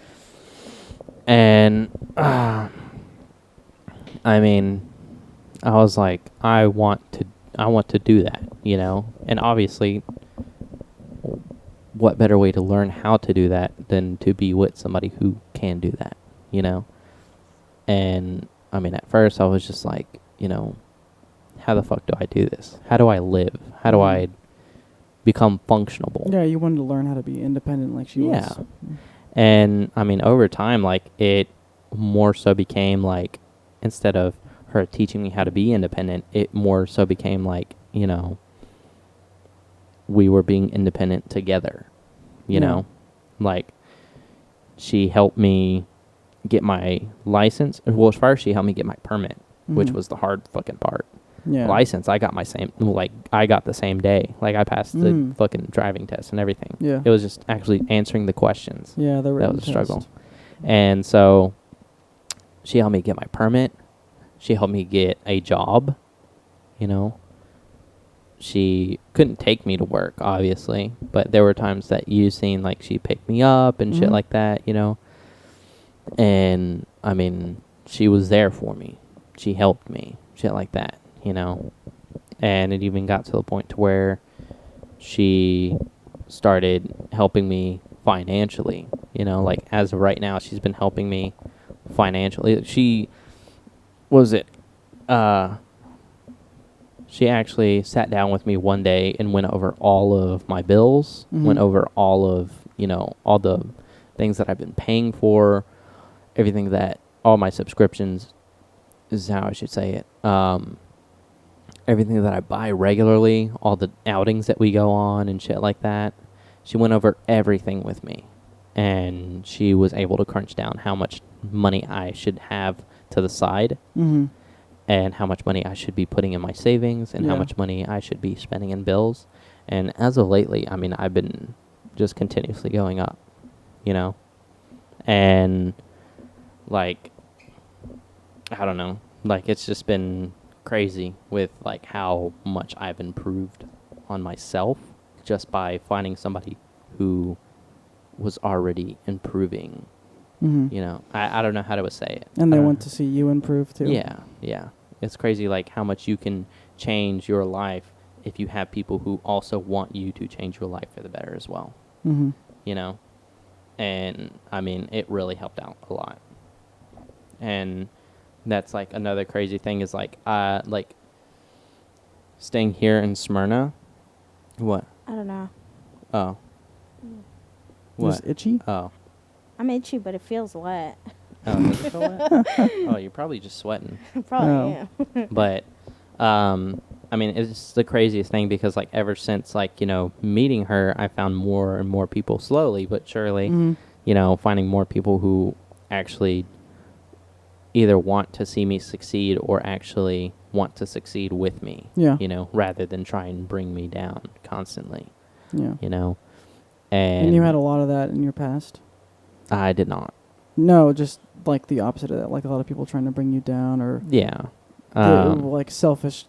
S2: And, I mean, I was like, I want to do that, you know? And obviously, what better way to learn how to do that than to be with somebody who can do that, you know? And, I mean, at first I was just like, you know, how the fuck do I do this? How do I live? How do I become functionable?
S1: Yeah, you wanted to learn how to be independent like she was.
S2: And, I mean, over time, like, it more so became like, instead of her teaching me how to be independent, it more so became like, you know, we were being independent together, you know? Like, she helped me get my license. Well, as far as she helped me get my permit, which was the hard fucking part.
S1: Yeah.
S2: License, I got the same day. Like, I passed the fucking driving test and everything.
S1: Yeah.
S2: It was just actually answering the questions.
S1: Yeah, the
S2: That
S1: written
S2: was a struggle.
S1: test.
S2: And so she helped me get my permit. She helped me get a job, you know. She couldn't take me to work, obviously, but there were times that you seen, like, she picked me up and shit like that, you know. And, I mean, she was there for me. She helped me, shit like that, you know. And it even got to the point to where she started helping me financially, you know. Like, as of right now, she's been helping me financially. She actually sat down with me one day and went over all of my bills, went over all of, you know, all the things that I've been paying for, everything that, all my subscriptions is how I should say it. Everything that I buy regularly, all the outings that we go on and shit like that. She went over everything with me, and she was able to crunch down how much money I should have to the side, and how much money I should be putting in my savings, and how much money I should be spending in bills. And as of lately, I mean, I've been just continuously going up, you know? And, like, I don't know. Like, it's just been crazy with, like, how much I've improved on myself just by finding somebody who was already improving. You know, I don't know how to say it.
S1: And they want to see you improve too.
S2: Yeah, yeah. It's crazy, like, how much you can change your life if you have people who also want you to change your life for the better as well. You know? And, I mean, it really helped out a lot. And that's, like, another crazy thing is, like, staying here in Smyrna. What?
S3: I don't know.
S2: Oh. What?
S1: Just itchy?
S2: Oh.
S3: I'm itchy, but it feels wet.
S2: Oh, does it feel wet? Oh, you're probably just sweating.
S3: Probably, yeah.
S2: But, I mean, it's the craziest thing because, like, ever since, like, you know, meeting her, I found more and more people slowly but surely, you know, finding more people who actually either want to see me succeed or actually want to succeed with me, you know, rather than try and bring me down constantly, you know. And
S1: you had a lot of that in your past?
S2: I did not.
S1: No, just like the opposite of that. Like a lot of people trying to bring you down, or like selfish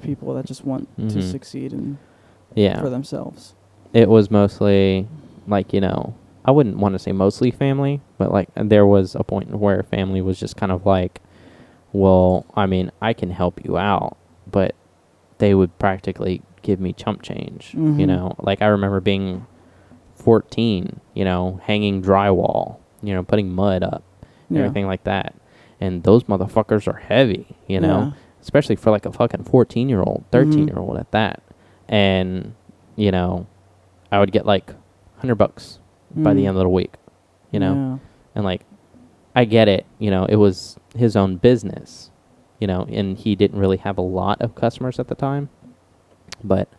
S1: people that just want to succeed and for themselves.
S2: It was mostly like, you know, I wouldn't want to say mostly family, but like there was a point where family was just kind of like, well, I mean, I can help you out, but they would practically give me chump change, you know. Like I remember being 14, you know, hanging drywall, you know, putting mud up, everything like that. And those motherfuckers are heavy, you know, especially for like a fucking 14-year-old, 13-year-old at that. And, you know, I would get like $100 by the end of the week, you know, and like, I get it, you know, it was his own business, you know, and he didn't really have a lot of customers at the time. But,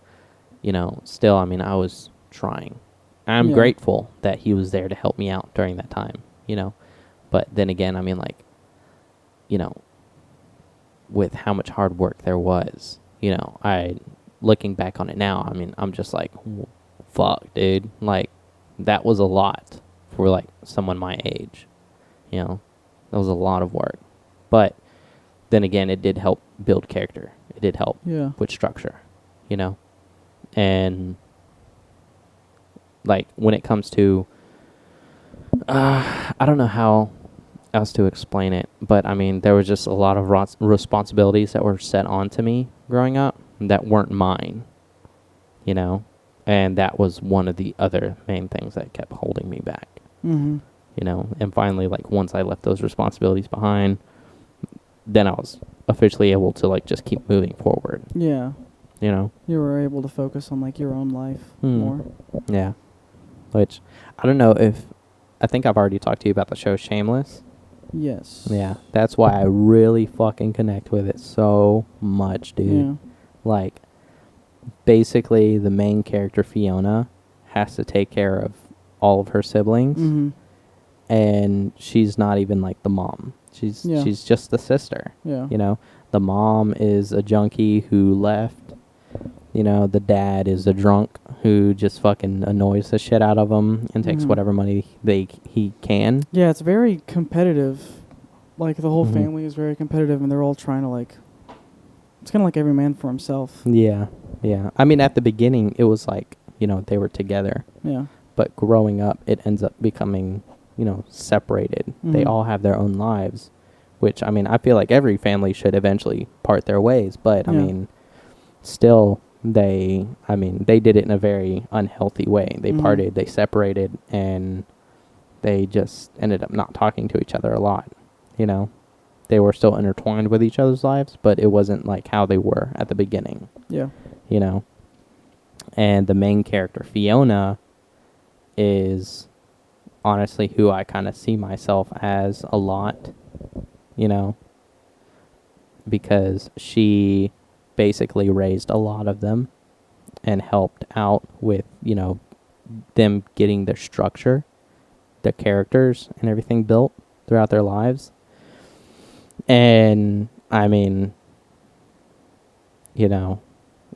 S2: you know, still, I mean, I was trying. I'm
S1: Yeah.
S2: grateful that he was there to help me out during that time, you know. But then again, I mean, like, you know, with how much hard work there was, you know, looking back on it now, I mean, I'm just like, fuck, dude. Like, that was a lot for, like, someone my age, you know. That was a lot of work. But then again, it did help build character. It did help with structure, you know. And, like, when it comes to, I don't know how else to explain it, but I mean, there was just a lot of responsibilities that were set onto me growing up that weren't mine, you know, and that was one of the other main things that kept holding me back,
S1: Mm-hmm.
S2: you know. And finally, like, once I left those responsibilities behind, then I was officially able to, like, just keep moving forward,
S1: Yeah.
S2: you know.
S1: You were able to focus on like your own life more.
S2: Yeah. Which, I don't know if, I think I've already talked to you about the show Shameless.
S1: Yes.
S2: Yeah, that's why I really fucking connect with it so much, dude.
S1: Yeah.
S2: Like, basically, the main character, Fiona, has to take care of all of her siblings,
S1: Mm-hmm.
S2: and she's not even, like, the mom. She's just the sister.
S1: Yeah.
S2: You know, the mom is a junkie who left. You know, the dad is a drunk who just fucking annoys the shit out of him and takes whatever money he can.
S1: Yeah, it's very competitive. Like, the whole
S2: Mhm.
S1: family is very competitive, and they're all trying to, like... It's kind of like every man for himself.
S2: Yeah, yeah. I mean, at the beginning, it was like, you know, they were together.
S1: Yeah.
S2: But growing up, it ends up becoming, you know, separated. They
S1: Mhm.
S2: all have their own lives, which, I mean, I feel like every family should eventually part their ways. But, I
S1: Yeah.
S2: mean, still, they did it in a very unhealthy way. They parted, they separated, and they just ended up not talking to each other a lot, you know. They were still intertwined with each other's lives, but it wasn't like how they were at the beginning,
S1: Yeah.
S2: you know. And the main character, Fiona, is honestly who I kind of see myself as a lot, you know, because she basically raised a lot of them and helped out with, you know, them getting their structure, their characters, and everything built throughout their lives. And, I mean, you know,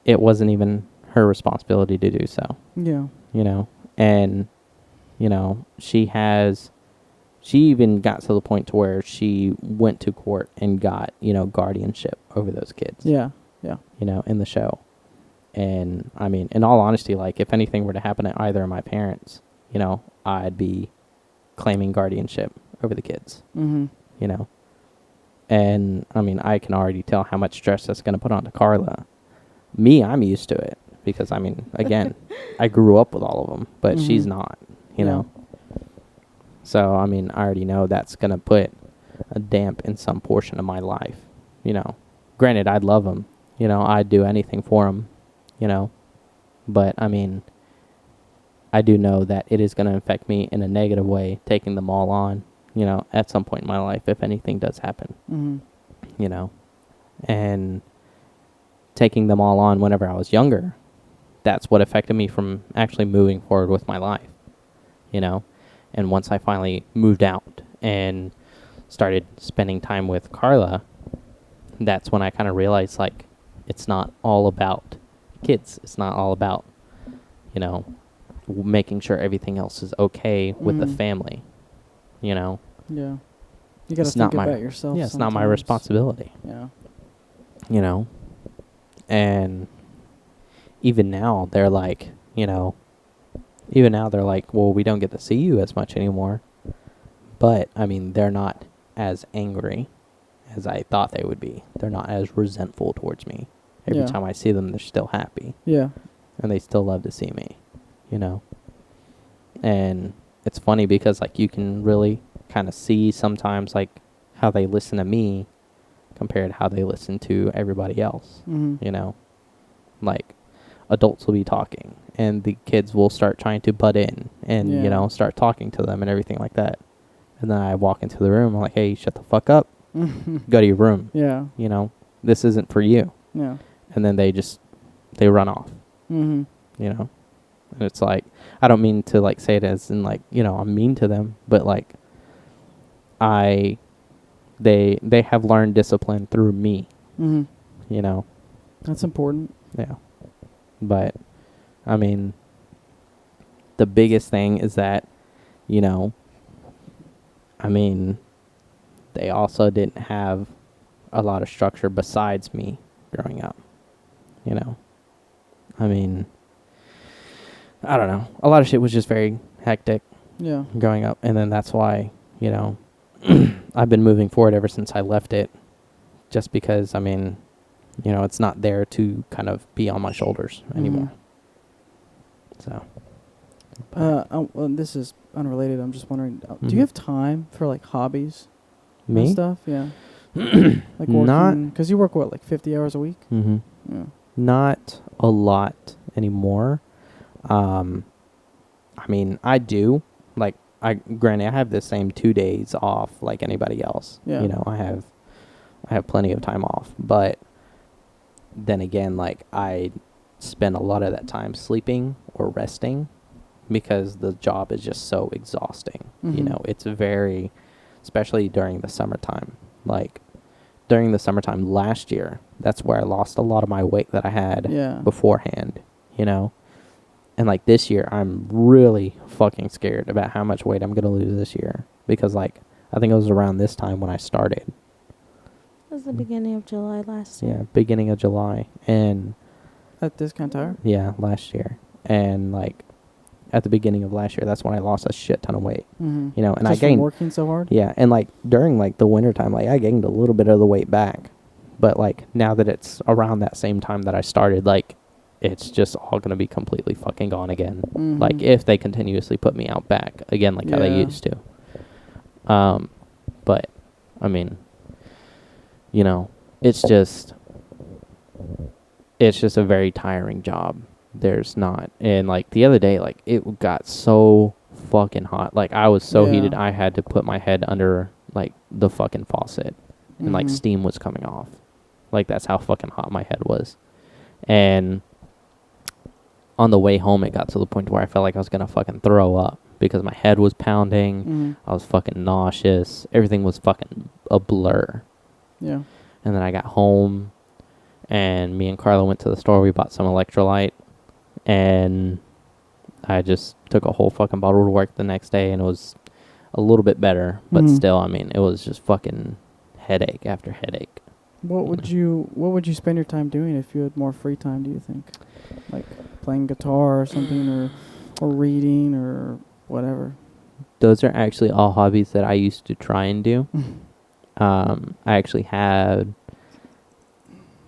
S2: it wasn't even her responsibility to do so,
S1: Yeah.
S2: you know. And, you know, she even got to the point to where she went to court and got, you know, guardianship over those kids.
S1: Yeah. Yeah.
S2: You know, in the show. And, I mean, in all honesty, like, if anything were to happen to either of my parents, you know, I'd be claiming guardianship over the kids,
S1: Mm-hmm.
S2: you know. And, I mean, I can already tell how much stress that's going to put onto Karla. Me, I'm used to it because, I mean, again, I grew up with all of them, but she's not, you know. So, I mean, I already know that's going to put a damp in some portion of my life, you know. Granted, I'd love them, you know, I'd do anything for them, you know. But, I mean, I do know that it is going to affect me in a negative way, taking them all on, you know, at some point in my life, if anything does happen, you know. And taking them all on whenever I was younger, that's what affected me from actually moving forward with my life, you know. And once I finally moved out and started spending time with Karla, that's when I kind of realized, like, it's not all about kids. It's not all about, you know, making sure everything else is okay with the family, you know.
S1: Yeah. You got to
S2: It's not
S1: think
S2: my-
S1: about yourself.
S2: Yeah, it's not my
S1: sometimes.
S2: responsibility,
S1: Yeah.
S2: you know. And even now, they're like, you know, well, we don't get to see you as much anymore. But, I mean, they're not as angry as I thought they would be. They're not as resentful towards me. Every
S1: Yeah.
S2: time I see them, they're still happy.
S1: Yeah.
S2: And they still love to see me, you know. And it's funny because, like, you can really kind of see sometimes, like, how they listen to me compared to how they listen to everybody else, you know. Like, adults will be talking, and the kids will start trying to butt in and, you
S1: Yeah.
S2: know, start talking to them and everything like that. And then I walk into the room, I'm like, hey, shut the fuck up. Go to your room.
S1: Yeah.
S2: You know, this isn't for you.
S1: Yeah.
S2: And then they run off.
S1: Mm-hmm.
S2: You know, and it's like, I don't mean to like say it as in like, you know, I'm mean to them, but like they have learned discipline through me.
S1: Mm-hmm.
S2: You know.
S1: That's important.
S2: Yeah. But I mean, the biggest thing is that, you know, I mean, they also didn't have a lot of structure besides me growing up. You know, I mean, I don't know. A lot of shit was just very hectic
S1: Yeah.
S2: growing up. And then that's why, you know, I've been moving forward ever since I left it. Just because, I mean, you know, it's not there to kind of be on my shoulders anymore. So.
S1: Well, this is unrelated. I'm just wondering, do
S2: Mhm.
S1: you have time for like hobbies and
S2: Me?
S1: stuff? Yeah. Like
S2: Not-
S1: working, because you work what, like 50 hours a week?
S2: Mm-hmm.
S1: Yeah.
S2: Not a lot anymore. I mean, I do. Like, granted, I have the same 2 days off like anybody else.
S1: Yeah.
S2: You know, I have plenty of time off. But then again, like, I spend a lot of that time sleeping or resting because the job is just so exhausting. You
S1: Mhm.
S2: know, it's very, especially during the summertime. Like, during the summertime last year, that's where I lost a lot of my weight that I had
S1: Yeah.
S2: beforehand, you know? And like this year, I'm really fucking scared about how much weight I'm going to lose this year. Because like, I think it was around this time when I started.
S3: It was the beginning of July last year.
S2: Yeah, beginning of July. And
S1: At Discount Tire?
S2: yeah, last year. And like, at the beginning of last year, that's when I lost a shit ton of weight.
S1: Mm-hmm.
S2: You know, and
S1: Just
S2: I
S1: from
S2: gained...
S1: working so hard?
S2: Yeah, and like, during like the winter time, like, I gained a little bit of the weight back. But like, now that it's around that same time that I started, like, it's just all going to be completely fucking gone again.
S1: Mhm.
S2: Like, if they continuously put me out back again, like how they
S1: Yeah.
S2: used to. But, I mean, you know, it's just a very tiring job. There's not. And like the other day, like, it got so fucking hot. Like, I was so
S1: Yeah.
S2: heated, I had to put my head under like the fucking faucet. And like
S1: Mhm.
S2: steam was coming off. Like, that's how fucking hot my head was. And on the way home, it got to the point where I felt like I was gonna fucking throw up because my head was pounding.
S1: Mhm.
S2: I was fucking nauseous. Everything was fucking a blur.
S1: Yeah.
S2: And then I got home, and me and Karla went to the store. We bought some electrolyte, and I just took a whole fucking bottle to work the next day, and it was a little bit better. But
S1: Mhm.
S2: still, I mean, it was just fucking headache after headache.
S1: What would you spend your time doing if you had more free time, do you think? Like playing guitar or something, or reading or whatever?
S2: Those are actually all hobbies that I used to try and do. I actually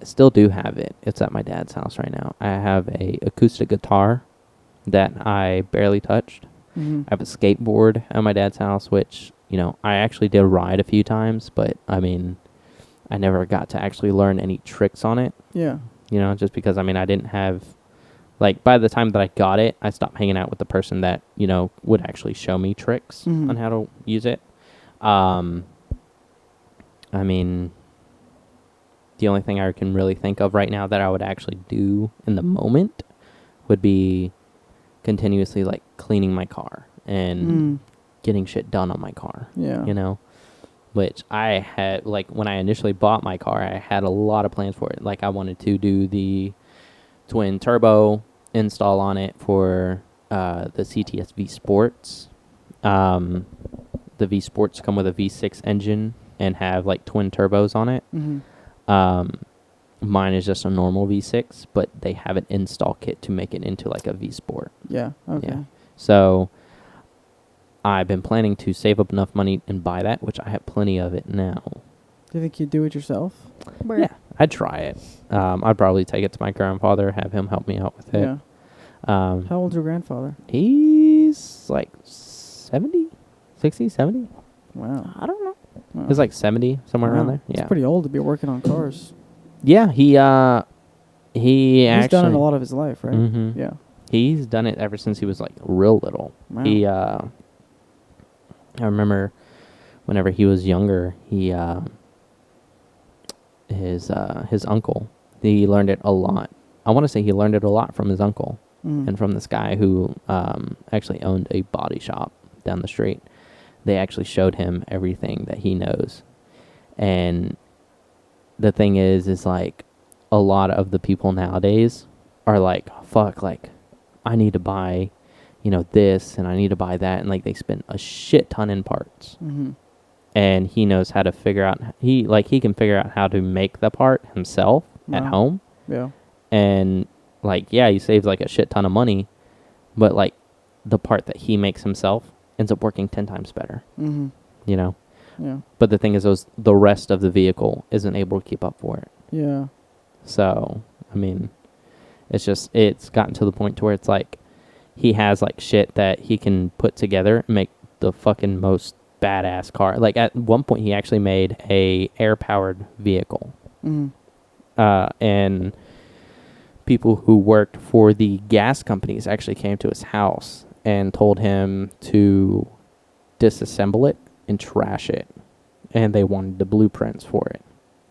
S2: still do have it. It's at my dad's house right now. I have a acoustic guitar that I barely touched.
S1: Mm-hmm.
S2: I have a skateboard at my dad's house, which, you know, I actually did ride a few times, but I mean, I never got to actually learn any tricks on it,
S1: Yeah.
S2: you know, just because, I mean, I didn't have, like, by the time that I got it, I stopped hanging out with the person that, you know, would actually show me tricks
S1: Mhm.
S2: on how to use it. I mean, the only thing I can really think of right now that I would actually do in the moment would be continuously, like, cleaning my car and getting shit done on my car.
S1: Yeah.
S2: You know? Which I had, like, when I initially bought my car, I had a lot of plans for it. Like, I wanted to do the twin turbo install on it for the CTS V Sports. The V Sports come with a V6 engine and have, like, twin turbos on it.
S1: Mm-hmm.
S2: Mine is just a normal V6, but they have an install kit to make it into, like, a V Sport.
S1: Yeah. Okay.
S2: Yeah. So I've been planning to save up enough money and buy that, which I have plenty of it now.
S1: Do you think you'd do it yourself?
S2: Yeah, I'd try it. I'd probably take it to my grandfather, have him help me out with it.
S1: Yeah. How old's your grandfather?
S2: He's like 70, 60, 70.
S1: Wow.
S3: I don't know.
S1: Wow.
S2: He's like 70, somewhere around
S1: Wow.
S2: there. Yeah.
S1: He's pretty old to be working on cars.
S2: Yeah, he
S1: He's
S2: actually
S1: done it a lot of his life, right?
S2: Mhm.
S1: Yeah.
S2: He's done it ever since he was like real little.
S1: Wow.
S2: I remember whenever he was younger, he his uncle. He learned it a lot. I want to say he learned it a lot from his uncle and from this guy who actually owned a body shop down the street. They actually showed him everything that he knows. And the thing is like a lot of the people nowadays are like, fuck, like I need to buy, this and I need to buy that. And like they spend a shit ton in parts.
S1: Mm-hmm.
S2: And he knows how to figure out, he can figure out how to make the part himself at home.
S1: Yeah.
S2: And like, yeah, he saves like a shit ton of money, but like the part that he makes himself ends up working 10 times better.
S1: Mm-hmm.
S2: Yeah.
S1: But
S2: the thing is, the rest of the vehicle isn't able to keep up for it.
S1: Yeah.
S2: So, I mean, it's gotten to the point to where it's like he has like shit that he can put together and make the fucking most badass car. Like at one point he actually made a air powered vehicle.
S1: Mm-hmm.
S2: And people who worked for the gas companies actually came to his house and told him to disassemble it and trash it. And they wanted the blueprints for it.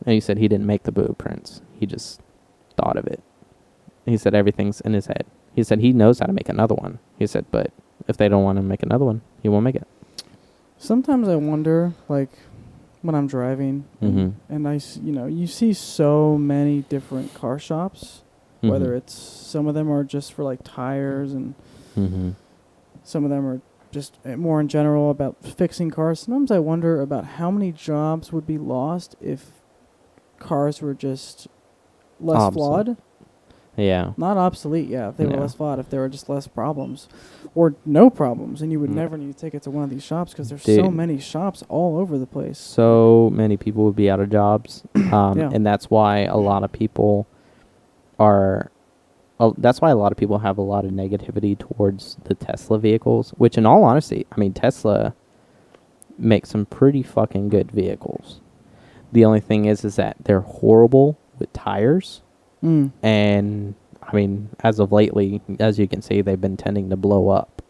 S2: And he said he didn't make the blueprints. He just thought of it. He said everything's in his head. He said he knows how to make another one. He said, but if they don't want to make another one, he won't make it.
S1: Sometimes I wonder, like, when I'm driving, and you see so many different car shops, whether it's some of them are just for like tires and some of them are just more in general about fixing cars. Sometimes I wonder about how many jobs would be lost if cars were just less flawed.
S2: Yeah.
S1: Not obsolete, yeah. If they were less flawed, if there were just less problems. Or no problems, and you would never need to take it to one of these shops because there's so many shops all over the place.
S2: So many people would be out of jobs. And that's why a lot of people have a lot of negativity towards the Tesla vehicles, which in all honesty, I mean, Tesla makes some pretty fucking good vehicles. The only thing is that they're horrible with tires. And I mean, as of lately, as you can see, they've been tending to blow up.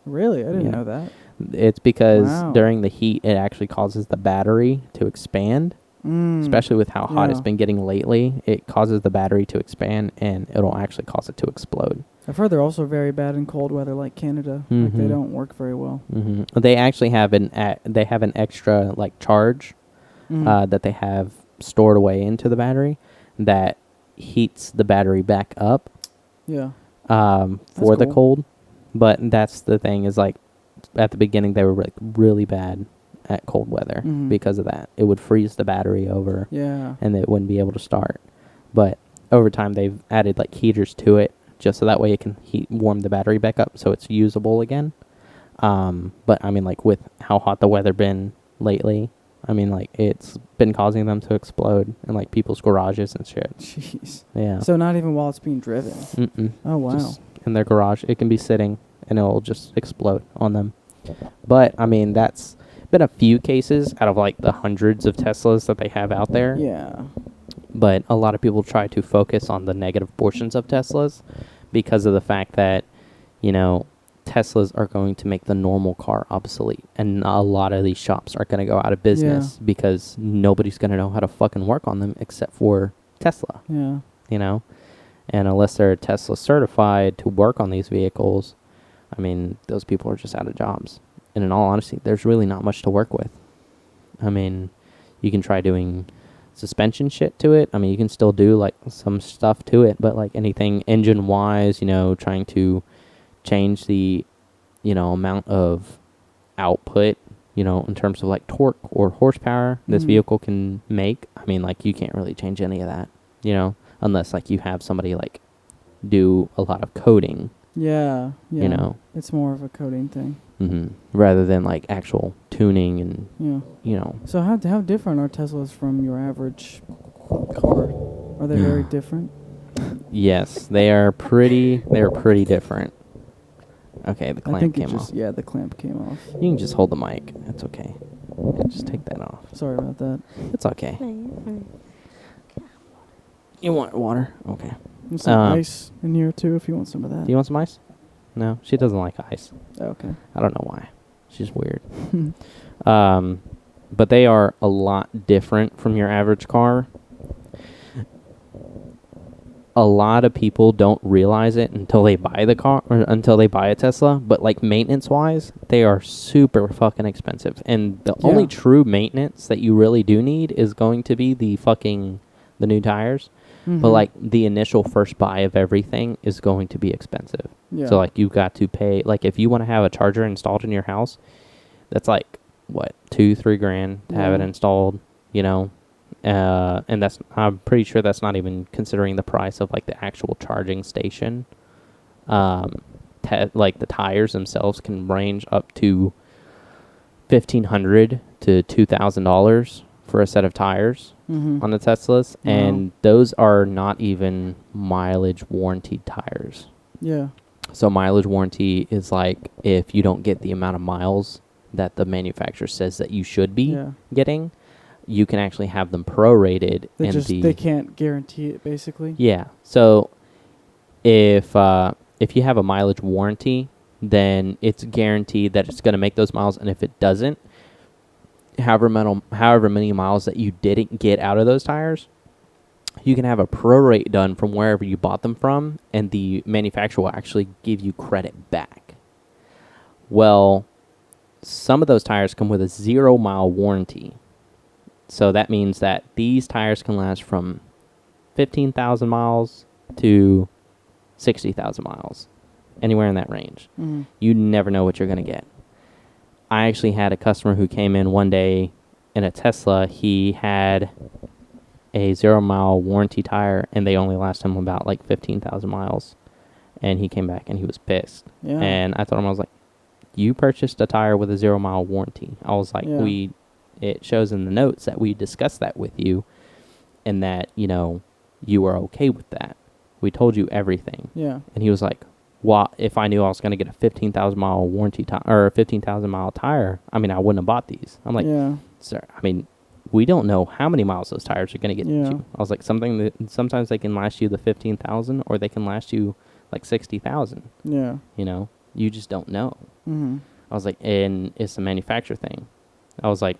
S1: Really? I didn't know that.
S2: It's because during the heat, it actually causes the battery to expand. Especially with how hot it's been getting lately, it causes the battery to expand, and it'll actually cause it to explode.
S1: I've heard they're also very bad in cold weather, like Canada. Like they don't work very well.
S2: They actually have an extra like charge that they have stored away into the battery that heats the battery back up for the cold. But that's the thing is, like, at the beginning they were like really bad at cold weather because of that. It would freeze the battery over and it wouldn't be able to start. But over time they've added like heaters to it just so that way it can warm the battery back up so it's usable again. But I mean, like, with how hot the weather been lately, I mean, like, it's been causing them to explode in, like, people's garages and shit.
S1: Jeez.
S2: Yeah.
S1: So not even while it's being driven?
S2: Mm-mm.
S1: Oh, wow.
S2: Just in their garage. It can be sitting, and it'll just explode on them. But, I mean, that's been a few cases out of, like, the hundreds of Teslas that they have out there.
S1: Yeah.
S2: But a lot of people try to focus on the negative portions of Teslas because of the fact that, Teslas are going to make the normal car obsolete, and a lot of these shops are going to go out of business because nobody's going to know how to fucking work on them except for Tesla.
S1: Yeah.
S2: And unless they're Tesla certified to work on these vehicles, I mean, those people are just out of jobs. And in all honesty, there's really not much to work with. I mean, you can try doing suspension shit to it. I mean, you can still do like some stuff to it, but like anything engine wise, trying to change the, amount of output, in terms of like torque or horsepower this vehicle can make. I mean, like, you can't really change any of that, unless like you have somebody like do a lot of coding.
S1: Yeah. It's more of a coding thing.
S2: Rather than like actual tuning and,
S1: So how different are Teslas from your average car? Are they very different?
S2: Yes, they are pretty different. Okay, the clamp came off.
S1: Yeah, the clamp came off.
S2: You can just hold the mic. It's okay. Yeah, just take that off.
S1: Sorry about that.
S2: It's okay. You want water? Okay.
S1: There's some ice in here, too, if you want some of that.
S2: Do you want some ice? No, she doesn't like ice.
S1: Okay.
S2: I don't know why. She's weird. But they are a lot different from your average car. a lot of people don't realize it until they buy the car or until they buy a Tesla. But like maintenance wise, they are super fucking expensive. And the only true maintenance that you really do need is going to be the new tires. But like the initial first buy of everything is going to be expensive.
S1: Yeah.
S2: So like you got to pay, like if you want to have a charger installed in your house, that's like what, $2-3 to have it installed, you know. And I'm pretty sure that's not even considering the price of like the actual charging station. Like the tires themselves can range up to $1,500 to $2,000 for a set of tires on the Teslas, and those are not even mileage warranty tires.
S1: Yeah.
S2: So mileage warranty is like if you don't get the amount of miles that the manufacturer says that you should be getting, you can actually have them prorated.
S1: They can't guarantee it, basically.
S2: Yeah. So if you have a mileage warranty, then it's guaranteed that it's going to make those miles, and if it doesn't, however many miles that you didn't get out of those tires, you can have a prorate done from wherever you bought them from, and the manufacturer will actually give you credit back. Well, some of those tires come with a 0-mile warranty. So that means that these tires can last from 15,000 miles to 60,000 miles, anywhere in that range. You never know what you're going to get. I actually had a customer who came in one day in a Tesla. He had a 0-mile warranty tire, and they only last him about like 15,000 miles. And he came back and he was pissed. Yeah. And I told him, I was like, you purchased a tire with a 0-mile warranty. I was like, it shows in the notes that we discussed that with you, and that, you know, you were okay with that. We told you everything. Yeah. And he was like, well, if I knew I was going to get a 15,000 mile warranty or a 15,000 mile tire, I mean, I wouldn't have bought these. I'm like, sir, I mean, we don't know how many miles those tires are going to get you. I was like, sometimes they can last you the 15,000, or they can last you like 60,000. Yeah. You know, you just don't know. I was like, and it's a manufacturer thing. I was like,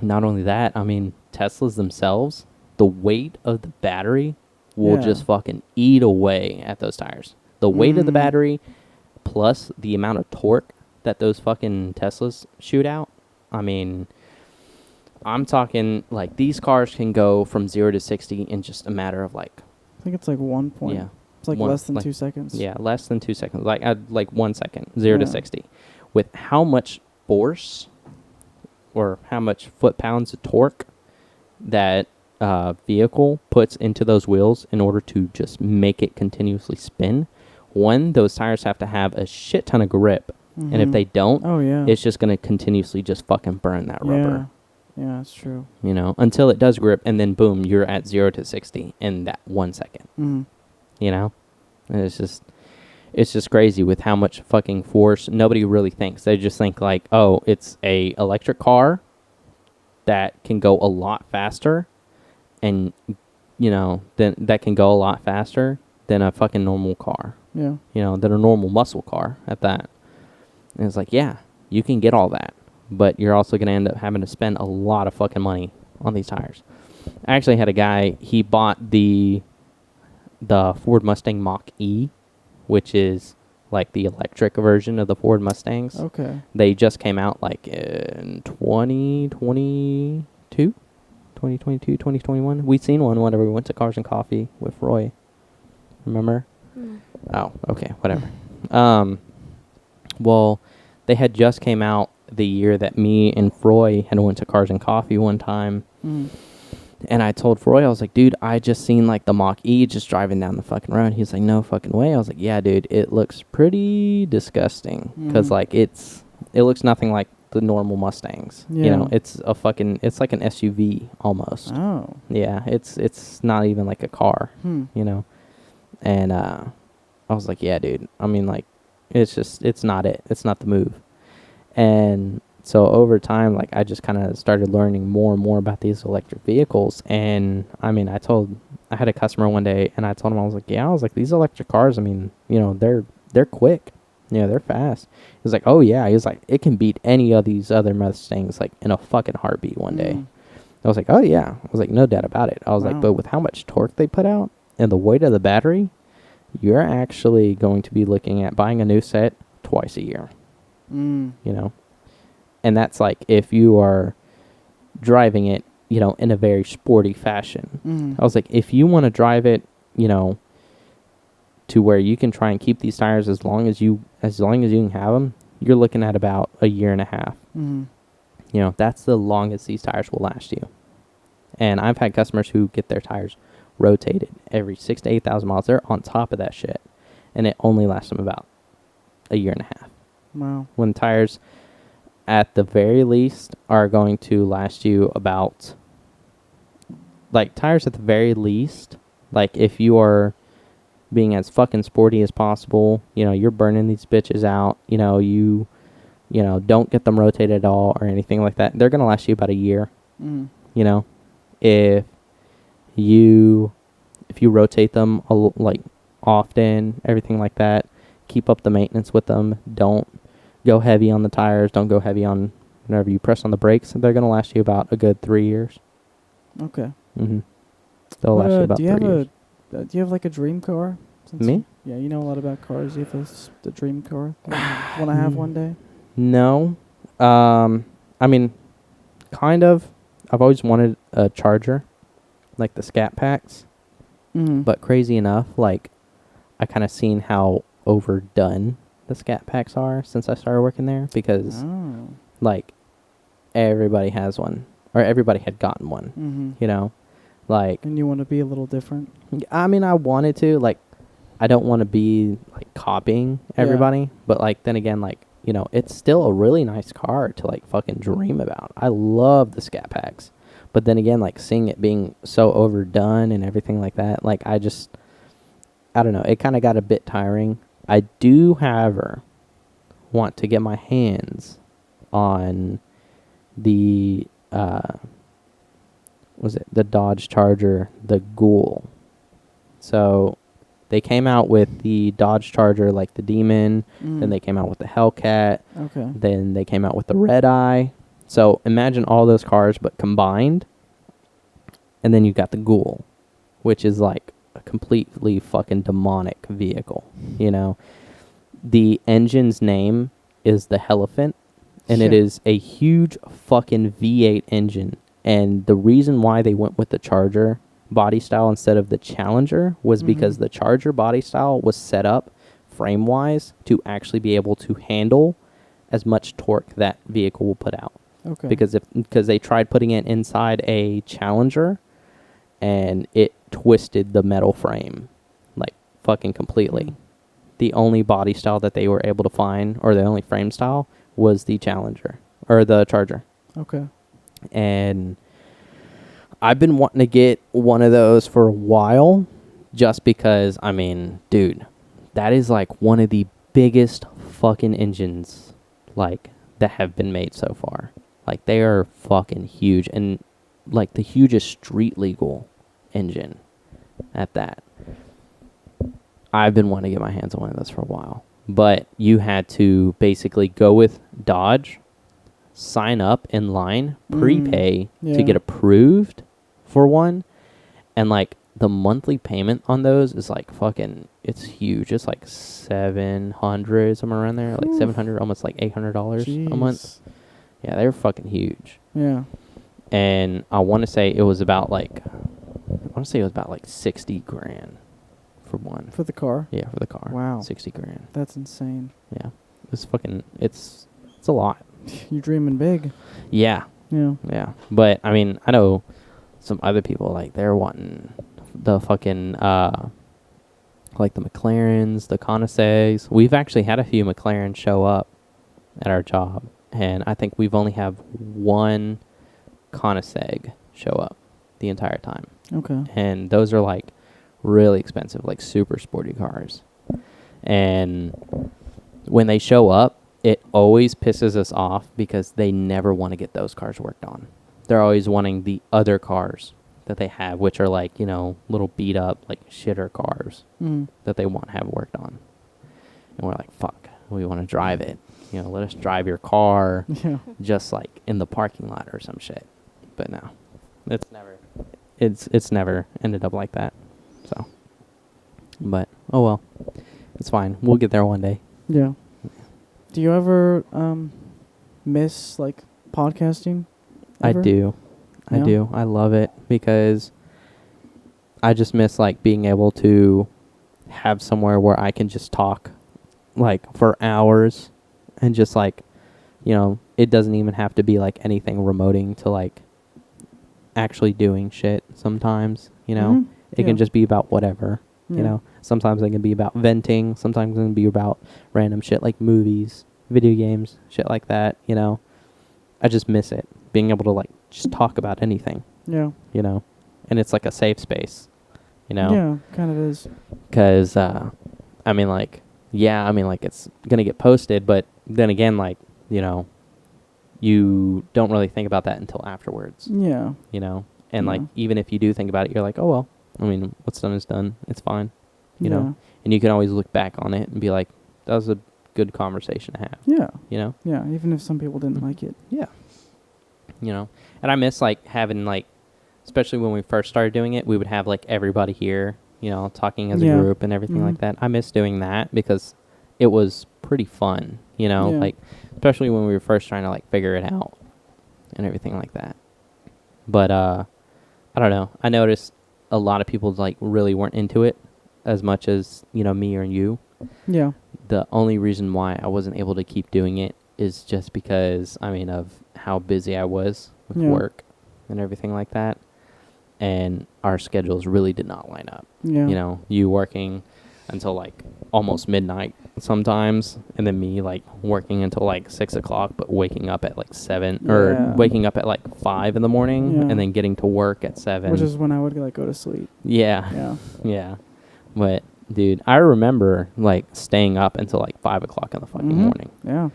S2: not only that, I mean, Teslas themselves, the weight of the battery will just fucking eat away at those tires. The weight of the battery plus the amount of torque that those fucking Teslas shoot out. I mean, I'm talking like these cars can go from 0 to 60 in just a matter of like,
S1: I think it's like 1 point. Yeah. It's like less than 2 seconds.
S2: Yeah, less than 2 seconds. Like 1 second, 0 to 60. With how much force or how much foot-pounds of torque that vehicle puts into those wheels in order to just make it continuously spin. One, those tires have to have a shit ton of grip. And if they don't, it's just going to continuously just fucking burn that rubber.
S1: Yeah, that's true.
S2: You know, until it does grip, and then boom, you're at 0 to 60 in that 1 second. You know? And it's just crazy with how much fucking force nobody really thinks. They just think like, oh, it's a electric car that can go a lot faster, and you know, then that can go a lot faster than a fucking normal car. Yeah. You know, than a normal muscle car at that. And it's like, yeah, you can get all that, but you're also going to end up having to spend a lot of fucking money on these tires. I actually had a guy, he bought the Ford Mustang Mach-E, which is like the electric version of the Ford Mustangs. Okay. They just came out like in 2022, 2021. We'd seen one whenever we went to Cars and Coffee with Roy. Remember? Oh, okay, whatever. Well, they had just came out the year that me and Froy had went to Cars and Coffee one time. And I told Froy, I was like, dude, I just seen like the Mach-E just driving down the fucking road. He was like, no fucking way. I was like, yeah, dude, it looks pretty disgusting. Because like it looks nothing like the normal Mustangs. Yeah. You know, it's like an SUV almost. Oh. Yeah, it's not even like a car, you know. And I was like, yeah, dude. I mean, like, it's not it. It's not the move. And so over time, like, I just kind of started learning more and more about these electric vehicles. And I mean, I had a customer one day, and I told him, I was like, these electric cars, I mean, you know, they're quick. Yeah, they're fast. He was like, oh yeah. He was like, it can beat any of these other Mustangs like in a fucking heartbeat one day. I was like, oh yeah. I was like, no doubt about it. I was like, but with how much torque they put out, and the weight of the battery, you're actually going to be looking at buying a new set twice a year.
S1: Mm.
S2: You know, and that's like if you are driving it, you know, in a very sporty fashion.
S1: Mm.
S2: I was like, if you want to drive it, you know, to where you can try and keep these tires as long as you can have them, you're looking at about a year and a half.
S1: Mm.
S2: You know, that's the longest these tires will last you. And I've had customers who get their tires rotated every 6,000 to 8,000 miles. They're on top of that shit, and it only lasts them about a year and a half.
S1: Wow.
S2: When tires, at the very least, are going to last you about, like, tires at the very least, like, if you are being as fucking sporty as possible, you know, you're burning these bitches out, you know, don't get them rotated at all or anything like that. They're going to last you about a year,
S1: Mm.
S2: you know. If you rotate them like often, everything like that, keep up the maintenance with them. Don't go heavy on the tires. Don't go heavy on whenever you press on the brakes. They're going to last you about a good 3 years.
S1: Okay.
S2: Mm-hmm. They'll last you about 3 years.
S1: Do you have like a dream car?
S2: Me?
S1: Yeah, you know a lot about cars. Do you have the dream car? Want to have one day?
S2: No. I mean, kind of. I've always wanted a Charger, like the Scat Packs.
S1: Mm.
S2: But crazy enough, like, I kind of seen how overdone the Scat Packs are since I started working there, because like everybody has one, or everybody had gotten one.
S1: Mm-hmm.
S2: You know, like,
S1: and you want to be a little different.
S2: I mean, I wanted to, like, I don't want to be like copying everybody, but like then again, like, you know, it's still a really nice car to like fucking dream about. I love the Scat Packs, but then again, like, seeing it being so overdone and everything like that, like, I don't know, it kind of got a bit tiring. I do, however, want to get my hands on the the Dodge Charger, the Ghoul. So they came out with the Dodge Charger, like the Demon. Then they came out with the Hellcat.
S1: Okay.
S2: Then they came out with the Red Eye. So imagine all those cars, but combined. And then you got the Ghoul, which is like a completely fucking demonic vehicle. You know, the engine's name is the Helephant, and it is a huge fucking V8 engine. And the reason why they went with the Charger body style instead of the Challenger was because the Charger body style was set up frame-wise to actually be able to handle as much torque that vehicle will put out.
S1: Okay.
S2: Because they tried putting it inside a Challenger, and it twisted the metal frame, like, fucking completely. The only body style that they were able to find, or the only frame style, was the Challenger, or the Charger.
S1: Okay.
S2: And I've been wanting to get one of those for a while, just because, I mean, dude, that is like one of the biggest fucking engines, like, that have been made so far. Like, they are fucking huge, and like the hugest street legal engine at that. I've been wanting to get my hands on one of those for a while, but you had to basically go with Dodge, sign up in line, prepay to get approved for one, and like the monthly payment on those is like fucking, it's huge. It's like $700, somewhere around there, like $700, almost like $800 a month. Yeah, they're fucking huge.
S1: Yeah.
S2: And I want to say it was about like 60 grand for one.
S1: For the car?
S2: Yeah, for the car.
S1: Wow.
S2: 60 grand.
S1: That's insane.
S2: Yeah. It's fucking, it's a lot.
S1: You're dreaming big.
S2: Yeah.
S1: Yeah.
S2: Yeah. But I mean, I know some other people, like, they're wanting the fucking like the McLarens, the Koenigseggs. We've actually had a few McLarens show up at our job, and I think we've only have one Koenigsegg show up the entire time.
S1: Okay.
S2: And those are like really expensive, like super sporty cars. And when they show up, it always pisses us off because they never want to get those cars worked on. They're always wanting the other cars that they have, which are like, you know, little beat up, like shitter cars that they want to have worked on. And we're like, fuck, we want to drive it. You know, let us drive your car just like in the parking lot or some shit. But no, it's never ended up like that. So But oh well, it's fine. We'll get there one day.
S1: Yeah. Do you ever miss like podcasting? Ever?
S2: I do. I
S1: Yeah?
S2: do. I love it because I just miss like being able to have somewhere where I can just talk like for hours and just like, you know, it doesn't even have to be like anything remoting to like actually doing shit sometimes, you know.
S1: Mhm.
S2: It can
S1: Yeah.
S2: just be about whatever, you
S1: Yeah.
S2: know. Sometimes it can be about venting, sometimes it can be about random shit like movies, video games, shit like that, you know. I just miss it. Being able to like just talk about anything,
S1: Yeah.
S2: you know. And it's like a safe space, you know.
S1: Yeah, kind of is.
S2: Because, I mean, like, yeah, I mean, like, it's going to get posted, but then again, like, you know, you don't really think about that until afterwards,
S1: Yeah.
S2: you know? And,
S1: Yeah.
S2: like, even if you do think about it, you're like, oh, well, I mean, what's done is done. It's fine, you
S1: Yeah.
S2: know? And you can always look back on it and be like, that was a good conversation to have,
S1: Yeah.
S2: you know?
S1: Yeah. Even if some people didn't like it.
S2: Yeah. You know? And I miss, like, having, like, especially when we first started doing it, we would have, like, everybody here, you know, talking as a
S1: Yeah.
S2: group and everything like
S1: Mhm.
S2: that. I miss doing that because it was pretty fun, you know?
S1: Yeah.
S2: Like, especially when we were first trying to, like, figure it out and everything like that. But, I don't know. I noticed a lot of people, like, really weren't into it as much as, you know, me or you.
S1: Yeah.
S2: The only reason why I wasn't able to keep doing it is just because, I mean, of how busy I was with
S1: Yeah.
S2: work and everything like that. And our schedules really did not line up.
S1: Yeah.
S2: You know, you working until like almost midnight sometimes, and then me like working until like 6 o'clock, but waking up at like 7 or
S1: Yeah.
S2: waking up at like 5 in the morning,
S1: Yeah.
S2: and then getting to work at 7.
S1: Which is when I would like go to sleep.
S2: yeah,
S1: Yeah.
S2: yeah. But dude, I remember like staying up until like 5 o'clock in the fucking
S1: Mhm.
S2: morning,
S1: Yeah.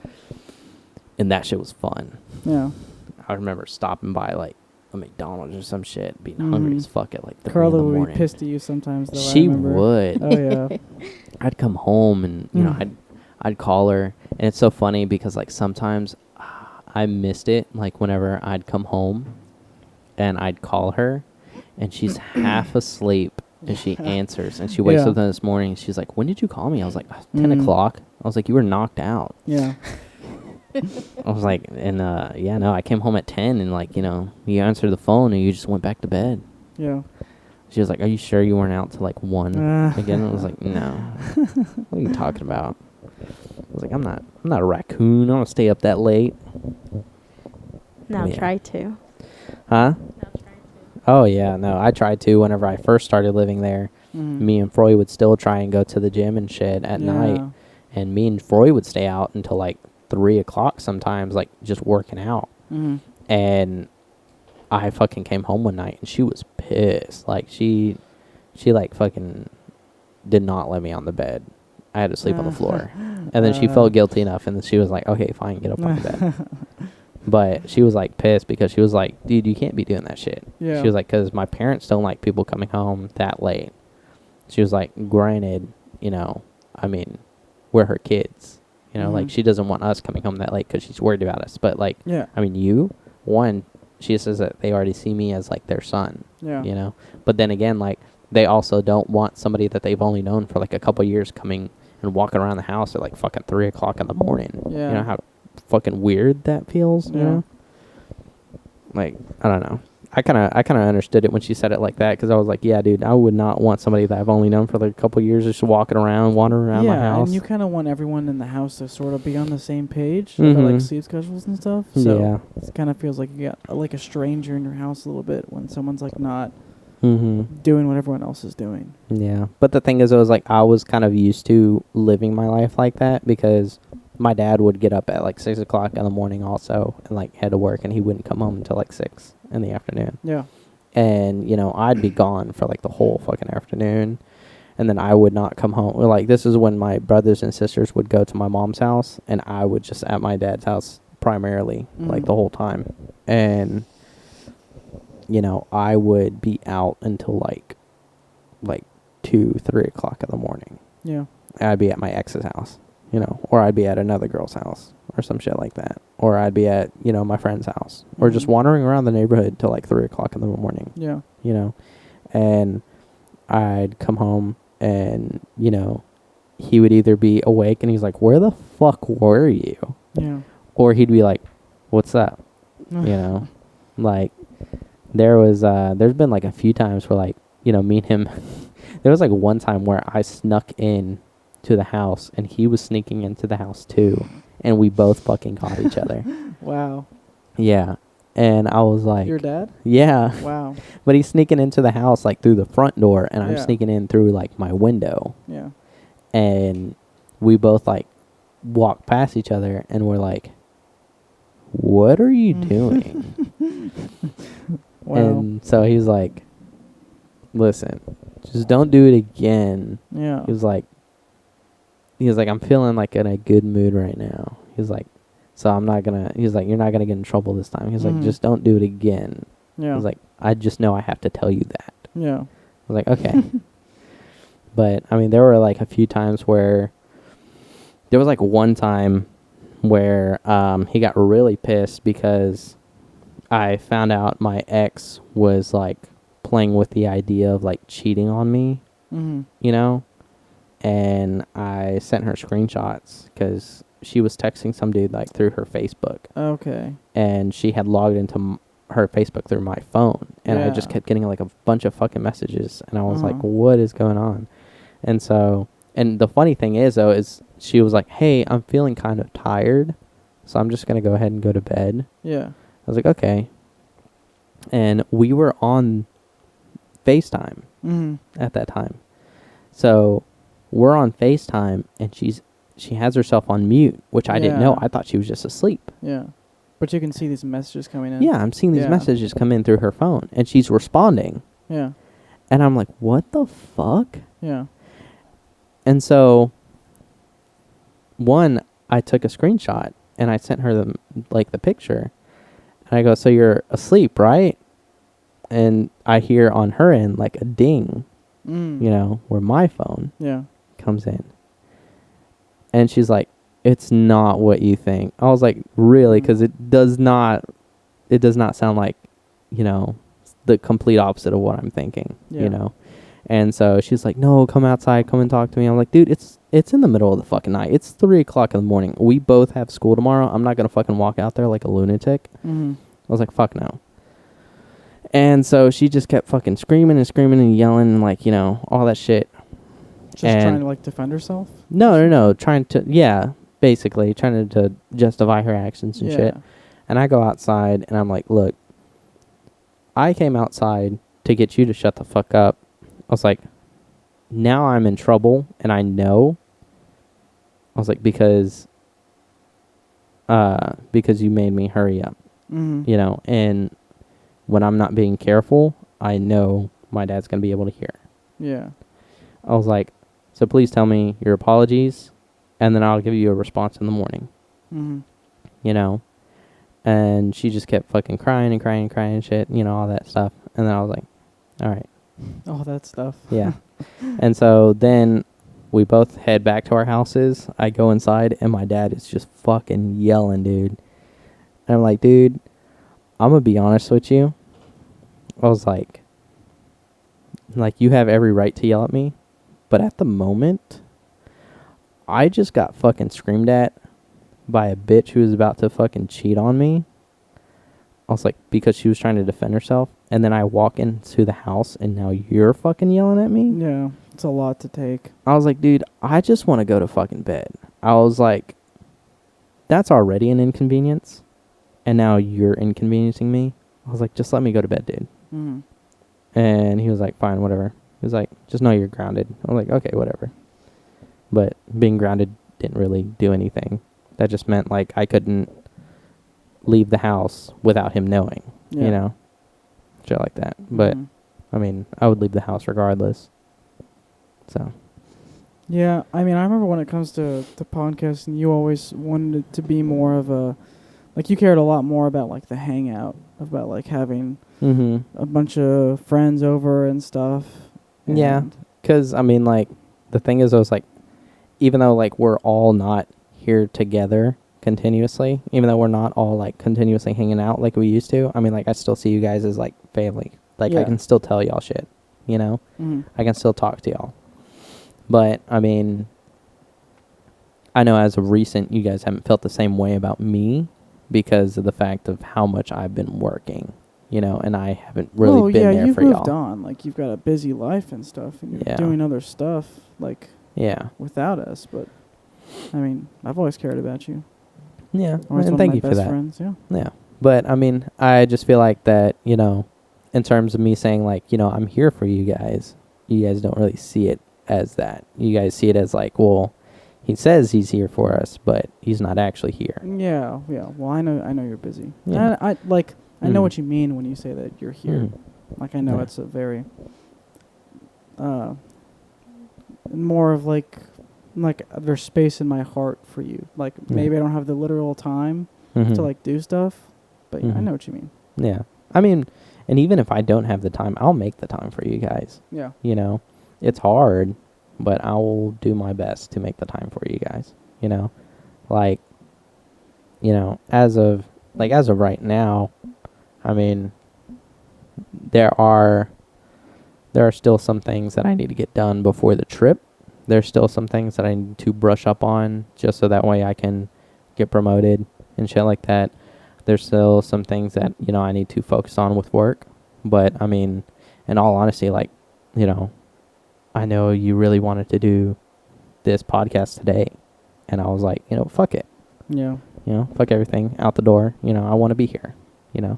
S2: and that shit was fun.
S1: Yeah.
S2: I remember stopping by like a McDonald's or some shit, being hungry
S1: Mhm.
S2: as fuck at like 3 in
S1: Carla
S2: the
S1: would
S2: morning.
S1: be pissed at you sometimes, though. I
S2: She
S1: remember.
S2: would.
S1: Oh yeah.
S2: I'd come home and you know
S1: Mm.
S2: I'd call her, and it's so funny because like sometimes I missed it, like whenever I'd come home and I'd call her and she's half asleep and she answers and she wakes
S1: Yeah.
S2: up this morning and she's like, when did you call me? I was like, 10
S1: Mm.
S2: o'clock. I was like, you were knocked out.
S1: Yeah.
S2: I was like, and yeah, no, I came home at 10 and like, you know, you answered the phone and you just went back to bed.
S1: Yeah.
S2: She was like, are you sure you weren't out till like 1 again? I was like, no. What are you talking about? I was like, I'm not a raccoon. I don't stay up that late.
S3: Now
S2: Yeah.
S3: try to.
S2: Huh? Oh yeah, no, I tried to whenever I first started living there.
S1: Mhm.
S2: Me and Froy would still try and go to the gym and shit at night.
S1: Yeah.
S2: And me and Froy would stay out until like 3 o'clock sometimes, like just working out.
S1: Mhm.
S2: And I fucking came home one night and she was pissed. Like she like fucking did not let me on the bed. I had to sleep on the floor. And then she felt guilty enough and then she was like, okay, fine, get up on the bed. But she was like pissed because she was like, dude, you can't be doing that shit.
S1: Yeah.
S2: She was like, because my parents don't like people coming home that late. She was like, granted, you know, I mean, we're her kids. You know, like
S1: Mhm.
S2: she doesn't want us coming home that late because she's worried about us. But like,
S1: Yeah.
S2: I mean, she says that they already see me as like their son.
S1: Yeah.
S2: You know, but then again, like they also don't want somebody that they've only known for like a couple years coming and walking around the house at like fucking 3 o'clock in the morning.
S1: Yeah.
S2: You know how fucking weird that feels. You
S1: Yeah.
S2: know, like I don't know. I kind of understood it when she said it like that because I was like, yeah, dude, I would not want somebody that I've only known for like a couple years just wandering around my house.
S1: And you kind of want everyone in the house to sort of be on the same page about like
S2: Mhm.
S1: sleep schedules and stuff. So
S2: Yeah.
S1: it kind of feels like you got like a stranger in your house a little bit when someone's like not
S2: Mm-hmm.
S1: doing what everyone else is doing.
S2: Yeah. But the thing is, it was like I was kind of used to living my life like that because my dad would get up at like 6 o'clock in the morning also and like head to work and he wouldn't come home until like 6 in the afternoon.
S1: Yeah.
S2: And, you know, I'd be gone for like the whole fucking afternoon. And then I would not come home. Like, this is when my brothers and sisters would go to my mom's house and I would just at my dad's house primarily, like
S1: Mhm.
S2: the whole time. And, you know, I would be out until like 2, 3 o'clock in the morning.
S1: Yeah.
S2: I'd be at my ex's house, you know, or I'd be at another girl's house or some shit like that. Or I'd be at, you know, my friend's house or just
S1: Mhm.
S2: wandering around the neighborhood till like 3 o'clock in the morning,
S1: Yeah.
S2: you know. And I'd come home and, you know, he would either be awake and he's like, where the fuck were you?
S1: Yeah.
S2: Or he'd be like, what's up? You know, like, there's been like a few times where, like, you know, me and him, there was like one time where I snuck in to the house and he was sneaking into the house too. And we both fucking caught each other.
S1: Wow.
S2: Yeah. And I was like,
S1: Your dad?
S2: yeah.
S1: Wow.
S2: But he's sneaking into the house like through the front door and I'm
S1: Yeah.
S2: sneaking in through like my window.
S1: Yeah.
S2: And we both like walk past each other and we're like, what are you doing?
S1: Wow.
S2: And so he's like, listen, just don't do it again.
S1: Yeah.
S2: He was like, I'm feeling like in a good mood right now. He's like, so I'm not gonna, he's like, you're not gonna get in trouble this time. He's like, just don't do it again.
S1: Yeah.
S2: He's like, I just know I have to tell you that.
S1: Yeah.
S2: I was like, okay. But I mean, there were like a few times where, there was like one time where he got really pissed because I found out my ex was like playing with the idea of like cheating on me, you know? And I sent her screenshots because she was texting some dude like through her Facebook.
S1: Okay.
S2: And she had logged into her Facebook through my phone. And I just
S1: Yeah.
S2: kept getting like a bunch of fucking messages. And I was like, what is going on? And so, and the funny thing is though, is she was like, hey, I'm feeling kind of tired. So I'm just going to go ahead and go to bed.
S1: Yeah.
S2: I was like, okay. And we were on FaceTime at that time. So we're on FaceTime and she has herself on mute, which I didn't know.
S1: Yeah.
S2: I thought she was just asleep.
S1: Yeah. But you can see these messages coming in.
S2: Yeah, I'm seeing these
S1: Yeah.
S2: messages come in through her phone and she's responding.
S1: Yeah.
S2: And I'm like, what the fuck?
S1: Yeah.
S2: And so one, I took a screenshot and I sent her the picture. And I go, so you're asleep, right? And I hear on her end like a ding, you know, where my phone
S1: Yeah.
S2: comes in. And she's like, it's not what you think. I was like, really? Because it does not sound like, you know, the complete opposite of what I'm thinking,
S1: Yeah.
S2: you know? And so she's like, no, come outside, come and talk to me. I'm like, dude, it's in the middle of the fucking night. It's 3:00 in the morning. We both have school tomorrow. I'm not going to fucking walk out there like a lunatic. I was like, fuck no. And so she just kept fucking screaming and yelling and like, you know, all that shit.
S1: Just
S2: And
S1: trying to like defend herself?
S2: No. Trying to, yeah, basically trying to justify her actions and
S1: Yeah.
S2: shit. And I go outside and I'm like, look, I came outside to get you to shut the fuck up. I was like, now I'm in trouble and I know. I was like, because you made me hurry up, you know, and when I'm not being careful, I know my dad's going to be able to hear.
S1: Yeah.
S2: I was like, so please tell me your apologies and then I'll give you a response in the morning, you know? And she just kept fucking crying and shit, you know, all that stuff. And then I was like, all right.
S1: All that stuff.
S2: Yeah. And so then we both head back to our houses. I go inside and my dad is just fucking yelling, dude. And I'm like, dude, I'm going to be honest with you. I was like, you have every right to yell at me. But at the moment, I just got fucking screamed at by a bitch who was about to fucking cheat on me. I was like, because she was trying to defend herself. And then I walk into the house and now you're fucking yelling at me?
S1: Yeah. It's a lot to take.
S2: I was like, dude, I just want to go to fucking bed. I was like, that's already an inconvenience. And now you're inconveniencing me. I was like, just let me go to bed, dude. And he was like, fine, whatever. He was like, just know you're grounded. I was like, okay, whatever. But being grounded didn't really do anything. That just meant like I couldn't leave the house without him knowing,
S1: Yeah.
S2: you know, shit like that. But I mean, I would leave the house regardless. So.
S1: Yeah, I mean, I remember when it comes to podcasting, you always wanted it to be more of a, like, you cared a lot more about, like, the hangout, about, like, having a bunch of friends over and stuff.
S2: Yeah, because, I mean, like, the thing is, I was like, even though, like, we're all not here together continuously, even though we're not all, like, continuously hanging out like we used to, I mean, like, I still see you guys as, like, family. Like, I can still tell y'all shit, you know? I can still talk to y'all. But I mean, I know as of recent, you guys haven't felt the same way about me because of the fact of how much I've been working, and I haven't really been there
S1: you've
S2: for
S1: moved
S2: y'all.
S1: on. Like, you've got a busy life and stuff, and you're
S2: Yeah.
S1: doing other stuff, like,
S2: Yeah.
S1: without us. But, I mean, I've always cared about you.
S2: Yeah.
S1: Always
S2: And
S1: one
S2: thank
S1: of my
S2: you for
S1: best
S2: that.
S1: friends, yeah.
S2: Yeah. But I mean, I just feel like that, in terms of me saying like, I'm here for you guys don't really see it as that. You guys see it as like, well, he says he's here for us, but he's not actually here.
S1: Yeah. Well, I know you're busy.
S2: Yeah.
S1: I know what you mean when you say that you're here.
S2: Mm.
S1: Like, I know
S2: Yeah.
S1: it's a very, more of like there's space in my heart for you. Like,
S2: Yeah.
S1: maybe I don't have the literal time
S2: Mhm.
S1: to like do stuff, but yeah, I
S2: Mhm.
S1: know what you mean.
S2: Yeah. I mean, and even if I don't have the time, I'll make the time for you guys.
S1: Yeah.
S2: It's hard, but I will do my best to make the time for you guys. Like, as of right now, I mean, there are still some things that I need to get done before the trip. There's still some things that I need to brush up on just so that way I can get promoted and shit like that. There's still some things that, I need to focus on with work. But, I mean, in all honesty, like, I know you really wanted to do this podcast today. And I was like, fuck it.
S1: Yeah.
S2: Fuck everything out the door. I want to be here,
S1: Yeah.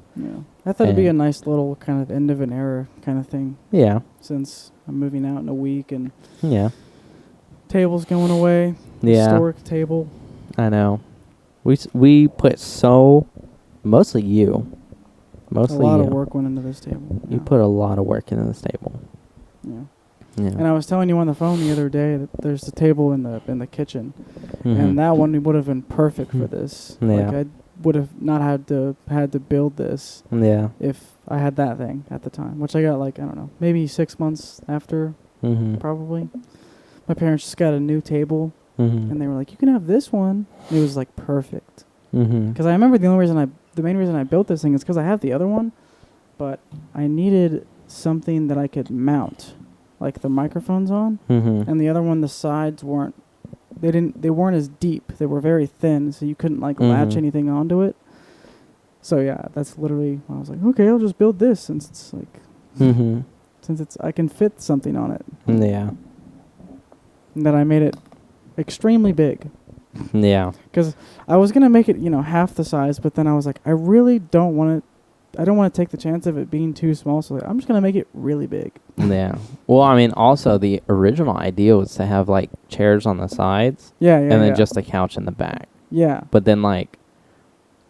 S1: I thought it'd be a
S2: And-
S1: nice little kind of end of an era kind of thing,
S2: Yeah.
S1: since I'm moving out in a week and
S2: Yeah.
S1: table's going away.
S2: Yeah.
S1: Historic table.
S2: I know. We put mostly you. Mostly
S1: A lot
S2: you.
S1: of work went into this table.
S2: You
S1: yeah.
S2: put a lot of work into this table.
S1: Yeah.
S2: Yeah.
S1: And I was telling you on the phone the other day that there's a table in the kitchen,
S2: Mhm.
S1: and that one would have been perfect for this.
S2: Yeah.
S1: Like, I would have not had to build this
S2: Yeah.
S1: if I had that thing at the time, which I got, like, I don't know, maybe 6 months after,
S2: Mhm.
S1: probably. My parents just got a new table,
S2: Mhm.
S1: and they were like, "You can have this one." And it was like perfect.
S2: Mhm.
S1: Because I remember the main reason I built this thing is because I have the other one, but I needed something that I could mount, like the microphones on,
S2: Mhm.
S1: and the other one, the sides weren't as deep. They were very thin, so you couldn't like latch
S2: Mhm.
S1: anything onto it. So yeah, that's literally, I was like, okay, I'll just build this since
S2: Mhm.
S1: I can fit something on it.
S2: Yeah.
S1: And then I made it extremely big.
S2: Yeah.
S1: Because I was gonna make it, half the size, but then I was like, I really don't want it. I don't want to take the chance of it being too small, so I'm just gonna make it really big.
S2: Yeah. Well, I mean, also the original idea was to have like chairs on the sides
S1: Yeah,
S2: and then just a couch in the back.
S1: yeah,
S2: But then like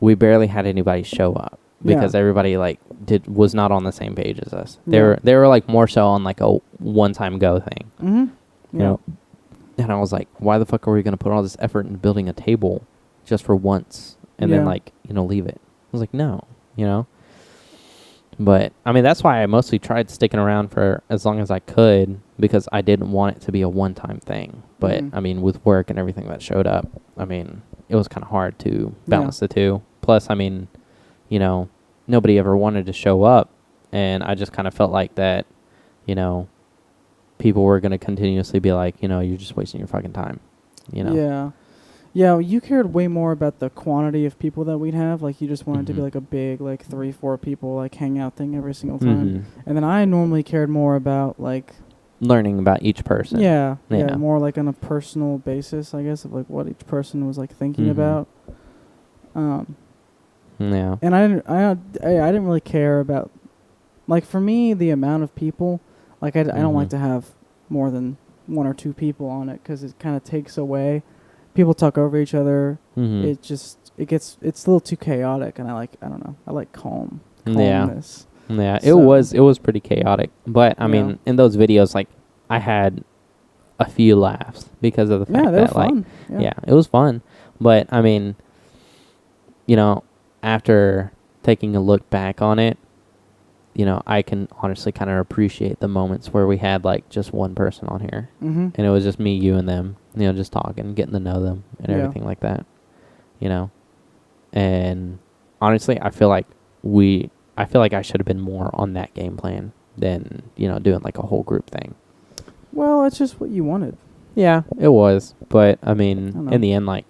S2: we barely had anybody show up because
S1: Yeah.
S2: everybody like was not on the same page as us.
S1: Yeah.
S2: They were like more so on like a one-time go thing.
S1: mm-hmm.
S2: You know. And I was like, why the fuck are we going to put all this effort into building a table just for once and then
S1: Yeah.
S2: like, leave it? I was like, no, But I mean, that's why I mostly tried sticking around for as long as I could because I didn't want it to be a one-time thing. But
S1: Mhm.
S2: I mean, with work and everything that showed up, I mean, it was kind of hard to balance the two. Plus, I mean, nobody ever wanted to show up, and I just kind of felt like that, people were going to continuously be like, you're just wasting your fucking time,
S1: Yeah. Yeah, you cared way more about the quantity of people that we'd have. Like, you just wanted to be
S2: Mhm.
S1: like a big, like 3-4 people, like hangout thing every single time.
S2: Mhm.
S1: And then I normally cared more about like,
S2: Learning about each person.
S1: yeah,
S2: Yeah.
S1: more like on a personal basis, I guess, of like what each person was like thinking
S2: Mhm.
S1: about.
S2: Yeah.
S1: And I didn't really care about, like, for me, the amount of people. Like, I don't like
S2: Mhm.
S1: to have more than 1 or 2 people on it because it kind of takes away. People talk over each other.
S2: Mhm.
S1: It's a little too chaotic, and I don't know. I like
S2: Yeah.
S1: calmness.
S2: Yeah,
S1: So-
S2: it was pretty chaotic. But I
S1: Yeah.
S2: mean, in those videos, like I had a few laughs because of the fact
S1: Yeah, they were
S2: that like
S1: fun.
S2: yeah, it was fun. But I mean, after taking a look back on it, I can honestly kind of appreciate the moments where we had like just one person on here,
S1: Mm-hmm.
S2: and it was just me, you, and them. Just talking, getting to know them, and
S1: Yeah.
S2: everything like that. And honestly, I feel like I should have been more on that game plan than doing like a whole group thing.
S1: Well, it's just what you wanted.
S2: Yeah, it was. But I
S1: I
S2: mean,
S1: don't know.
S2: in the end, like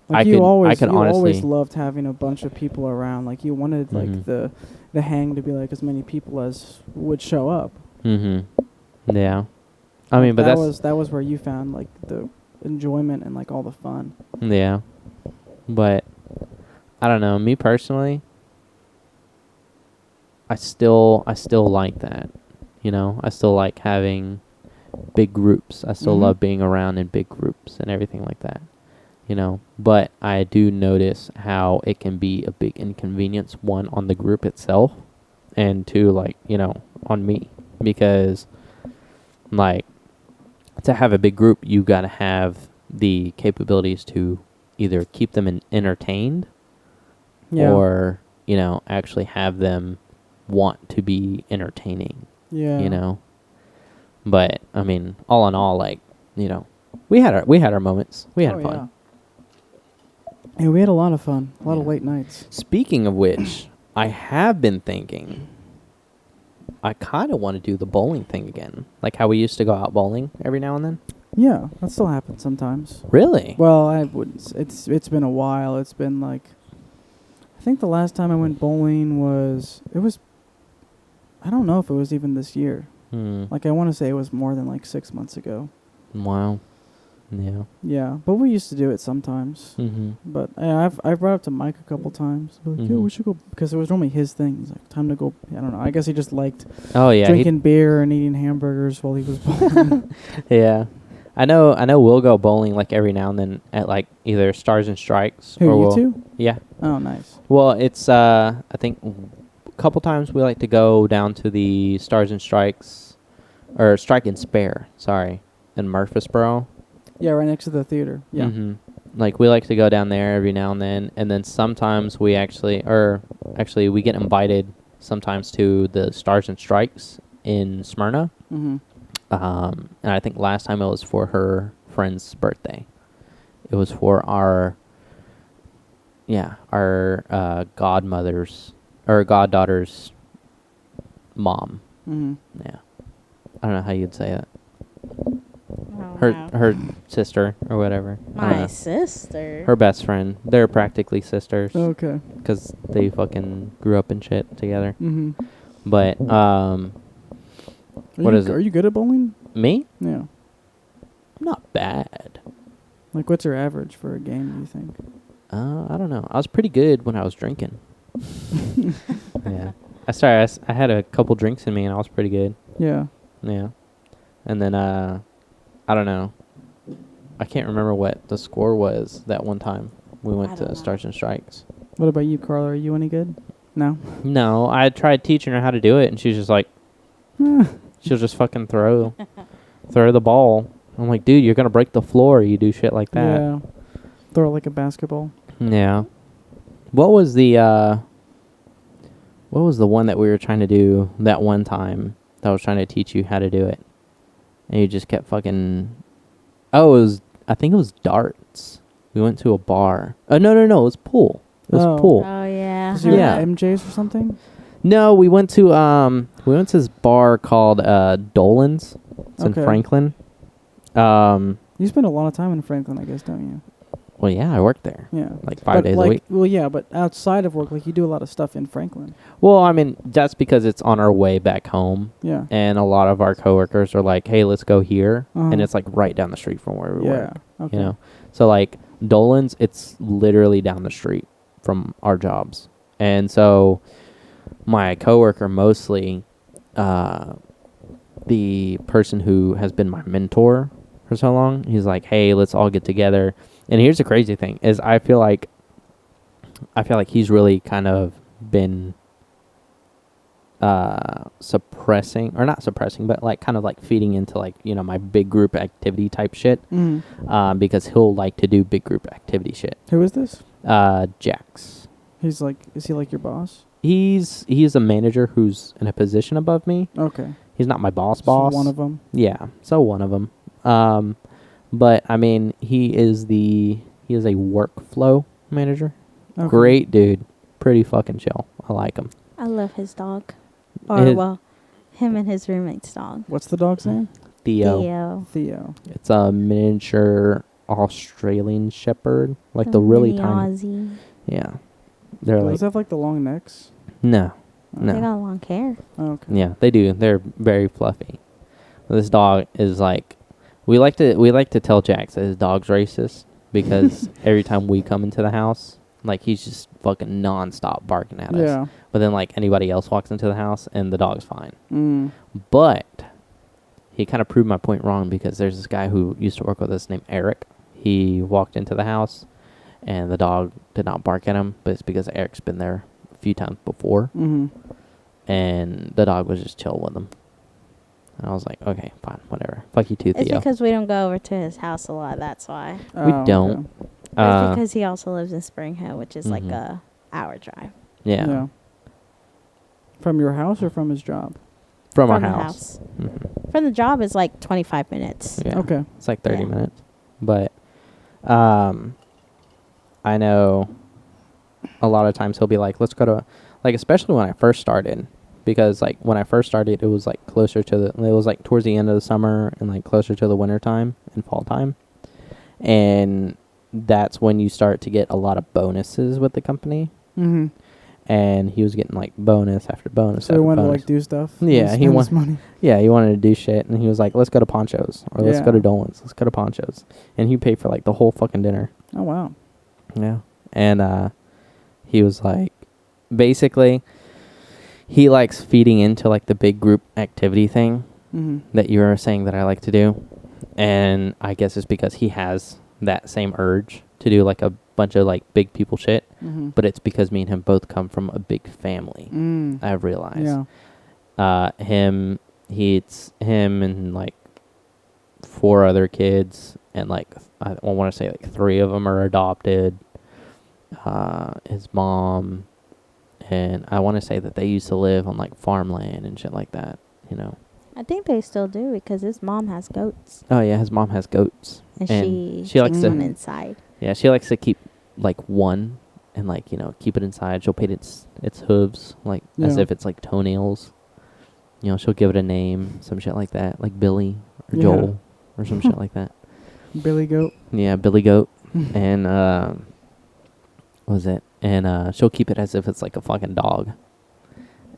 S1: Like
S2: I could
S1: you
S2: honestly.
S1: always loved having a bunch of people around. Like you wanted like
S2: Mhm.
S1: the hang to be like as many people as would show up.
S2: Mhm. Yeah. I
S1: Like
S2: mean, but
S1: that was where you found like the enjoyment and like all the fun.
S2: yeah. But I don't know. Me personally, I still like that. You know, I still like having big groups. I still
S1: Mhm.
S2: love being around in big groups and everything like that. You know, but I do notice how it can be a big inconvenience, one on the group itself, and two, like, you know, on me, because like to have a big group, you got to have the capabilities to either keep them entertained
S1: Yeah.
S2: or, you know, actually have them want to be entertaining,
S1: Yeah.
S2: you know. But I mean, all in all, like, you know, we had our moments. We had
S1: Oh
S2: fun.
S1: yeah. Yeah, we had a lot of fun. A lot of
S2: Yeah.
S1: late nights.
S2: Speaking of which, I have been thinking I kind of want to do the bowling thing again. Like how we used to go out bowling every now and then.
S1: Yeah, that still happens sometimes.
S2: Really?
S1: Well, I wouldn't. It's been a while. It's been like, I think the last time I went bowling was it was. I don't know if it was even this year.
S2: Hmm.
S1: Like I want to say it was more than like 6 months ago.
S2: Wow. Yeah.
S1: Yeah, but we used to do it sometimes.
S2: Mm-hmm.
S1: But I've brought it up to Mike a couple times. Like, yeah,
S2: Mhm.
S1: we should go because it was normally his thing. He's like, time to go. I don't know. I guess he just liked
S2: Oh yeah.
S1: drinking beer and eating hamburgers while he was bowling.
S2: Yeah. I know we'll go bowling like every now and then at like either Stars and Strikes
S1: Who,
S2: or
S1: you
S2: we'll
S1: two?
S2: Yeah.
S1: Oh, nice.
S2: Well, it's I think a couple times we like to go down to the Stars and Strikes or Strike and Spare, sorry, in Murfreesboro.
S1: Yeah, right next to the theater. Yeah.
S2: Mm-hmm. Like we like to go down there every now and then sometimes we actually we get invited sometimes to the Stars and Strikes in Smyrna.
S1: Mm-hmm.
S2: And I think last time it was for her friend's birthday. It was for our godmother's or goddaughter's mom.
S1: Mm-hmm.
S2: Yeah, I don't know how you'd say it.
S3: Oh,
S2: Her
S3: wow.
S2: her sister or whatever. I don't
S3: My
S2: know.
S3: sister.
S2: Her best friend. They're practically sisters
S1: Okay.
S2: because they fucking grew up and shit together.
S1: Mm-hmm.
S2: But What is it?
S1: Are you good at bowling?
S2: me,
S1: Yeah.
S2: not bad.
S1: Like, what's your average for a game, do you think?
S2: I don't know. I was pretty good when I was drinking. Yeah. I had a couple drinks in me and I was pretty good.
S1: Yeah.
S2: Yeah. And then I don't know. I can't remember what the score was that one time we
S3: I
S2: went
S3: don't
S2: to
S3: know.
S2: Stars and Strikes.
S1: What about you, Karla? Are you any good? No.
S2: No, I tried teaching her how to do it and she's just like she'll just fucking throw the ball. I'm like, dude, you're gonna break the floor. You do shit like that.
S1: Yeah. Throw it like a basketball.
S2: Yeah. What was the one that we were trying to do that one time that I was trying to teach you how to do it? And you just kept fucking I think it was darts. We went to a bar. No, it was pool. It was
S1: Oh.
S2: pool.
S3: Oh yeah.
S1: 'Cause you were
S2: Yeah.
S1: at MJ's or something?
S2: No, we went to this bar called Dolan's. It's in
S1: Okay.
S2: Franklin.
S1: You spend a lot of time in Franklin, I guess, don't you?
S2: Well, yeah, I worked there.
S1: Yeah.
S2: Like 5
S1: But
S2: days
S1: like,
S2: a week.
S1: well, yeah, but outside of work, like, you do a lot of stuff in Franklin.
S2: Well, I mean, that's because it's on our way back home.
S1: Yeah.
S2: And a lot of our coworkers are like, "Hey, let's go here,"
S1: Uh-huh.
S2: and it's like right down the street from where we
S1: Yeah.
S2: work.
S1: Okay.
S2: You know, so like Dolan's, it's literally down the street from our jobs, and so my coworker, mostly, the person who has been my mentor for so long, he's like, "Hey, let's all get together." And here's the crazy thing: is I feel like he's really kind of been suppressing, or not suppressing, but like kind of like feeding into like, you know, my big group activity type shit, because he'll like to do big group activity shit.
S1: Who is this?
S2: Jax.
S1: Is he like your boss?
S2: He's a manager who's in a position above me.
S1: Okay.
S2: He's not my boss.
S1: So one of them.
S2: Yeah, so one of them. But I mean, he is a workflow manager.
S1: Okay.
S2: Great dude, pretty fucking chill. I like him.
S3: I love his dog. Or
S2: His-
S3: well, him and his roommate's dog.
S1: What's the dog's name? Theo.
S2: It's a miniature Australian Shepherd, like
S3: A
S2: the really
S3: mini
S2: tiny.
S3: Aussie.
S2: Yeah, they're
S1: Do
S2: like
S1: those have like the long necks?
S2: no,
S3: They
S2: no.
S3: got long hair.
S1: Oh, okay.
S2: Yeah, they do. They're very fluffy. This dog is like, we like to tell Jax that his dog's racist because every time we come into the house, like he's just fucking nonstop barking at us.
S1: Yeah.
S2: But then like anybody else walks into the house and the dog's fine.
S1: Mm.
S2: But he kind of proved my point wrong because there's this guy who used to work with us named Eric. He walked into the house and the dog did not bark at him, but it's because Eric's been there a few times before.
S1: Mm-hmm.
S2: And the dog was just chill with him. And I was like, okay, fine, whatever. Fuck you too,
S3: It's
S2: Theo.
S3: because we don't go over to his house a lot. That's why.
S2: We don't.
S1: Okay.
S3: It's because he also lives in Spring Hill, which is like
S2: Mhm.
S3: a hour drive.
S2: Yeah.
S1: From your house or from his job?
S2: From our
S3: the
S2: house. Mhm.
S3: From the job is like 25 minutes.
S2: Yeah.
S1: Okay.
S2: It's like 30
S3: Yeah.
S2: minutes. But I know a lot of times he'll be like, let's go to, like, especially when I first started. Because, like, when I first started, it was, like, closer to it was, like, towards the end of the summer and, like, closer to the winter time and fall time. And that's when you start to get a lot of bonuses with the company.
S1: Mm-hmm.
S2: And he was getting, like, bonus after bonus
S1: So
S2: after
S1: he wanted
S2: bonus.
S1: to like do stuff.
S2: Yeah,
S1: and
S2: he
S1: spend
S2: wa-
S1: his money.
S2: Yeah, he wanted to do shit. And he was like, let's go to Ponchos. Or let's go to
S1: Yeah.
S2: Dolan's. Let's go to Ponchos. And he paid for, like, the whole fucking dinner.
S1: Oh wow.
S2: Yeah. And he was like, basically, he likes feeding into like the big group activity thing
S1: Mm-hmm.
S2: that you were saying that I like to do. And I guess it's because he has that same urge to do like a bunch of like big people shit.
S1: Mm-hmm.
S2: But it's because me and him both come from a big family.
S1: Mm.
S2: I've realized.
S1: Yeah.
S2: It's him and like 4 other kids. And like, I want to say like 3 of them are adopted. His mom, and I want to say that they used to live on like farmland and shit like that, you know.
S3: I think they still do because his mom has goats.
S2: Oh yeah, his mom has goats,
S3: And
S2: she likes
S3: takes
S2: to
S3: them inside.
S2: yeah, she likes to keep like one and like, you know, keep it inside. She'll paint its hooves like as
S1: Yeah.
S2: if it's like toenails. You know, she'll give it a name, some shit like that, like Billy or
S1: Yeah.
S2: Joel or some shit like that.
S1: Billy Goat.
S2: Yeah, Billy Goat. And what was it? And she'll keep it as if it's like a fucking dog.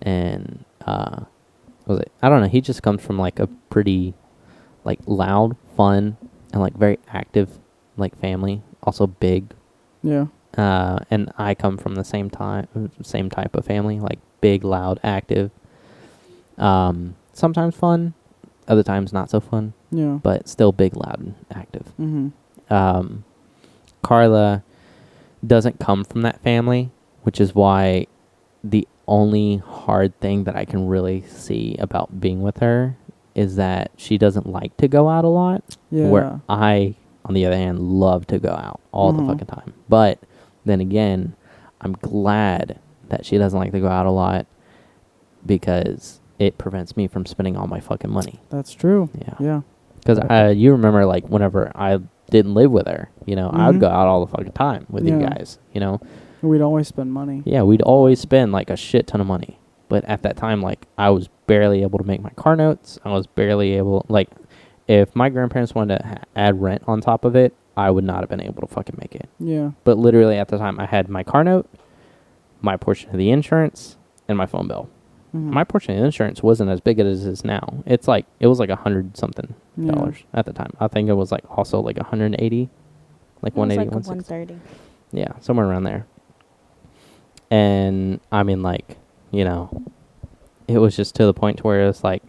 S2: And what was it? I don't know. He just comes from like a pretty like loud, fun, and like very active like family. Also big.
S1: Yeah.
S2: And I come from the same type of family, like big, loud, active. Sometimes fun, other times not so fun,
S1: Yeah.
S2: but still big, loud, and active.
S1: Mm-hmm.
S2: Karla doesn't come from that family, which is why the only hard thing that I can really see about being with her is that she doesn't like to go out a lot.
S1: Yeah.
S2: Where I, on the other hand, love to go out all the
S1: Mhm.
S2: fucking time. But then again, I'm glad that she doesn't like to go out a lot because it prevents me from spending all my fucking money.
S1: That's true.
S2: Yeah.
S1: Yeah.
S2: Because you remember, like, whenever I didn't live with her, you know, I would
S1: Mhm.
S2: go out all the fucking time with you
S1: Yeah.
S2: guys, you know.
S1: We'd always spend money.
S2: Yeah, we'd always spend, like, a shit ton of money. But at that time, like, I was barely able to make my car notes. I was barely able, like, if my grandparents wanted to add rent on top of it, I would not have been able to fucking make it.
S1: Yeah.
S2: But literally at the time, I had my car note, my portion of the insurance, and my phone bill.
S1: Mhm.
S2: My portion of the insurance wasn't as big as it is now. It was like $100-something
S1: Yeah.
S2: at the time. I think it was like also like 180, like
S3: It was
S2: 180,
S3: like a
S2: 160.
S3: 130.
S2: Yeah, somewhere around there. And I mean, like, you know, it was just to the point to where it's like,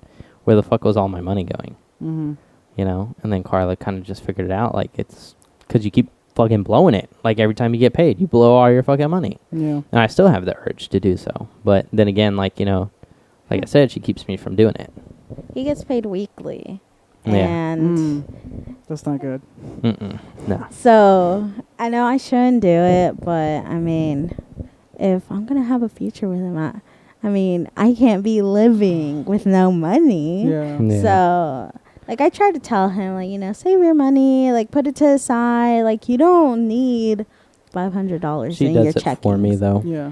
S2: where the fuck was all my money going?
S1: Mm-hmm.
S2: You know? And then Karla kind of just figured it out. Like, it's because you keep fucking blowing it. Like, every time you get paid, you blow all your fucking money.
S1: Yeah.
S2: And I still have the urge to do so. But then again, like, you know, like I said, she keeps me from doing it.
S3: He gets paid weekly.
S2: Yeah.
S3: And
S1: That's not good.
S2: Mm-mm. No.
S3: so I know I shouldn't do it, but I mean, if I'm going to have a future with him, I mean, I can't be living with no money.
S1: Yeah.
S2: Yeah.
S3: So, like, I tried to tell him, like, you know, save your money, like, put it to the side. Like, you don't need $500
S2: She
S3: in your
S2: does it
S3: check
S2: for me, though.
S1: Yeah.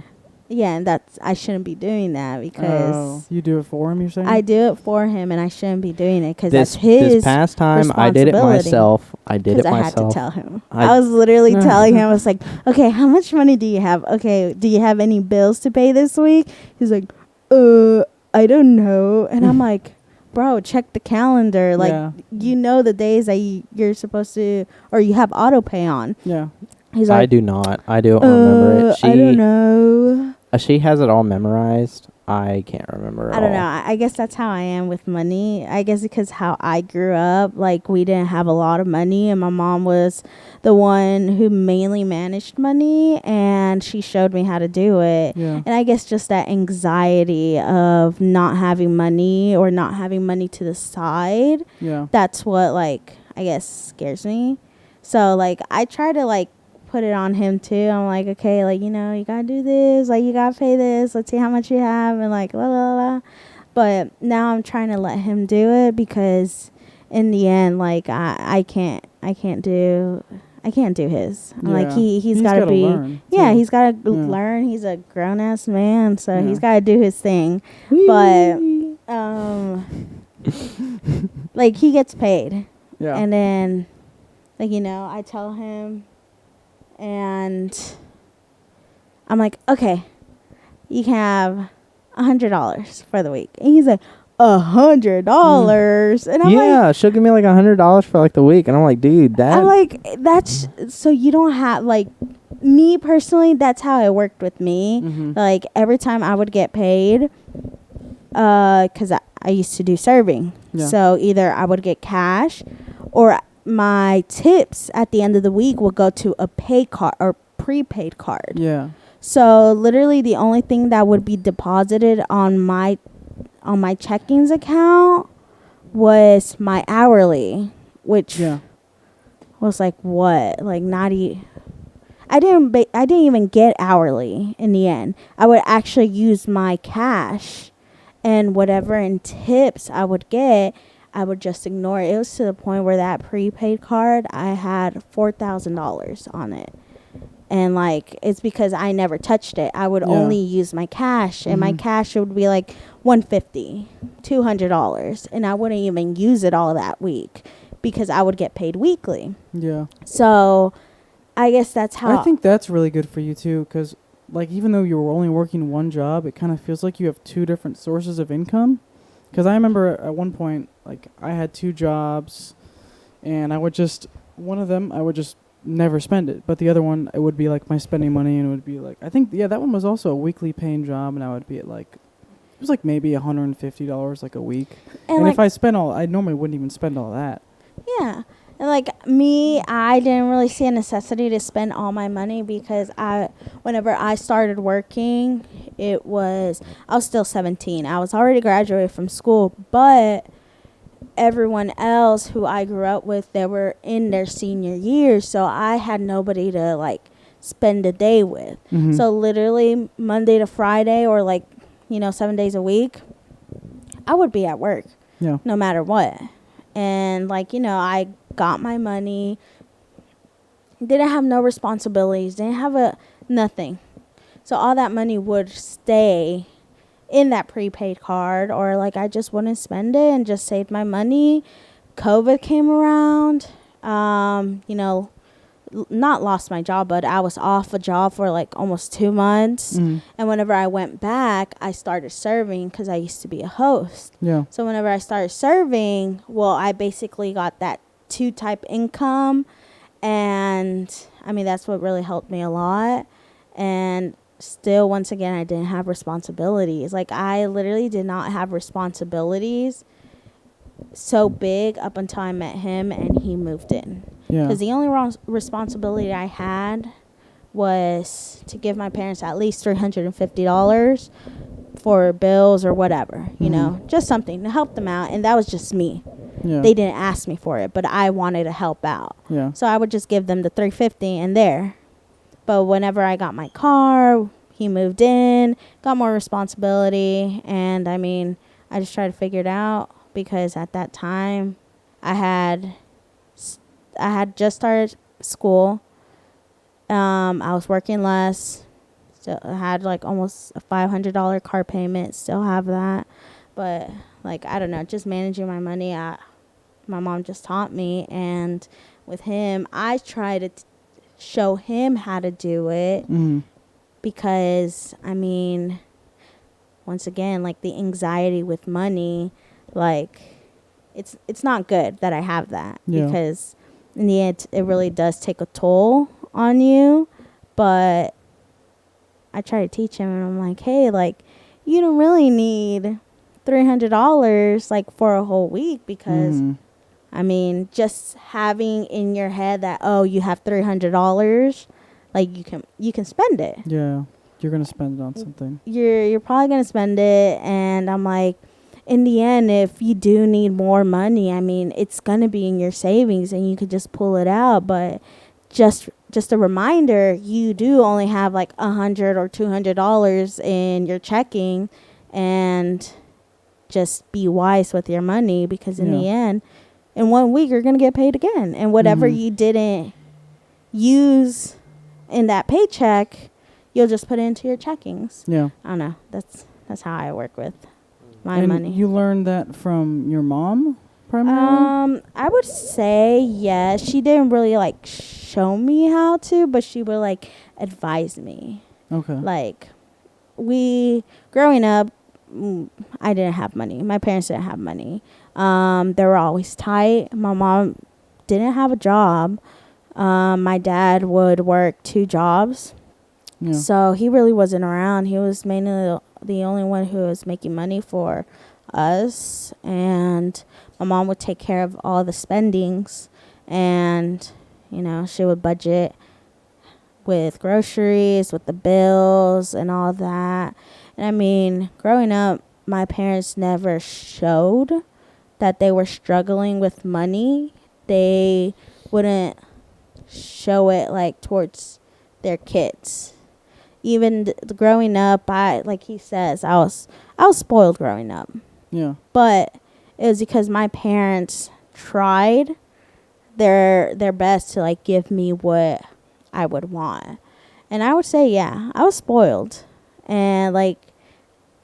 S3: Yeah, and I shouldn't be doing that because
S1: you do it for him, you're saying?
S3: I do it for him, and I shouldn't be doing it because
S2: This
S3: that's his
S2: past time, I did it myself. I did it
S3: I had to
S2: myself.
S3: tell him. I was literally telling him, I was like, okay, how much money do you have? Okay, do you have any bills to pay this week? He's like, I don't know. And I'm like, bro, check the calendar. Like, you know the days that you're supposed to, or you have auto pay on.
S1: Yeah.
S3: He's like,
S2: I do not. I don't remember it.
S3: I don't know.
S2: She has it all memorized. I can't remember.
S3: I don't know. I guess that's how I am with money. I guess because how I grew up, like we didn't have a lot of money, and my mom was the one who mainly managed money, and she showed me how to do it.
S1: Yeah.
S3: And I guess just that anxiety of not having money or not having money to the side.
S1: Yeah.
S3: That's what like I guess scares me. So like I try to like put it on him too. I'm like, okay, like, you know, you gotta do this, like you gotta pay this, let's see how much you have, and like la la la. But now I'm trying to let him do it because in the end, like I can't do his.
S1: Yeah.
S3: Like he's gotta be
S1: learn,
S3: he's gotta learn. He's a grown ass man, so he's gotta do his thing.
S1: Whee!
S3: But like he gets paid.
S1: Yeah.
S3: And then like, you know, I tell him and I'm like, okay, you can have $100 for the week. And he's like, $100. And I'm like,
S2: she'll give me like $100 for like the week. And I'm like, dude,
S3: I'm like, that's so you don't have like me personally, that's how it worked with me.
S1: Mm-hmm.
S3: Like every time I would get paid, because I used to do serving.
S1: Yeah.
S3: So either I would get cash or my tips at the end of the week will go to a pay card or prepaid card.
S1: Yeah.
S3: So literally the only thing that would be deposited on my checkings account was my hourly, which was like what? Like I didn't even get hourly in the end. I would actually use my cash and whatever in tips I would get, I would just ignore it. It was to the point where that prepaid card, I had $4,000 on it. And, like, it's because I never touched it. I would only use my cash. And my cash would be, like, $150, $200. And I wouldn't even use it all that week because I would get paid weekly.
S1: Yeah.
S3: So, I guess that's how...
S1: I think that's really good for you, too, because, like, even though you were only working one job, it kind of feels like you have two different sources of income. Because I remember at one point, like, I had two jobs, and I would just never spend it. But the other one, it would be, like, my spending money, and it would be, like, I think, that one was also a weekly paying job, and I would be at, like, it was, like, maybe $150, like, a week. And like, if I spent I normally wouldn't even spend all that. Yeah.
S3: And, like, me, I didn't really see a necessity to spend all my money because whenever I started working, I was still 17. I was already graduated from school, but everyone else who I grew up with, they were in their senior years, so I had nobody to, like, spend a day with. Mm-hmm. So, literally, Monday to Friday or, like, 7 days a week, I would be at work no matter what. And, like, I got my money, didn't have no responsibilities, didn't have nothing. So all that money would stay in that prepaid card, or like I just wouldn't spend it and just saved my money. COVID came around, not lost my job, but I was off a job for like almost 2 months. Mm-hmm. And whenever I went back, I started serving because I used to be a host. Yeah. So whenever I started serving, I basically got that 2-type income. And I mean, that's what really helped me a lot. And still, once again, I didn't have responsibilities. Like, I literally did not have responsibilities so big up until I met him and he moved in. Yeah. Because the only responsibility I had was to give my parents at least $350 for bills or whatever, just something to help them out. And that was just me. Yeah. They didn't ask me for it, but I wanted to help out. Yeah. So I would just give them the $350 and there. But whenever I got my car, he moved in, got more responsibility. And I mean, I just tried to figure it out because at that time I had just started school. I was working less, Still had like almost a $500 car payment. Still have that, but like I don't know, just managing my money. My mom just taught me, and with him, I try to show him how to do it because I mean, once again, like the anxiety with money, like it's not good that I have that because in the end, it really does take a toll on you, but I try to teach him, and I'm like, hey, like, you don't really need $300 like for a whole week because, I mean, just having in your head that, oh, you have $300, like you can spend it.
S1: Yeah, you're gonna spend it on something.
S3: You're probably gonna spend it, and I'm like, in the end, if you do need more money, I mean, it's gonna be in your savings, and you could just pull it out, but just a reminder, you do only have like $100 or $200 in your checking, and just be wise with your money because in the end, in 1 week you're gonna get paid again, and whatever you didn't use in that paycheck, you'll just put it into your checkings. Yeah, I don't know. That's how I work with my money.
S1: You learned that from your mom? Primarily?
S3: I would say yes. She didn't really like show me how to, but she would like advise me. Okay. Like growing up, I didn't have money. My parents didn't have money. They were always tight. My mom didn't have a job. My dad would work 2 jobs. Yeah. So he really wasn't around. He was mainly the only one who was making money for us, and my mom would take care of all the spendings, and she would budget with groceries, with the bills and all that. And I mean, growing up, my parents never showed that they were struggling with money. They wouldn't show it like towards their kids. Even growing up, like he says, I was spoiled growing up. Yeah. But it was because my parents tried their best to like give me what I would want. And I would say, yeah, I was spoiled. And like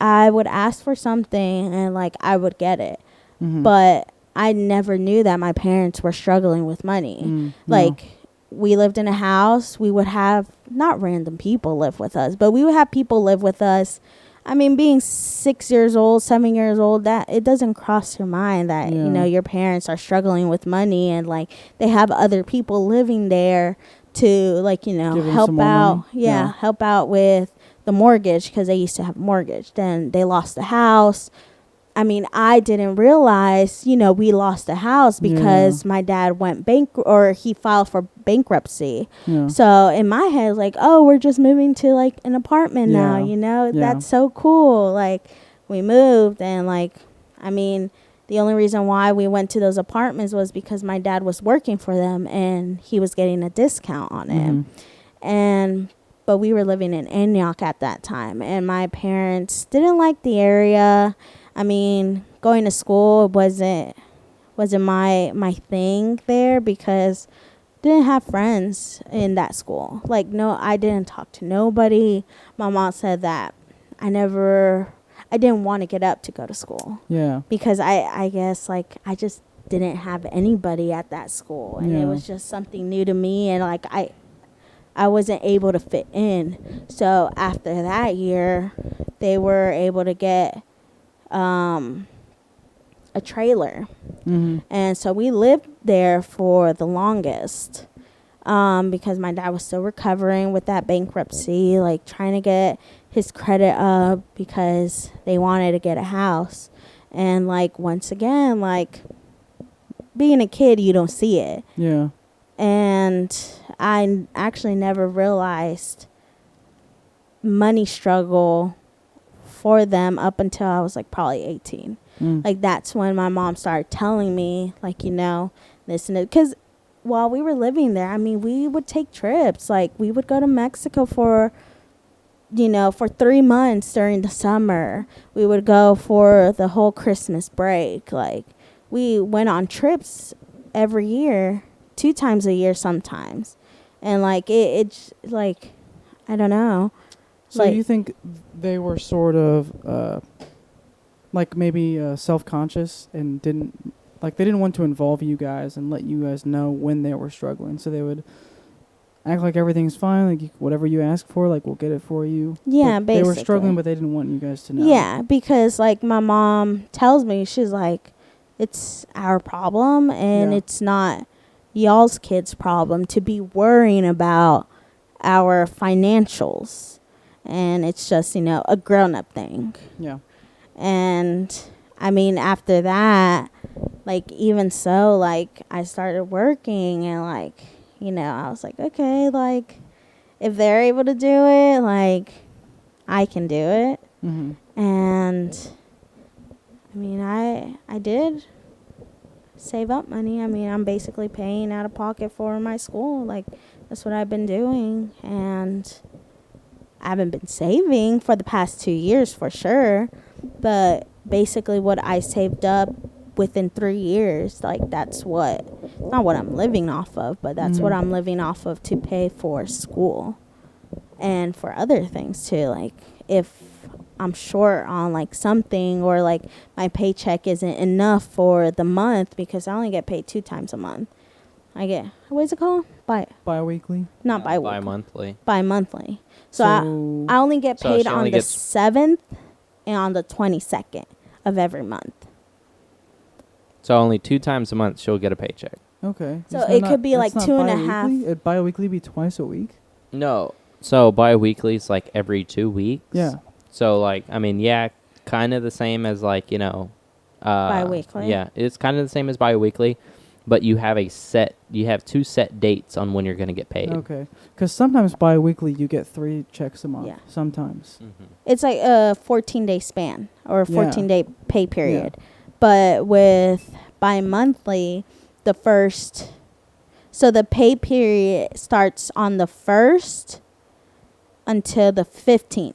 S3: I would ask for something and like I would get it. But I never knew that my parents were struggling with money. Like we lived in a house, we would have not random people live with us, but we would have people live with us. I mean, being 6 years old, 7 years old, that it doesn't cross your mind that, your parents are struggling with money and like they have other people living there to like, help out. Yeah, help out with the mortgage because they used to have a mortgage. Then they lost the house. I mean, I didn't realize, we lost the house because my dad went or he filed for bankruptcy. Yeah. So in my head, like, oh, we're just moving to like an apartment now, that's so cool. Like we moved and like, I mean, the only reason why we went to those apartments was because my dad was working for them and he was getting a discount on it. But we were living in Antioch at that time and my parents didn't like the area. I mean, going to school wasn't my thing there because I didn't have friends in that school. Like, no, I didn't talk to nobody. My mom said that I didn't want to get up to go to school. Yeah. Because I guess, like, I just didn't have anybody at that school. And it was just something new to me. And, like, I wasn't able to fit in. So, after that year, they were able to get a trailer. And so we lived there for the longest because my dad was still recovering with that bankruptcy, like trying to get his credit up because they wanted to get a house. And like once again, like being a kid, you don't see it. Yeah. And I actually never realized money struggle for them up until I was like probably 18. Like that's when my mom started telling me like, this and it. Because while we were living there, I mean, we would take trips. Like we would go to Mexico for 3 months during the summer. We would go for the whole Christmas break. Like we went on trips every year, 2 times a year sometimes. And like it's like, I don't know.
S1: So
S3: Like-
S1: you think they were sort of like maybe self-conscious and didn't they didn't want to involve you guys and let you guys know when they were struggling, so they would act like everything's fine, like whatever you ask for, like we'll get it for you.
S3: Yeah,
S1: But they were
S3: basically.
S1: struggling, but they didn't want you guys to know.
S3: Yeah, because like my mom tells me, she's like, it's our problem and
S1: Yeah.
S3: it's not y'all's kids' problem to be worrying about our financials. And it's just, a grown-up thing.
S1: Yeah.
S3: And I mean, after that, like, even so, like, I started working and like, I was like, okay, like, if they're able to do it, like, I can do it.
S1: Mm-hmm.
S3: And I mean, I did save up money. I mean, I'm basically paying out of pocket for my school. Like, that's what I've been doing. And I haven't been saving for the past 2 years for sure. But basically what I saved up within 3 years, like, that's not what I'm living off of, but that's what I'm living off of to pay for school and for other things too. Like, if I'm short on like something, or like my paycheck isn't enough for the month, because I only get paid 2 times a month. I get, what is it called?
S1: Bi-weekly?
S3: Not bi-weekly.
S2: Bi-monthly.
S3: Bi-monthly. So I only get
S2: So
S3: paid
S2: she
S3: on
S2: only
S3: the
S2: gets-
S3: 7th and on the 22nd of every month.
S2: So only 2 times a month she'll get a paycheck.
S1: Okay.
S3: So
S1: Isn't
S3: it
S1: that
S3: could be
S1: that's
S3: like
S1: not
S3: 2.5.
S1: bi-weekly? It'd bi-weekly be twice a week?
S2: No. So bi-weekly is like every 2 weeks.
S1: Yeah.
S2: So like, I mean, yeah, kind of the same as like,
S3: Bi-weekly?
S2: Yeah, it's kind of the same as bi-weekly, but you have 2 set dates on when you're going to get paid.
S1: Okay. Because sometimes bi-weekly you get 3 checks a month.
S3: Yeah.
S1: Sometimes.
S2: Mm-hmm.
S3: It's like a 14-day span or a
S1: Yeah.
S3: 14-day pay period. But with bi-monthly, the pay period starts on the 1st until the 15th.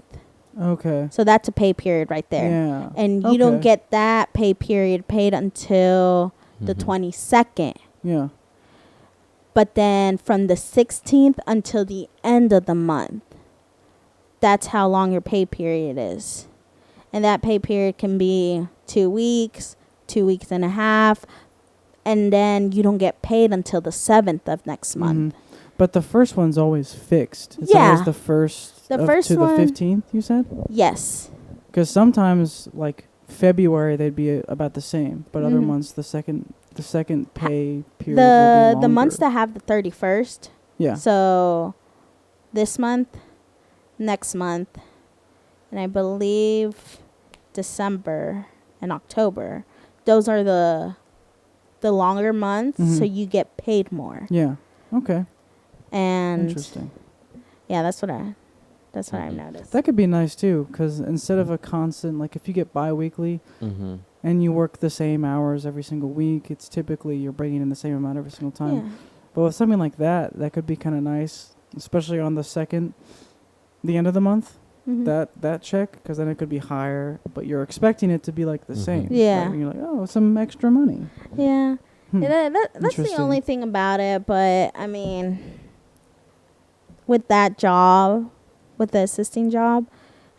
S1: Okay.
S3: So that's a pay period right there.
S1: Yeah.
S3: And you don't
S1: Okay.
S3: get that pay period paid until the 22nd.
S1: Yeah.
S3: But then from the 16th until the end of the month, that's how long your pay period is. And that pay period can be 2 weeks, 2 weeks and a half. And then you don't get paid until the 7th of next month.
S1: But the first one's always fixed. It's
S3: Yeah.
S1: always the first,
S3: The first
S1: to
S3: one-
S1: the 15th, you said?
S3: Yes.
S1: Because sometimes, like February, they'd be about the same, but other
S3: Mhm.
S1: months, the second pay period will be
S3: The months
S1: longer.
S3: that have the 31st.
S1: Yeah.
S3: So this month, next month, and I believe December and October. Those are the longer months, so you get paid more.
S1: Yeah. Okay.
S3: And
S1: Interesting.
S3: yeah, that's what I've noticed.
S1: That could be nice too, because instead of a constant, like if you get bi-weekly
S2: Mm-hmm.
S1: and you work the same hours every single week, it's typically you're bringing in the same amount every single time.
S3: Yeah.
S1: But with something like that, that could be kind of nice, especially on the end of the month.
S3: Mhm.
S1: That check, because then it could be higher, but you're expecting it to be like the same.
S3: Yeah.
S1: right? And you're like, oh, some extra money.
S3: Yeah.
S1: Hmm.
S3: Yeah, that's the
S1: Interesting.
S3: only thing about it. But I mean, with that job, with the assisting job,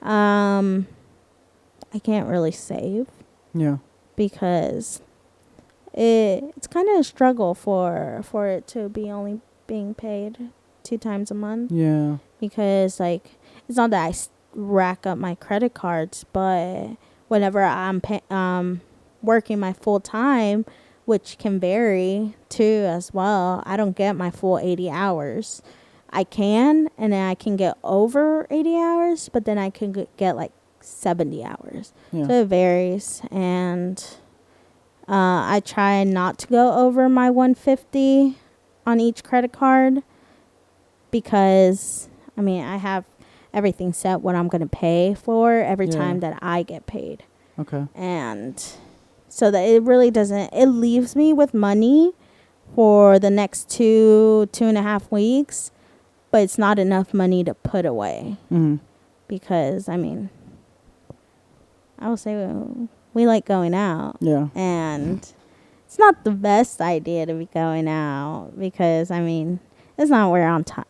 S3: I can't really save
S1: Yeah.
S3: because it's kind of a struggle for it to be only being paid 2 times a month.
S1: Yeah.
S3: Because like, it's not that I rack up my credit cards, but whenever I'm working my full time, which can vary too as well, I don't get my full 80 hours. I can, and then I can get over 80 hours, but then I can get like 70 hours.
S1: Yeah.
S3: So it varies, and I try not to go over my 150 on each credit card, because I mean, I have everything set what I'm going to pay for every
S1: Yeah.
S3: time that I get paid.
S1: Okay.
S3: And so that it really doesn't, it leaves me with money for the next 2.5 weeks, but it's not enough money to put away,
S1: Mm-hmm.
S3: because I mean, I will say we like going out,
S1: Yeah.
S3: and it's not the best idea to be going out, because I mean, it's not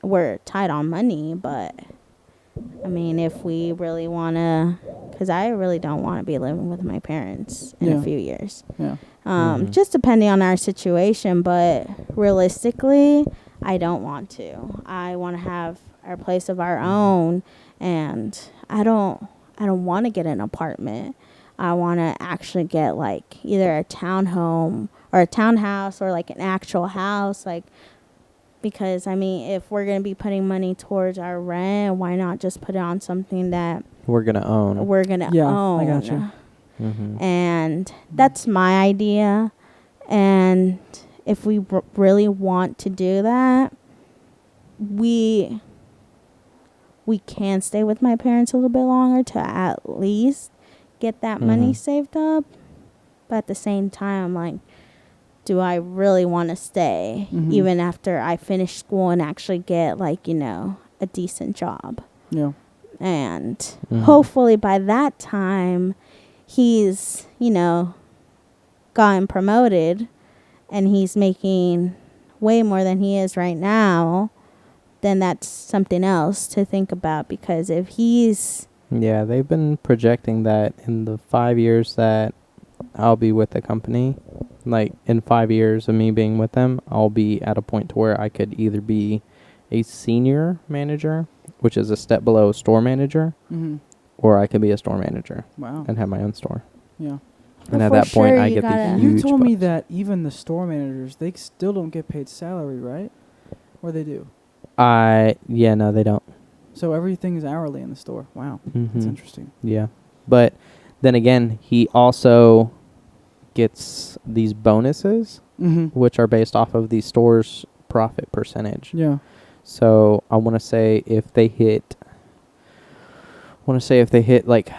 S3: we're tight on money, but I mean, if we really want to, because I really don't want to be living with my parents in a few years.
S1: Yeah.
S3: Just depending on our situation, but realistically, I don't want to. I want to have our place of our own, and I don't want to get an apartment. I want to actually get like either a townhome or a townhouse or like an actual house, like, because I mean, if we're going to be putting money towards our rent, why not just put it on something that
S2: We're gonna own.
S3: we're going to
S1: Yeah,
S3: own?
S1: I got you.
S3: And that's my idea. And if we really want to do that, we can stay with my parents a little bit longer to at least get that money saved up. But at the same time, like, do I really want to stay even after I finish school and actually get, like, you know, a decent job?
S1: Yeah.
S3: And hopefully by that time, he's, you know, gotten promoted and he's making way more than he is right now. Then that's something else to think about, because if he's...
S2: Yeah, they've been projecting that in the 5 years that I'll be with the company, like in 5 years of me being with them, I'll be at a point to where I could either be a senior manager, which is a step below a store manager, or I could be a store manager.
S1: Wow.
S2: And have my own store.
S1: Yeah.
S2: And at that point, I get the
S1: You
S2: huge
S1: told me
S2: bucks.
S1: that even the store managers, they still don't get paid salary, right? Or they do?
S2: Yeah, no, they don't.
S1: So everything is hourly in the store. Wow. That's interesting.
S2: Yeah. But then again, he also gets these bonuses, which are based off of the store's profit percentage.
S1: Yeah.
S2: So I want to say if they hit like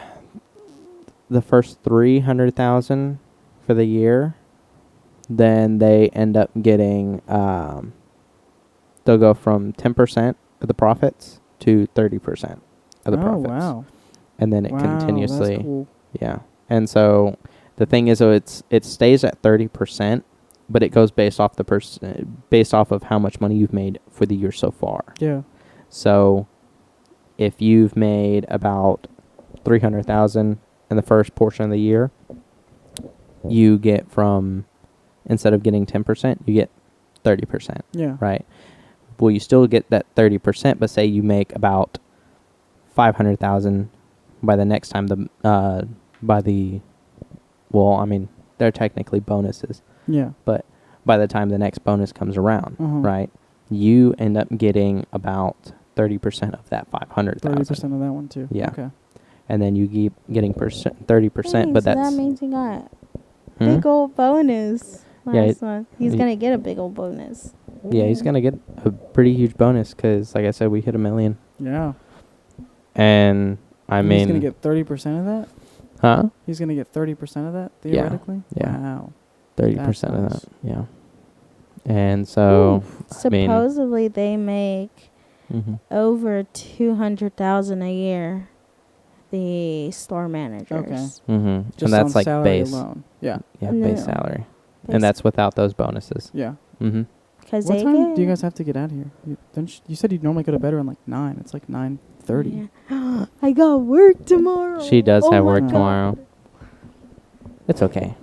S2: the first 300,000 for the year, then they end up getting they'll go from 10% of the profits to 30% of the profits.
S1: Oh, wow.
S2: And then it continuously,
S1: That's cool.
S2: yeah. And so the thing is, it stays at 30%, but it goes based off based off of how much money you've made for the year so far.
S1: Yeah.
S2: So if you've made about 300,000 in the first portion of the year, you get instead of getting 10%, you get 30%.
S1: Yeah.
S2: Right. Well, you still get that 30%, but say you make about 500,000 by the next time they're technically bonuses.
S1: Yeah.
S2: But by the time the next bonus comes around, right, you end up getting about 30% of that 500,000.
S1: 30% of that one too.
S2: Yeah.
S1: Okay.
S2: And then you keep getting 30%, but
S3: so
S2: that's...
S3: that means he got big old bonus last
S2: Yeah,
S3: month. He's going to get a big old bonus.
S2: Yeah, he's going to get a pretty huge bonus because, like I said, we hit $1 million.
S1: Yeah.
S2: And,
S1: he's going to get 30% of that?
S2: Huh?
S1: He's going to get 30% of that, theoretically?
S2: Yeah.
S1: Wow.
S2: 30% of that, yeah. And so,
S3: supposedly they make over 200,000 a year, the store managers.
S1: Okay.
S2: And
S1: Just
S2: that's
S1: on
S2: like
S1: salary
S2: base.
S1: alone. Yeah.
S2: Yeah,
S3: No.
S2: base salary.
S3: Base-
S2: And that's without those bonuses.
S1: Yeah.
S3: Because
S1: What
S3: they
S1: time
S3: get...
S1: do you guys have to get out of here? You said you'd normally go to bed around like 9. It's like 9:30.
S3: Yeah. I got work tomorrow.
S2: She does have
S3: my
S2: work
S3: God.
S2: tomorrow. It's okay.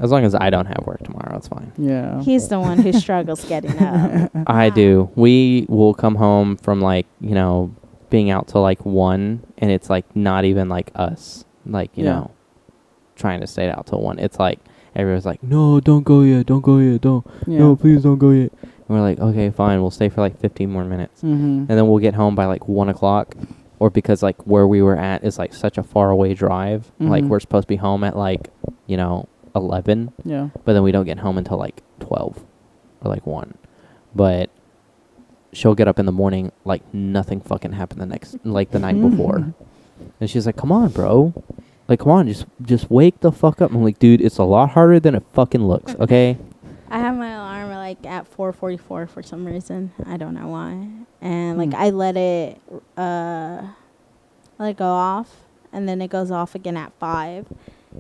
S2: As long as I don't have work tomorrow, it's fine.
S1: Yeah.
S3: He's the one who struggles getting up.
S2: I do. We will come home from being out till like 1, and it's like not even like us, you know, trying to stay out till 1. It's like everyone's like, no, don't go yet, no, please don't go yet. And we're like, okay, fine, we'll stay for like 15 more minutes. And then we'll get home by like 1 o'clock, or because like where we were at is like such a far away drive, like we're supposed to be home at like, 11.
S1: Yeah.
S2: But then we don't get home until like 12 or like 1. But she'll get up in the morning like nothing fucking happened the night before. And she's like, come on, bro. Like, come on, just wake the fuck up. I'm like, dude, it's a lot harder than it fucking looks, okay?
S3: I have my alarm like at 4:44 for some reason. I don't know why. And like I let it go off, and then it goes off again at 5.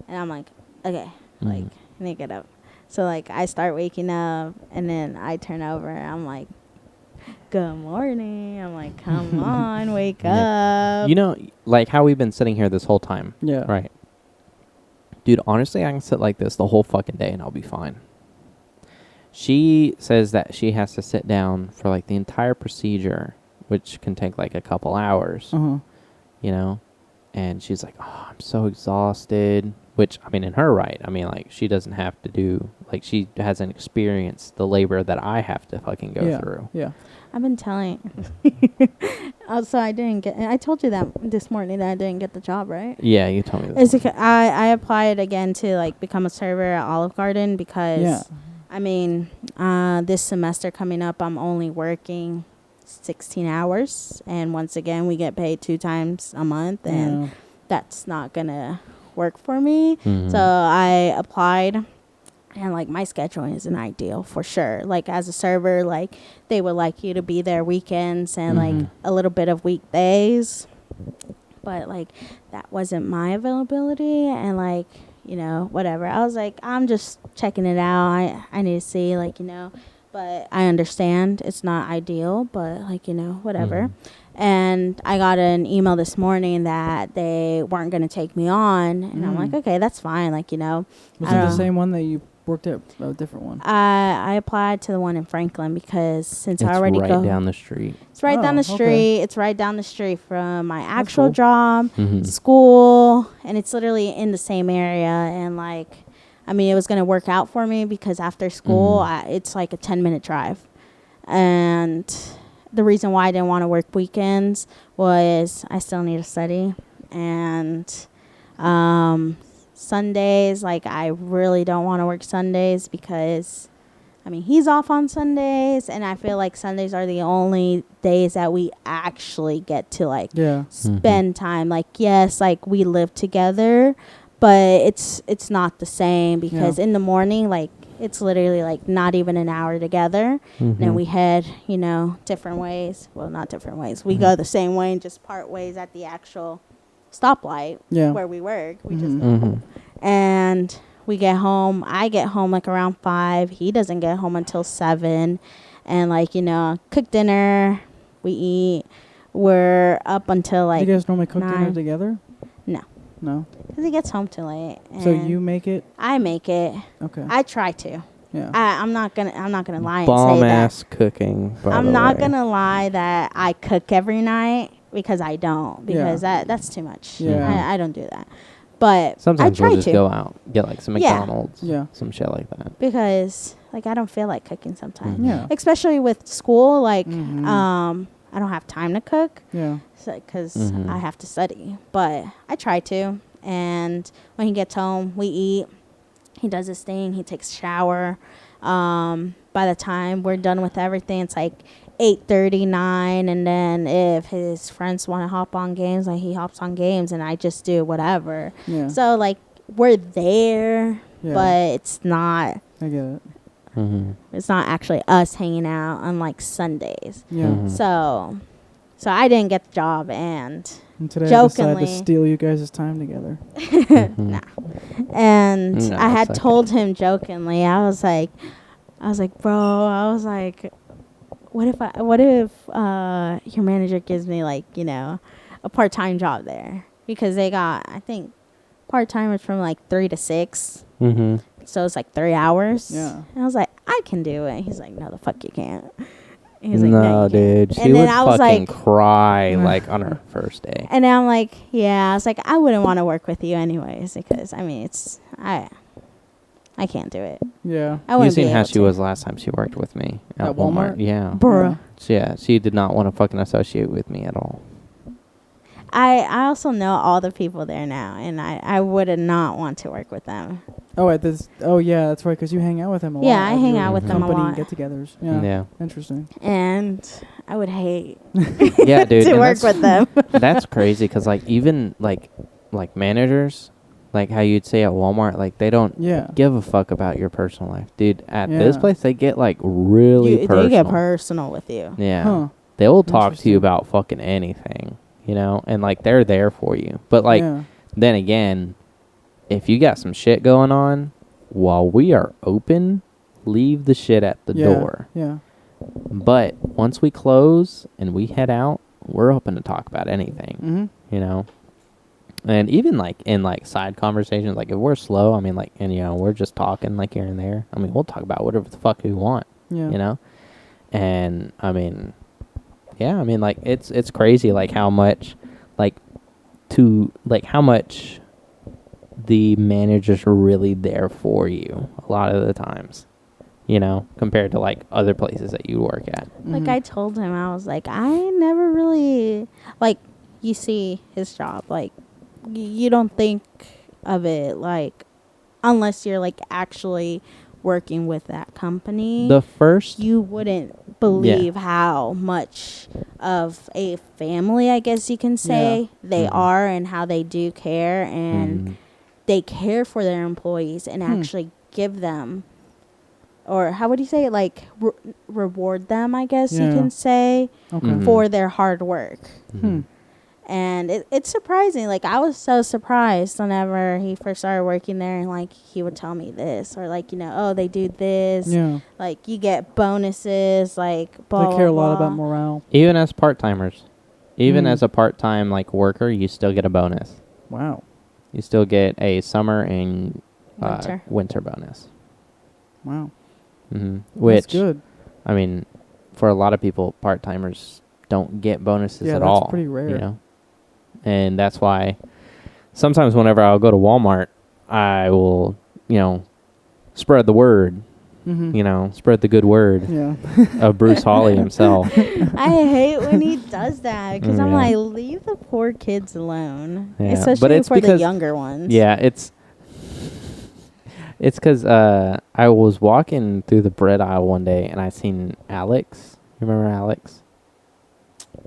S3: And I'm like, okay, like I need to get up. So like I start waking up, and then I turn over. And I'm like, good morning. I'm like, come on, wake
S2: Yeah.
S3: up.
S2: You know, like how we've been sitting here this whole time.
S1: Yeah.
S2: Right. Dude, honestly, I can sit like this the whole fucking day and I'll be fine. She says that she has to sit down for like the entire procedure, which can take like a couple hours,
S1: Uh-huh.
S2: you know? And she's like, oh, I'm so exhausted. Which, I mean, in her right. I mean, like, she doesn't have to do, like, she hasn't experienced the labor that I have to fucking go through.
S1: Yeah.
S3: I've been telling. Also, I told you that this morning that I didn't get the job, right?
S2: Yeah, you told me that.
S3: It's okay. I applied again to like become a server at Olive Garden because, I mean, this semester coming up, I'm only working 16 hours. And once again, we get paid 2 times a month. And that's not going to work for me.
S2: Mm-hmm.
S3: So I applied. And, like, my scheduling isn't ideal for sure. Like, as a server, like, they would like you to be there weekends and, like, a little bit of weekdays. But, like, that wasn't my availability. And, like, you know, whatever. I was like, I'm just checking it out. I need to see, like, you know. But I understand it's not ideal. But, like, you know, whatever. And I got an email this morning that they weren't going to take me on. And I'm like, okay, that's fine. Like, you know.
S1: Was it the same one that you worked at? A different one?
S3: I applied to the one in Franklin because since I already
S2: right
S3: go
S2: down the street.
S3: It's right down the
S1: okay.
S3: street. It's right down the street from my actual
S1: cool.
S3: job, school, and it's literally in the same area. And like, I mean, it was gonna work out for me because after school, it's like a 10-minute drive. And the reason why I didn't want to work weekends was I still need to study, and Sundays, like, I really don't want to work Sundays because, I mean, he's off on Sundays, and I feel like Sundays are the only days that we actually get to, like, spend time. Like, yes, like, we live together, but it's not the same because in the morning, like, it's literally, like, not even an hour together. And then we head, you know, different ways. Well, not different ways. We go the same way and just part ways at the actual stoplight where we work. We just go home. And we get home. I get home like around 5. He doesn't get home until 7. And like, you know, cook dinner. We eat. We're up until like.
S1: Do you guys normally cook
S3: 9.
S1: dinner together?
S3: No. Because he gets home too late.
S1: So you make it?
S3: I make it.
S1: Okay.
S3: I try to.
S1: Yeah.
S3: I'm not gonna lie and
S2: Bomb
S3: say that.
S2: ass cooking.
S3: I'm not gonna lie that I cook every night because I don't, because that's too much.
S1: Yeah.
S3: I don't do that. But
S2: sometimes
S3: I try
S2: we'll just
S3: to.
S2: go out, get like some McDonald's, some shit like that.
S3: Because like I don't feel like cooking sometimes.
S1: Yeah.
S3: Especially with school, like I don't have time to cook.
S1: Yeah.
S3: Because I have to study. But I try to. And when he gets home, we eat. He does his thing. He takes a shower. By the time we're done with everything, it's like 8:39. And then if his friends want to hop on games, like he hops on games, and I just do whatever.
S1: Yeah.
S3: So like we're there, but it's not.
S1: I get it.
S3: It's not actually us hanging out on like Sundays.
S1: Yeah.
S3: So I didn't get the job, and
S1: today
S3: jokingly,
S1: I decided to steal you guys' time together.
S3: Nah. And I had told him jokingly, I was like, bro, what if your manager gives me like, you know, a part-time job there? Because they got, I think, part-timers from like 3 to 6. So it's like 3 hours.
S1: Yeah.
S3: And I was like, I can do it. He's like, no, the fuck you can't. And he's like,
S2: no,
S3: you
S2: dude.
S3: can't.
S2: She would
S3: I was
S2: fucking
S3: like,
S2: cry like on her first day.
S3: and then I'm like, yeah. I was like, I wouldn't want to work with you anyways because I mean, I can't do it.
S1: Yeah.
S3: I wouldn't
S2: You seen
S3: be
S2: how
S3: able
S2: she
S3: to.
S2: was last time she worked with me
S1: At Walmart?
S2: Yeah.
S3: Bruh.
S2: Yeah, she did not want to fucking associate with me at all.
S3: I also know all the people there now, and I would not want to work with them.
S1: Oh, at this. Oh, yeah, that's right. Because you hang out with him a lot.
S3: Yeah, I
S1: at
S3: hang
S1: your
S3: out with them a
S1: company
S3: lot.
S1: Get-togethers. Yeah.
S2: Yeah.
S1: Interesting.
S3: And I would hate
S2: Yeah, dude.
S3: to
S2: and
S3: work with them.
S2: That's crazy because like even like managers, like how you'd say at Walmart, like they don't give a fuck about your personal life, dude. At this place, they get like really personal.
S3: They get personal with you.
S2: Yeah.
S1: Huh.
S2: They will talk to
S1: Interesting.
S2: you about fucking anything, you know, and like they're there for you. But like then again, if you got some shit going on while we are open, leave the shit at the door.
S1: Yeah.
S2: But once we close and we head out, we're open to talk about anything,
S1: Mm-hmm.
S2: you know? And even, like, in, like, side conversations, like, if we're slow, I mean, like, and, you know, we're just talking, like, here and there. I mean, we'll talk about whatever the fuck we want,
S1: Yeah.
S2: you know? And, I mean, yeah, I mean, like, it's crazy, like, how much, like, how much the managers are really there for you a lot of the times, you know, compared to, like, other places that you work at.
S3: Like, I told him, I was like, I never really, like, you see his job, like, you don't think of it, like, unless you're, like, actually working with that company.
S2: The first,
S3: you wouldn't believe how much of a family, I guess you can say, they are, and how they do care, and they care for their employees and actually give them, or how would you say it, like reward them, I guess you can say, for their hard work. And it's surprising. Like, I was so surprised whenever he first started working there, and, like, he would tell me this, or, like, you know, oh, they do this.
S1: Yeah.
S3: Like, you get bonuses, like, blah,
S1: They care a
S3: blah,
S1: lot
S3: blah.
S1: about morale.
S2: even as part-timers, even as a part-time, like, worker, you still get a bonus.
S1: Wow.
S2: You still get a summer and
S3: Winter.
S2: bonus.
S1: Wow.
S2: Which,
S1: That's good.
S2: I mean, for a lot of people, part-timers don't get bonuses at all.
S1: Yeah, that's pretty rare.
S2: You know? And that's why sometimes whenever I'll go to Walmart, I will, you know, spread the word, you know, spread the good word
S1: Yeah.
S2: of Bruce Hawley himself.
S3: I hate when he does that, because I'm
S2: Yeah.
S3: like, leave the poor kids alone.
S2: Yeah, but
S3: Especially
S2: it's
S3: for the
S2: because-
S3: younger ones.
S2: Yeah, it's because I was walking through the bread aisle one day and I seen Alex. You remember Alex?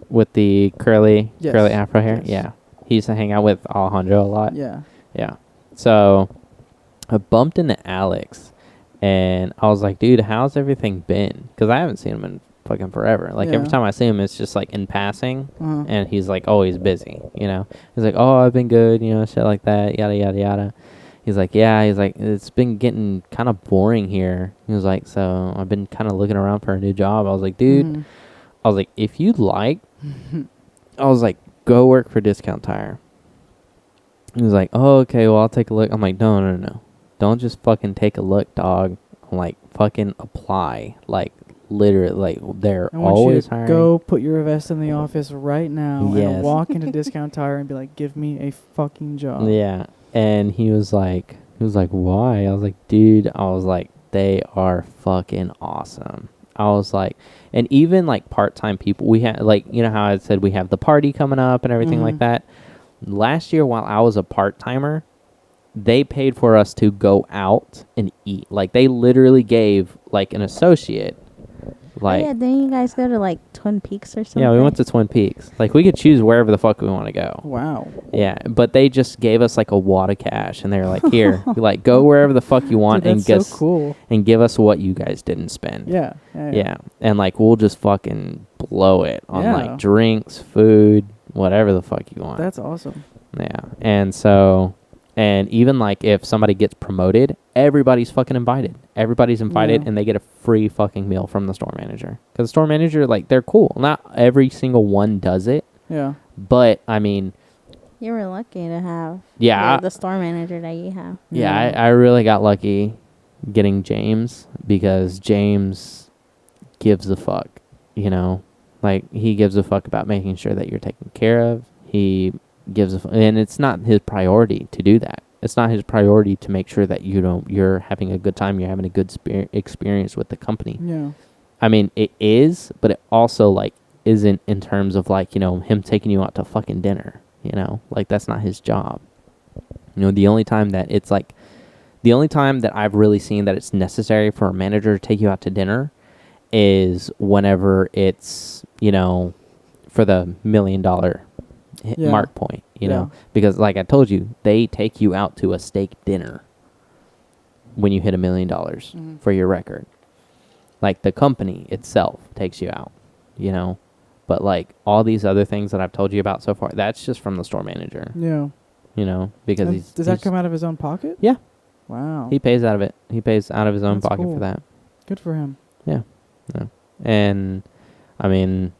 S2: With the curly afro hair?
S1: Yes.
S2: Yeah. He used to hang out with Alejandro a lot.
S1: Yeah.
S2: Yeah. So I bumped into Alex and I was like, dude, how's everything been? Because I haven't seen him in fucking forever. Like, every
S1: Yeah.
S2: time I see him, it's just like in passing,
S1: Uh-huh.
S2: and he's like always busy, you know? He's like, oh, I've been good, you know, shit like that, yada, yada, yada. He's like, yeah, he's like, it's been getting kind of boring here. He was like, so I've been kind of looking around for a new job. I was like, dude, I was like, if you'd like, I was like, go work for Discount Tire. He was like, oh, okay, well, I'll take a look. I'm like, no. Don't just fucking take a look, dog. I'm like, fucking apply. Like, literally, like, they're
S1: I want
S2: always
S1: you to
S2: hiring.
S1: go put your vest in the office right now
S2: Yes.
S1: and walk into Discount Tire and be like, give me a fucking job.
S2: Yeah. And he was like, why? I was like, dude, they are fucking awesome. I was like, and even like part-time people, we had, like, you know how I said we have the party coming up and everything like that. Last year, while I was a part-timer, they paid for us to go out and eat. Like, they literally gave, like, an associate, like,
S3: yeah, didn't you guys go to, like, Twin Peaks or something?
S2: yeah, we went to Twin Peaks. Like, we could choose wherever the fuck we want to go.
S1: Wow.
S2: Yeah, but they just gave us like a wad of cash, and they were like, "Here, like, go wherever the fuck you want,
S1: Dude,
S2: and
S1: that's
S2: guess
S1: so cool.
S2: and give us what you guys didn't spend."
S1: Yeah.
S2: Yeah, and like we'll just fucking blow it on
S1: Yeah.
S2: like drinks, food, whatever the fuck you want.
S1: That's awesome.
S2: Yeah, and so, and even like if somebody gets promoted, everybody's fucking invited. Everybody's invited,
S1: Yeah.
S2: and they get a free fucking meal from the store manager. Because the store manager, like, they're cool. Not every single one does it,
S1: Yeah.
S2: but I mean,
S3: You were lucky to have the store manager that you have.
S2: Yeah, I really got lucky getting James, because James gives a fuck, you know? Like, he gives a fuck about making sure that you're taken care of. He gives and it's not his priority to do that. It's not his priority to make sure that you're having a good time, you're having a good experience with the company.
S1: Yeah.
S2: I mean, it is, but it also, like, isn't in terms of, like, you know, him taking you out to fucking dinner, you know? Like, that's not his job. You know, the only time that I've really seen that it's necessary for a manager to take you out to dinner is whenever it's, you know, for the $1 million mark point, you know? Because, like I told you, they take you out to a steak dinner when you hit $1 million for your record. Like, the company itself takes you out, you know? But, like, all these other things that I've told you about so far, that's just from the store manager.
S1: Yeah.
S2: You know, because
S1: And does that come out of his own pocket?
S2: Yeah.
S1: Wow.
S2: He pays out of it. He pays out of his own
S1: That's
S2: pocket
S1: cool.
S2: for that.
S1: Good for him.
S2: Yeah. And I mean,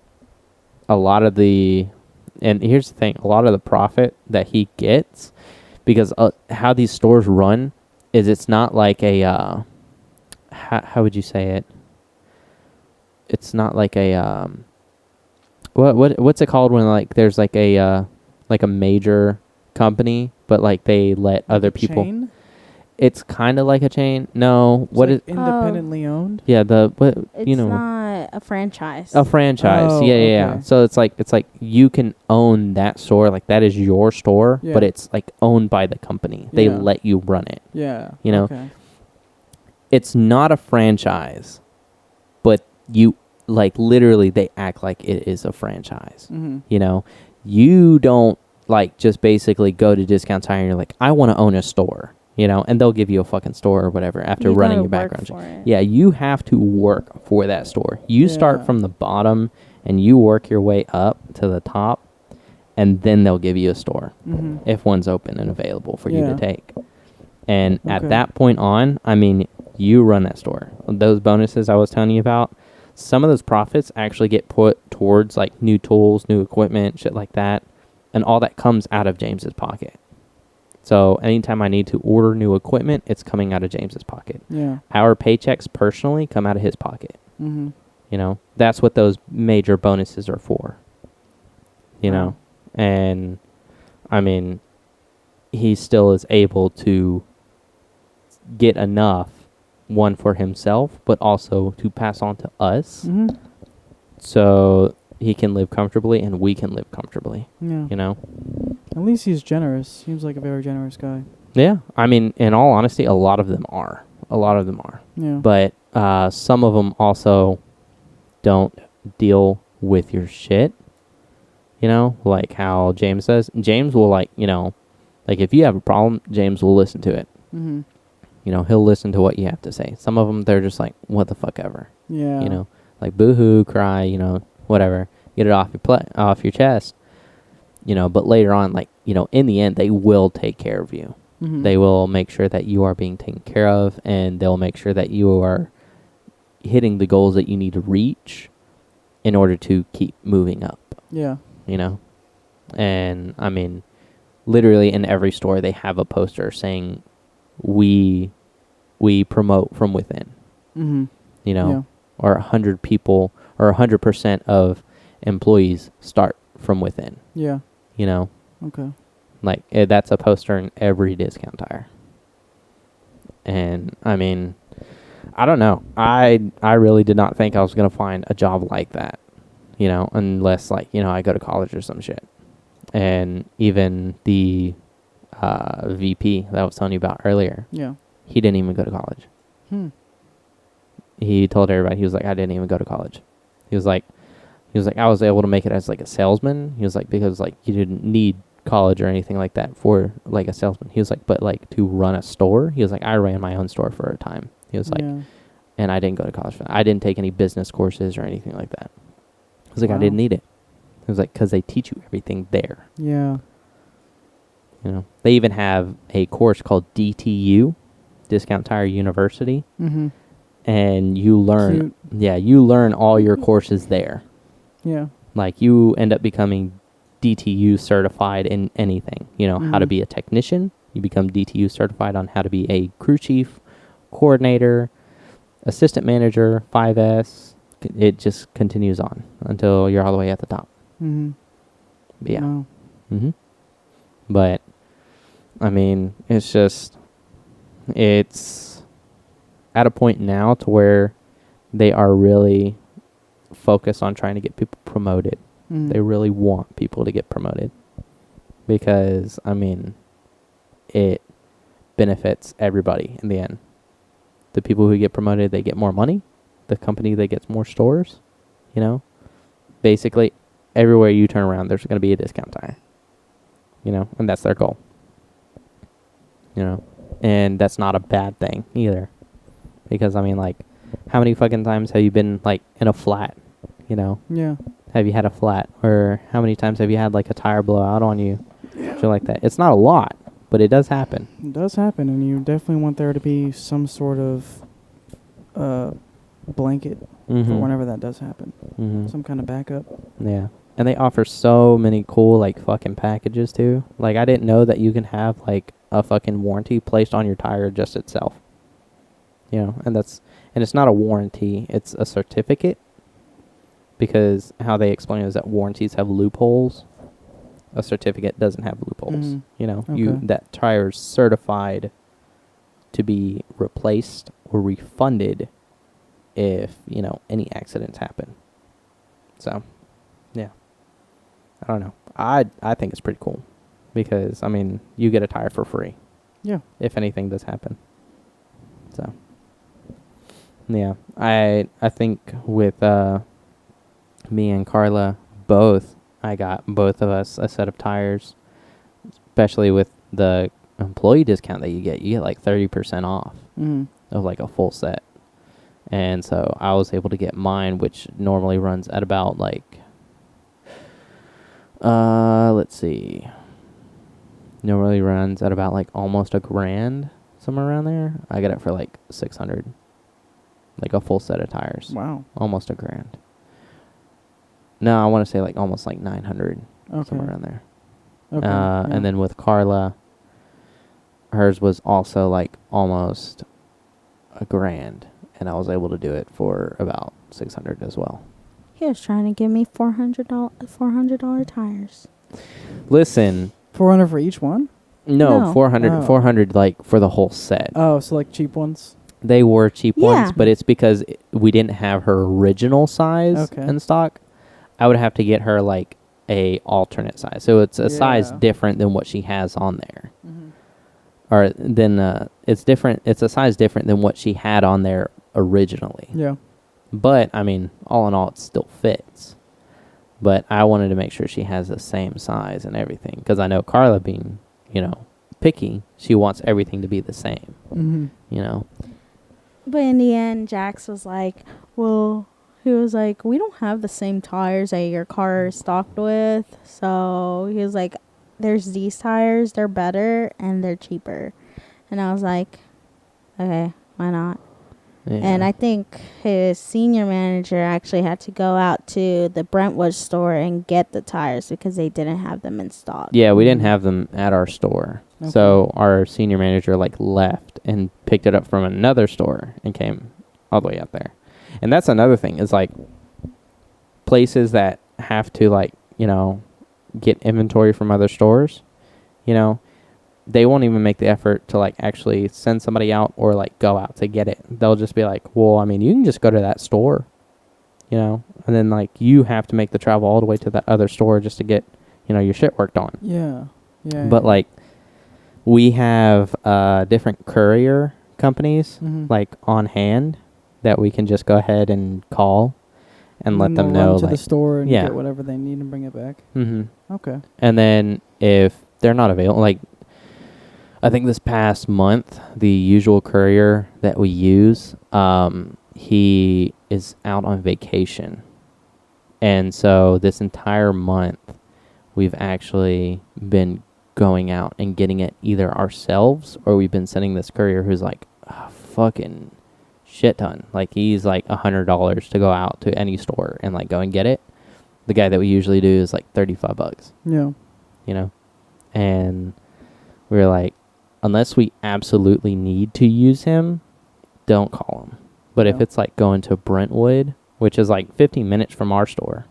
S2: a lot of the, and here's the thing, a lot of the profit that he gets, because how these stores run is it's not like a, how would you say it? It's not like a, what's it called when like there's like a major company, but like they let other people.
S1: Chain?
S2: It's kind of like a chain. No,
S1: It's
S2: what
S1: like
S2: is?
S1: independently owned?
S2: Yeah, the what
S3: It's
S2: you know.
S3: not a franchise.
S2: A franchise.
S1: Oh,
S2: Yeah.
S1: okay.
S2: So it's like you can own that store, like that is your store,
S1: Yeah.
S2: but it's like owned by the company. They
S1: Yeah.
S2: let you run it.
S1: Yeah.
S2: You know?
S1: Okay.
S2: It's not a franchise, but you like literally they act like it is a franchise.
S1: Mm-hmm.
S2: You know? You don't like just basically go to Discount Tire and you're like, I want to own a store. You know, and they'll give you a fucking store or whatever after
S3: You
S2: running
S3: gotta
S2: your
S3: work
S2: background
S3: for
S2: check.
S3: it.
S2: Yeah, you have to work for that store. You start
S1: Yeah.
S2: from the bottom and you work your way up to the top, and then they'll give you a store
S1: Mm-hmm.
S2: if one's open and available for you
S1: Yeah.
S2: to take. And
S1: Okay.
S2: at that point on, I mean, you run that store. Those bonuses I was telling you about, some of those profits actually get put towards like new tools, new equipment, shit like that, and all that comes out of James's pocket. So anytime I need to order new equipment, it's coming out of James's pocket.
S1: Yeah.
S2: Our paychecks personally come out of his pocket.
S1: Mm-hmm.
S2: You know, that's what those major bonuses are for. You
S1: Wow.
S2: know, and I mean, he still is able to get enough, one for himself, but also to pass on to us,
S1: Mm-hmm.
S2: so he can live comfortably and we can live comfortably.
S1: Yeah.
S2: You know.
S1: At least he's generous. Seems like a very generous guy.
S2: Yeah, I mean, in all honesty, a lot of them are. A lot of them are.
S1: Yeah.
S2: But some of them also don't deal with your shit. You know, like how James says. James will like if you have a problem, James will listen to it.
S1: Mm-hmm.
S2: You know, he'll listen to what you have to say. Some of them, they're just like, what the fuck ever.
S1: Yeah.
S2: You know, like boo-hoo, cry, whatever. Get it off your chest. But later on, like, in the end, they will take care of you.
S1: Mm-hmm.
S2: They will make sure that you are being taken care of, and they'll make sure that you are hitting the goals that you need to reach in order to keep moving up,
S1: Yeah.
S2: And, I mean, literally in every store, they have a poster saying, we promote from within,
S1: Mm-hmm.
S2: or 100 people or 100% of employees start from within,
S1: Yeah. Okay.
S2: like that's a poster in every Discount Tire. And I mean, I don't know. I really did not think I was going to find a job like that, unless like, I go to college or some shit. And even the VP that I was telling you about earlier,
S1: Yeah.
S2: he didn't even go to college. He told everybody, he was like, I didn't even go to college. He was like, I was able to make it as like a salesman. He was like, because like you didn't need college or anything like that for like a salesman. He was like, but like to run a store, he was like, I ran my own store for a time. He was like,
S1: Yeah.
S2: and I didn't go to college for that. I didn't take any business courses or anything like that. He was like, I
S1: Wow.
S2: didn't need it. He was like, because they teach you everything there.
S1: Yeah.
S2: They even have a course called DTU, Discount Tire University,
S1: Mm-hmm.
S2: and you learn, you learn all your courses there.
S1: Yeah.
S2: Like you end up becoming DTU certified in anything. How to
S1: Mhm.
S2: be a technician. You become DTU certified on how to be a crew chief, coordinator, assistant manager, 5S. It just continues on until you're all the way at the top.
S1: Mm-hmm.
S2: But yeah.
S1: Wow.
S2: Mm-hmm. But, I mean, it's at a point now to where they are really focused on trying to get people promoted.
S1: Mm-hmm.
S2: They really want people to get promoted because, I mean, it benefits everybody in the end. The people who get promoted, they get more money. The company, they get more stores. Basically, everywhere you turn around, there's going to be a Discount Tire. And that's their goal. And that's not a bad thing either. Because, I mean, like, how many fucking times have you been, like, in a flat,
S1: Yeah.
S2: Have you had a flat? Or how many times have you had, like, a tire blow out on you? Shit like that. It's not a lot, but it does happen.
S1: It does happen, and you definitely want there to be some sort of blanket for whenever that does happen.
S2: Mm-hmm.
S1: Some kind of backup.
S2: Yeah. And they offer so many cool, like, fucking packages, too. Like, I didn't know that you can have, like, a fucking warranty placed on your tire just itself. You know, and it's not a warranty, it's a certificate. Because how they explain it is that warranties have loopholes. A certificate doesn't have loopholes. You know,
S1: Okay.
S2: that tire's certified to be replaced or refunded if, you know, any accidents happen. So, yeah. I don't know. I think it's pretty cool because, I mean, you get a tire for free
S1: Yeah.
S2: if anything does happen. So, yeah. I think with me and Karla both, I got both of us a set of tires, especially with the employee discount that you get. You get like 30% off of like a full set. And so I was able to get mine, which normally runs at about like, let's see. Normally runs at about like almost $1,000, somewhere around there. I got it for like 600, like a full set of tires.
S1: Wow.
S2: Almost $1,000. No, I want to say like almost like 900, somewhere around there.
S1: Okay. Yeah.
S2: And then with Karla, hers was also like almost $1,000, and I was able to do it for about 600 as well.
S3: He was trying to give me $400 tires.
S2: Listen,
S1: 400 for each one?
S3: No.
S2: 400,
S1: Oh.
S2: 400 like for the whole set.
S1: Oh, so like cheap ones?
S2: They were cheap
S3: Yeah.
S2: ones, but it's because we didn't have her original size
S1: Okay.
S2: in stock. I would have to get her like a alternate size, so it's a size
S1: Yeah.
S2: different than what she has on there. Or then it's different. It's a size different than what she had on there originally.
S1: Yeah.
S2: But I mean, all in all, it still fits. But I wanted to make sure she has the same size and everything, because I know Karla, being, you know, picky, she wants everything to be the same. You know.
S3: But in the end, Jax was like, well, he was like, we don't have the same tires that your car is stocked with. So he was like, there's these tires, they're better and they're cheaper. And I was like, okay, why not?
S2: Yeah.
S3: And I think his senior manager actually had to go out to the Brentwood store and get the tires because they didn't have them in stock.
S2: Yeah, we didn't have them at our store.
S1: Okay.
S2: So our senior manager like left and picked it up from another store and came all the way out there. And that's another thing, is like places that have to, like, you know, get inventory from other stores, you know, they won't even make the effort to like actually send somebody out or like go out to get it. They'll just be like, well, I mean, you can just go to that store, you know, and then like you have to make the travel all the way to that other store just to get, you know, your shit worked on.
S1: Yeah. Yeah.
S2: But like we have different courier companies like on hand that we can just go ahead and call and let them
S1: they'll
S2: know,
S1: run to
S2: like,
S1: the store and
S2: yeah.
S1: get whatever they need and bring it back. Okay.
S2: And then if they're not available, like I think this past month, the usual courier that we use, he is out on vacation. And so this entire month, we've actually been going out and getting it either ourselves, or we've been sending this courier who's like a fucking shit ton. Like he's like $100 to go out to any store and like go and get it. The guy that we usually do is like $35.
S1: Yeah.
S2: You know? And we were like, unless we absolutely need to use him, don't call him. But if
S1: Yeah.
S2: it's like going to Brentwood, which is like 15 minutes from our store,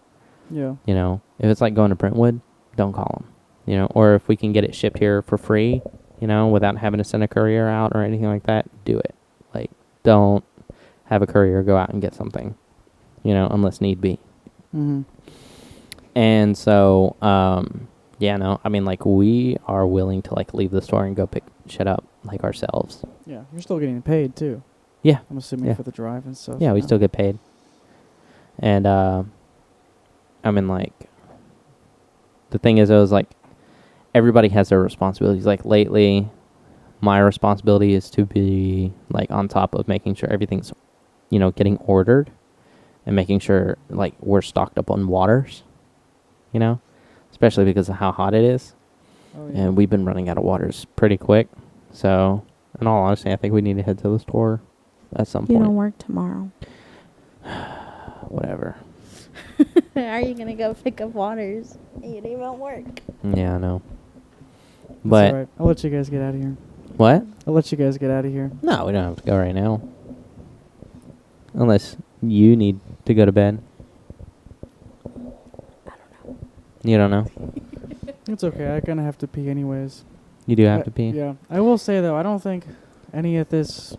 S1: Yeah.
S2: you know, if it's like going to Brentwood, don't call him. You know, or if we can get it shipped here for free, you know, without having to send a courier out or anything like that, do it. Like, don't have a courier go out and get something, you know, unless need be. And so, yeah, no, I mean, like, we are willing to, like, leave the store and go pick shit up, like, ourselves.
S1: Yeah. You're still getting paid too.
S2: Yeah.
S1: I'm assuming
S2: Yeah.
S1: for the drive and stuff.
S2: Yeah, we still get paid. And, I mean, like, the thing is, it was like, everybody has their responsibilities. Like, lately, my responsibility is to be, like, on top of making sure everything's, you know, getting ordered and making sure, like, we're stocked up on waters, you know, especially because of how hot it is.
S1: Oh, yeah.
S2: And we've been running out of waters pretty quick. So, in all honesty, I think we need to head to the store at some
S3: You
S2: point.
S3: don't work tomorrow.
S2: Whatever.
S3: Are you gonna go pick up waters? It ain't won't work.
S2: Yeah, I know.
S1: That's
S2: But
S1: all right. I'll let you guys get out of here.
S2: what?
S1: I'll let you guys get out of here.
S2: No, we don't have to go right now. Unless you need to go to bed.
S3: I don't know.
S2: You don't know?
S1: It's okay. I kind of have to pee anyways.
S2: You do have to pee?
S1: Yeah. I will say, though, I don't think any of this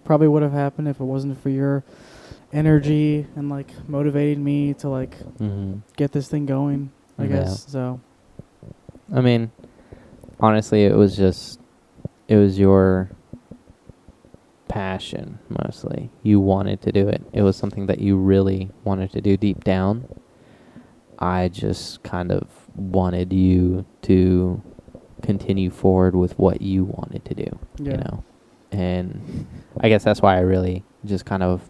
S1: probably would have happened if it wasn't for your energy and, like, motivating me to, like,
S2: Mm-hmm.
S1: get this thing going, I
S2: Yeah.
S1: guess. So,
S2: I mean, honestly, it was your passion, mostly. You wanted to do it. It was something that you really wanted to do deep down. I just kind of wanted you to continue forward with what you wanted to do,
S1: yeah.
S2: you know? And I guess that's why I really just kind of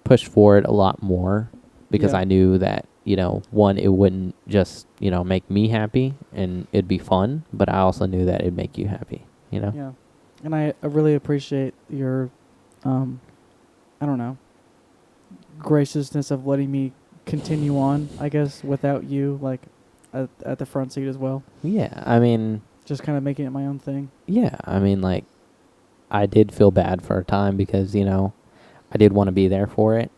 S2: pushed forward a lot more, because
S1: Yeah.
S2: I knew that, you know, one, it wouldn't just, you know, make me happy and it'd be fun, but I also knew that it'd make you happy, you know?
S1: Yeah. And I really appreciate your, I don't know, graciousness of letting me continue on, I guess, without you, like, at the front seat as well.
S2: Yeah, I mean,
S1: Just kind of making it my own thing.
S2: yeah, I mean, like, I did feel bad for a time because, you know, I did want to be there for it,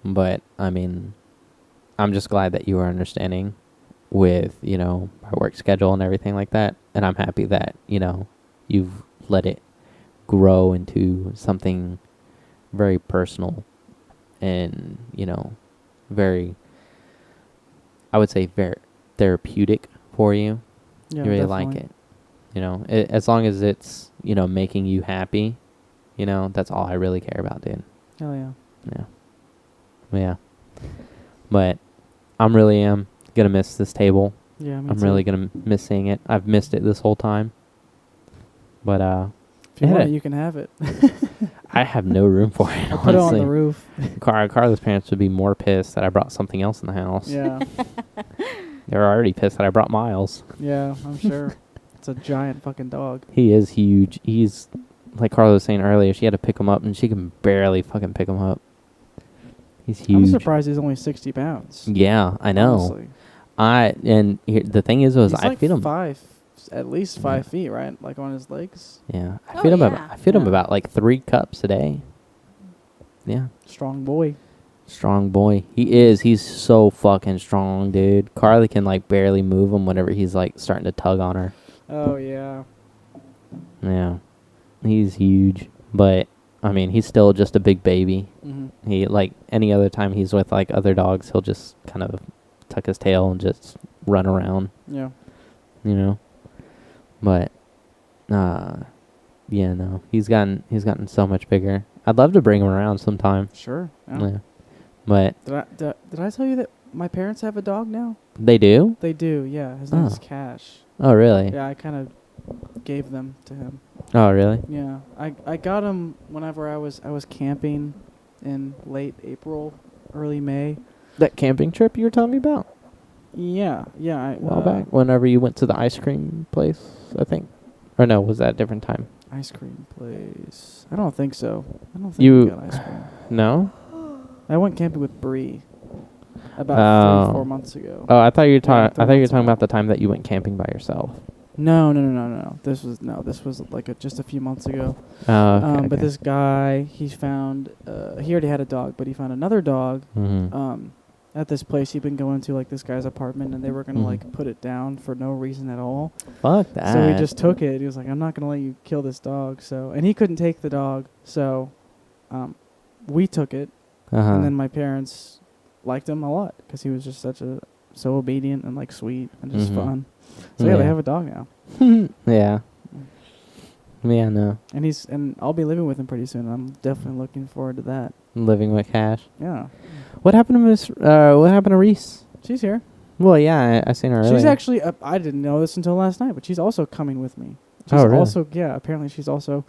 S2: but, I mean, I'm just glad that you were understanding with, you know, my work schedule and everything like that, and I'm happy that, you know, you've let it grow into something very personal and, you know, very, I would say, very therapeutic for you.
S1: Yeah,
S2: You really
S1: definitely.
S2: like it. You know, as long as it's, you know, making you happy, you know, that's all I really care about, dude.
S1: Hell yeah.
S2: Yeah. Yeah. But I'm really gonna miss this table.
S1: Yeah, me
S2: I'm
S1: too.
S2: really gonna miss seeing it. I've missed it this whole time. But
S1: If you
S2: yeah.
S1: want it, you can have it.
S2: I have no room for it,
S1: I'll put it on
S2: honestly.
S1: the roof.
S2: Carla's parents would be more pissed that I brought something else in the house.
S1: Yeah.
S2: They're already pissed that I brought Miles.
S1: Yeah, I'm sure. It's a giant fucking dog.
S2: He is huge. He's, like Carla was saying earlier, she had to pick him up, and she can barely fucking pick him up. He's huge.
S1: I'm surprised he's only 60 pounds.
S2: Yeah, I know.
S1: Honestly.
S2: The thing is
S1: He's
S2: I
S1: like
S2: feed him.
S1: at least 5 feet, right? Like on his legs.
S2: Yeah, I
S3: Oh,
S2: feed him.
S3: yeah.
S2: I feed him
S1: Yeah.
S2: about like 3 cups a day. Yeah,
S1: Strong boy.
S2: strong boy. He is. He's so fucking strong, dude. Carly can like barely move him whenever he's like starting to tug on her.
S1: Oh, yeah.
S2: Yeah, he's huge, but I mean, he's still just a big baby.
S1: Mm-hmm.
S2: He, like any other time he's with like other dogs, he'll just kind of tuck his tail and just run around,
S1: Yeah.
S2: you know. But yeah, no, he's gotten so much bigger. I'd love to bring him around sometime.
S1: Sure. Yeah.
S2: Yeah. But
S1: Did I tell you that my parents have a dog now?
S2: they do?
S1: They do, yeah. His name is
S2: Oh.
S1: Cash.
S2: Oh, really?
S1: Yeah, I kind of gave them to him.
S2: Oh, really?
S1: Yeah. I got him whenever I was camping in late April, early May.
S2: That camping trip you were telling me about
S1: Yeah, yeah.
S2: a while back, whenever you went to the ice cream place, I think. Or no, was that a different time?
S1: Ice cream place. I don't think so. I don't think
S2: You-
S1: we got ice cream.
S2: No?
S1: I went camping with Bree about
S2: Oh.
S1: 3-4 months ago.
S2: Oh, I thought you were
S1: Yeah,
S2: talking.
S1: 3
S2: I thought you were
S1: months
S2: talking
S1: ago.
S2: about the time that you went camping by yourself.
S1: No. This was like just a few months ago.
S2: Oh, okay.
S1: But this guy, he found he already had a dog, but he found another dog
S2: Mm-hmm.
S1: at this place he'd been going to, like this guy's apartment, and they were gonna
S2: Mhm.
S1: like put it down for no reason at all.
S2: Fuck that.
S1: So he just took it. He was like, "I'm not gonna let you kill this dog." So, and he couldn't take the dog, so we took it,
S2: Uh-huh.
S1: and then my parents liked him a lot because he was just so obedient and like sweet and just
S2: Mhm.
S1: fun. So yeah, they have a dog now,
S2: Yeah. Yeah, no.
S1: and I'll be living with him pretty soon. I'm definitely looking forward to that.
S2: Living with Cash.
S1: Yeah,
S2: What happened to Miss? What happened to Reese?
S1: she's here.
S2: Well, yeah, I seen her earlier.
S1: She's actually I didn't know this until last night, but she's also coming with me. She's
S2: Oh, really?
S1: also apparently she's also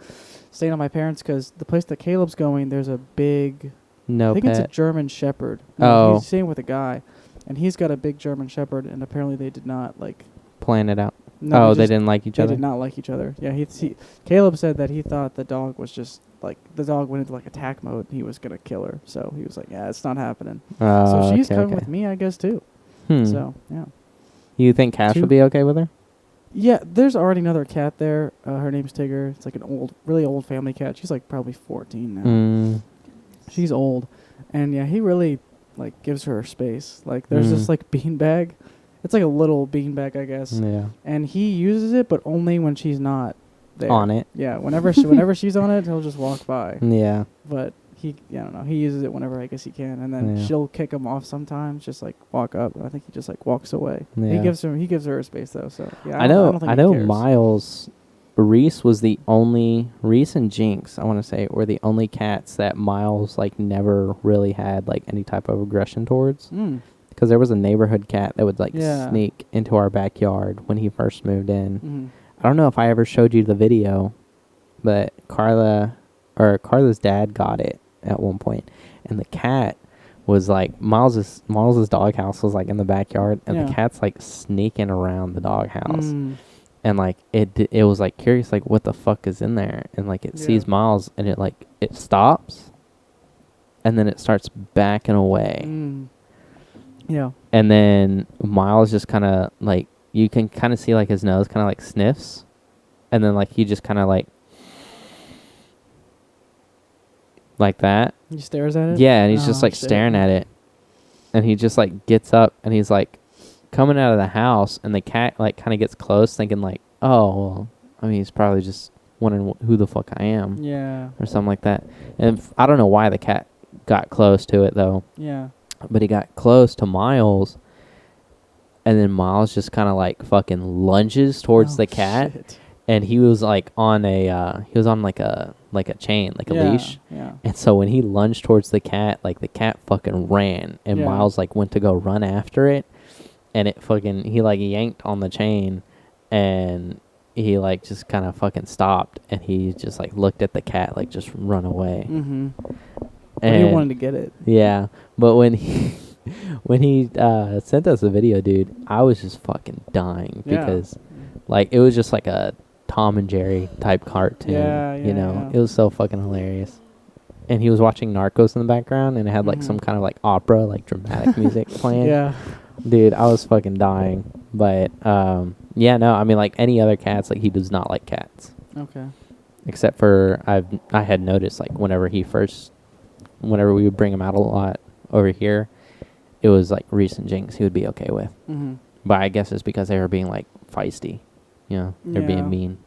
S1: staying on my parents because the place that Caleb's going, there's a big.
S2: no
S1: I think
S2: pet.
S1: it's a German Shepherd.
S2: Oh.
S1: He's staying with a guy, and he's got a big German Shepherd, and apparently they did not like.
S2: Plan it out.
S1: No,
S2: They
S1: just-
S2: didn't like each
S1: They
S2: other.
S1: did not like each other. Yeah, Caleb said that he thought the dog was just like the dog went into like attack mode. He was gonna kill her, so he was like, "Yeah, it's not happening." So she's coming with me, I guess, too. So yeah.
S2: You think Cash would be okay with her?
S1: Yeah, there's already another cat there. Her name's Tigger. It's like an really old family cat. She's like probably 14 now. She's old, and yeah, he really like gives her space. Like there's this like beanbag. It's like a little beanbag, I guess.
S2: Yeah.
S1: And he uses it, but only when she's not there.
S2: On it.
S1: Yeah, whenever she's on it, he'll just walk by.
S2: Yeah.
S1: But I don't know. He uses it whenever I guess he can, and then she'll kick him off sometimes. Just like walk up. I think he just like walks away.
S2: Yeah.
S1: He gives her a space though. So yeah,
S2: I know.
S1: don't think
S2: I know. Miles, Reese and Jinx, I want to say, were the only cats that Miles like never really had like any type of aggression towards. Because there was a neighborhood cat that would like sneak into our backyard when he first moved in. I don't know if I ever showed you the video, but Karla's dad got it at one point, and the cat was like Miles's doghouse was like in the backyard, and the cat's like sneaking around the doghouse, and like it was like curious, like what the fuck is in there, and like it sees Miles, and it stops, and then it starts backing away.
S1: Yeah.
S2: And then Miles just kind of like, you can kind of see like his nose kind of like sniffs. And then like he just kind of like that.
S1: He stares at it?
S2: Yeah, and he's just like staring at it. And he just like gets up and he's like coming out of the house, and the cat like kind of gets close thinking like, oh, well, I mean, he's probably just wondering who the fuck I am.
S1: Yeah.
S2: Or something like that. And I don't know why the cat got close to it though.
S1: Yeah.
S2: But he got close to Miles, and then Miles just kind of like fucking lunges towards the cat, and he was like on a like a chain, like a leash.
S1: Yeah.
S2: And so when he lunged towards the cat, like the cat fucking ran, and Miles like went to go run after it, and he like yanked on the chain, and he like just kind of fucking stopped, and he just like looked at the cat like just run away.
S1: And he wanted to get it.
S2: Yeah, but when he sent us the video, dude, I was just fucking dying because like it was just like a Tom and Jerry type cartoon. You know, it was so fucking hilarious. And he was watching Narcos in the background, and it had like some kind of like opera, like dramatic music playing.
S1: Yeah,
S2: dude, I was fucking dying. But yeah, no, I mean like any other cats, like he does not like cats.
S1: Okay.
S2: Except for I had noticed like whenever we would bring him out a lot over here, it was like Reese and Jinx he would be okay with. But I guess it's because they were being like feisty, you know, they're being mean,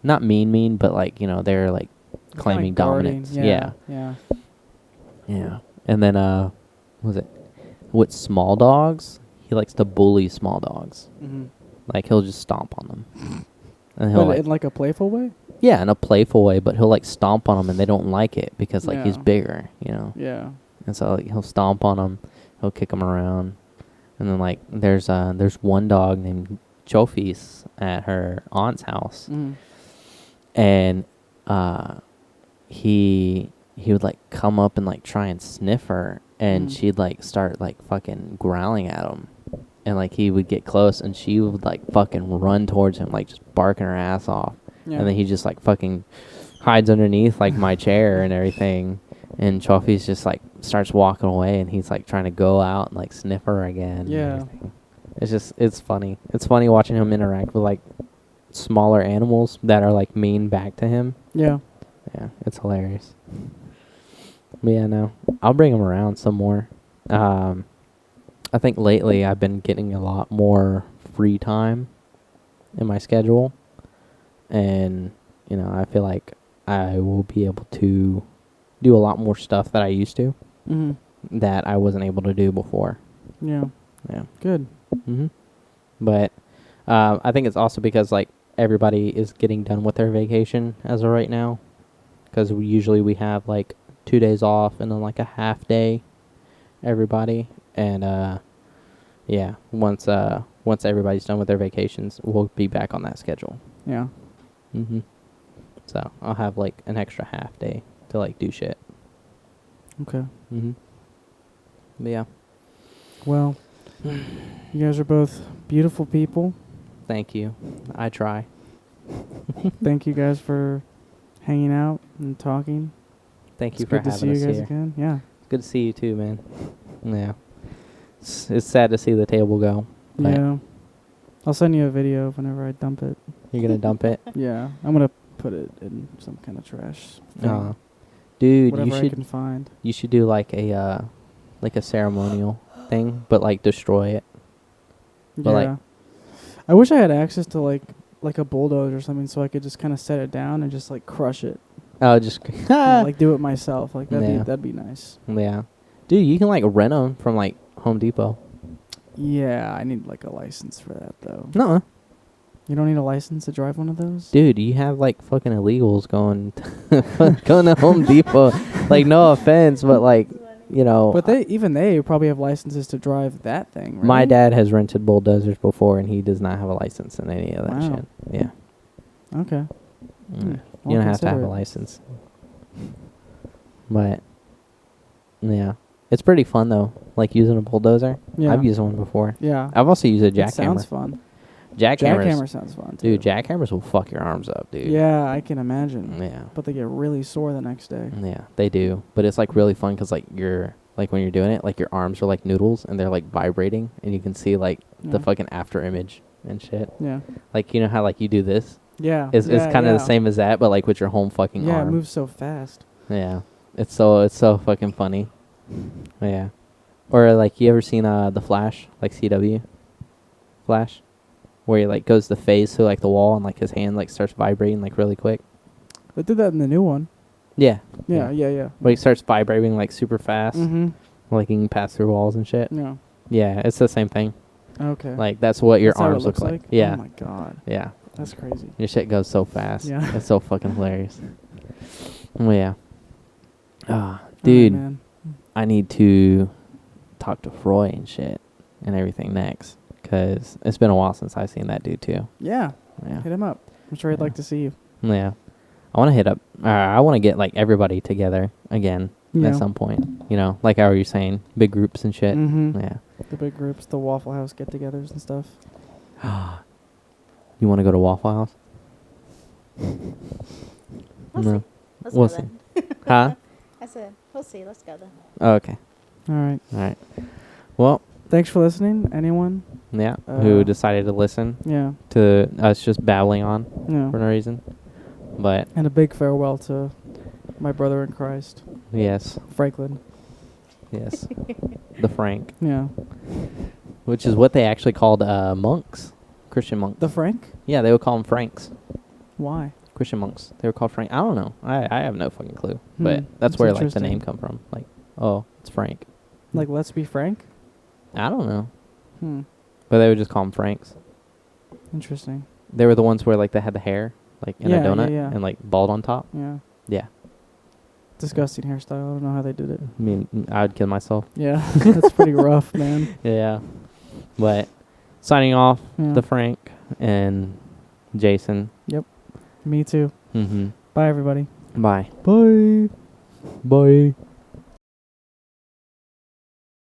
S2: not mean, but like, you know, they're like claiming dominance. Yeah. And then with small dogs, he likes to bully small dogs. Like he'll just stomp on them, and he'll
S1: in like a playful way.
S2: Yeah, in a playful way, but he'll like stomp on them, and they don't like it because like he's bigger, you know.
S1: Yeah.
S2: And so like, he'll stomp on them, he'll kick them around, and then like there's one dog named Chofis at her aunt's house, and he would like come up and like try and sniff her, and she'd like start like fucking growling at him, and like he would get close, and she would like fucking run towards him, like just barking her ass off. Yeah. And then he just like fucking hides underneath like my chair and everything. And Choffi's just like starts walking away, and he's like trying to go out and like sniff her again.
S1: Yeah.
S2: It's funny. It's funny watching him interact with like smaller animals that are like mean back to him.
S1: Yeah.
S2: Yeah, it's hilarious. But yeah, no, I'll bring him around some more. I think lately I've been getting a lot more free time in my schedule. And, you know, I feel like I will be able to do a lot more stuff that I used to that I wasn't able to do before.
S1: Yeah.
S2: Yeah.
S1: Good.
S2: But I think it's also because, like, everybody is getting done with their vacation as of right now. Because we have, like, 2 days off and then, like, a half day, everybody. And, yeah, once everybody's done with their vacations, we'll be back on that schedule.
S1: Yeah.
S2: So I'll have like an extra half day to like do shit.
S1: Okay.
S2: But yeah.
S1: Well, you guys are both beautiful people.
S2: Thank you. I try.
S1: Thank you guys for hanging out and talking.
S2: Thank
S1: It's
S2: you for
S1: good to see
S2: having
S1: you
S2: us
S1: guys
S2: here.
S1: again. Yeah.
S2: Good to see you too, man. Yeah. It's sad to see the table go. But
S1: Yeah. I'll send you a video whenever I dump it.
S2: you're gonna dump it.
S1: Yeah. I'm gonna put it in some kind of trash thing.
S2: Dude,
S1: Whatever I can find.
S2: you should do like a ceremonial thing, but like destroy it. But, like-
S1: Yeah. I wish I had access to like a bulldozer or something, so I could just kind of set it down and just like crush it.
S2: Oh, just
S1: Like do it myself. Like
S2: Yeah.
S1: that'd be nice.
S2: yeah, dude, you can like rent them from like Home Depot.
S1: Yeah, I need like a license for that though.
S2: No,
S1: You don't need a license to drive one of those?
S2: dude, you have like fucking illegals going going to Home Depot. Like, no offense, but like, you know.
S1: But they probably have licenses to drive that thing, right?
S2: My dad has rented bulldozers before, and he does not have a license in any of that
S1: Wow.
S2: shit. Yeah.
S1: Okay.
S2: Mm.
S1: I'll
S2: You don't have to have
S1: consider
S2: a
S1: it.
S2: license. But yeah, it's pretty fun though. Like using a bulldozer.
S1: Yeah.
S2: I've used one before.
S1: Yeah.
S2: I've also used a
S1: That sounds
S2: jackhammer.
S1: fun.
S2: Jackhammers,
S1: Jackhammer sounds fun too.
S2: dude. Jackhammers will fuck your arms up, dude.
S1: Yeah, I can imagine.
S2: Yeah.
S1: But they get really sore the next day.
S2: Yeah, they do. But it's like really fun because like when you're doing it, like your arms are like noodles and they're like vibrating, and you can see like the
S1: Yeah.
S2: fucking after image and shit.
S1: Yeah.
S2: Like, you know how like you do this?
S1: Yeah.
S2: It's
S1: yeah,
S2: kind of
S1: yeah.
S2: the same as that, but like with your home fucking
S1: Yeah,
S2: arm.
S1: it moves so fast.
S2: Yeah, it's so fucking funny. Yeah, or like you ever seen the Flash, like CW, Flash, where he like goes to phase through like the wall and like his hand like starts vibrating like really quick.
S1: They did that in the new one.
S2: Yeah.
S1: Yeah.
S2: Where he starts vibrating like super fast,
S1: Mm-hmm.
S2: like he can pass through walls and shit.
S1: Yeah.
S2: Yeah, it's the same thing.
S1: Okay.
S2: Like that's what your
S1: That's how it
S2: arms look
S1: looks
S2: like.
S1: Oh
S2: Yeah,
S1: my god.
S2: yeah.
S1: That's crazy.
S2: Your shit goes so fast.
S1: Yeah.
S2: It's so fucking hilarious. Well, yeah.
S1: All right,
S2: Dude,
S1: man.
S2: I need to talk to Froy and shit and everything next, because it's been a while since I've seen that dude too.
S1: Yeah.
S2: Yeah.
S1: Hit him up. I'm sure he'd
S2: Yeah.
S1: like to see you.
S2: Yeah. I want to hit up. I want to get like everybody together again
S1: Yeah.
S2: at some point. You know, like how you were saying, big groups and shit.
S1: Mm-hmm.
S2: Yeah.
S1: The big groups, the Waffle House get-togethers and stuff.
S2: You want to go to Waffle House?
S3: We'll
S2: No.
S3: see. Let's
S2: We'll
S3: go
S2: see.
S3: then.
S2: Huh?
S3: I said, we'll see. Let's go then.
S2: Oh, okay.
S1: All right.
S2: All right. Well,
S1: Thanks for listening. Anyone?
S2: yeah. Who
S1: Uh,
S2: decided to listen
S1: Yeah.
S2: to us just babbling on
S1: Yeah.
S2: for no reason? But
S1: And a big farewell to my brother in Christ,
S2: yes,
S1: Franklin.
S2: yes, the Frank,
S1: Yeah.
S2: which is what they actually called monks, Christian monks.
S1: The Frank?
S2: Yeah, they would call them Franks,
S1: Why?
S2: Christian monks. They were called Frank. I don't know. I have no fucking clue. But that's
S1: That's
S2: where like the
S1: interesting.
S2: name come from. Like, oh, it's Frank.
S1: Like, let's be frank?
S2: I don't know.
S1: Hmm.
S2: But they would just call them Franks.
S1: Interesting.
S2: They were the ones where like they had the hair like in
S1: Yeah,
S2: a donut
S1: yeah.
S2: and like bald on top.
S1: Yeah.
S2: Yeah.
S1: Disgusting hairstyle. I don't know how they did it.
S2: I mean, I'd kill myself.
S1: Yeah. That's pretty rough, man.
S2: Yeah. But signing off,
S1: Yeah.
S2: the Frank and Jason.
S1: Me too.
S2: Mm-hmm.
S1: Bye, everybody.
S2: Bye. Bye. Bye.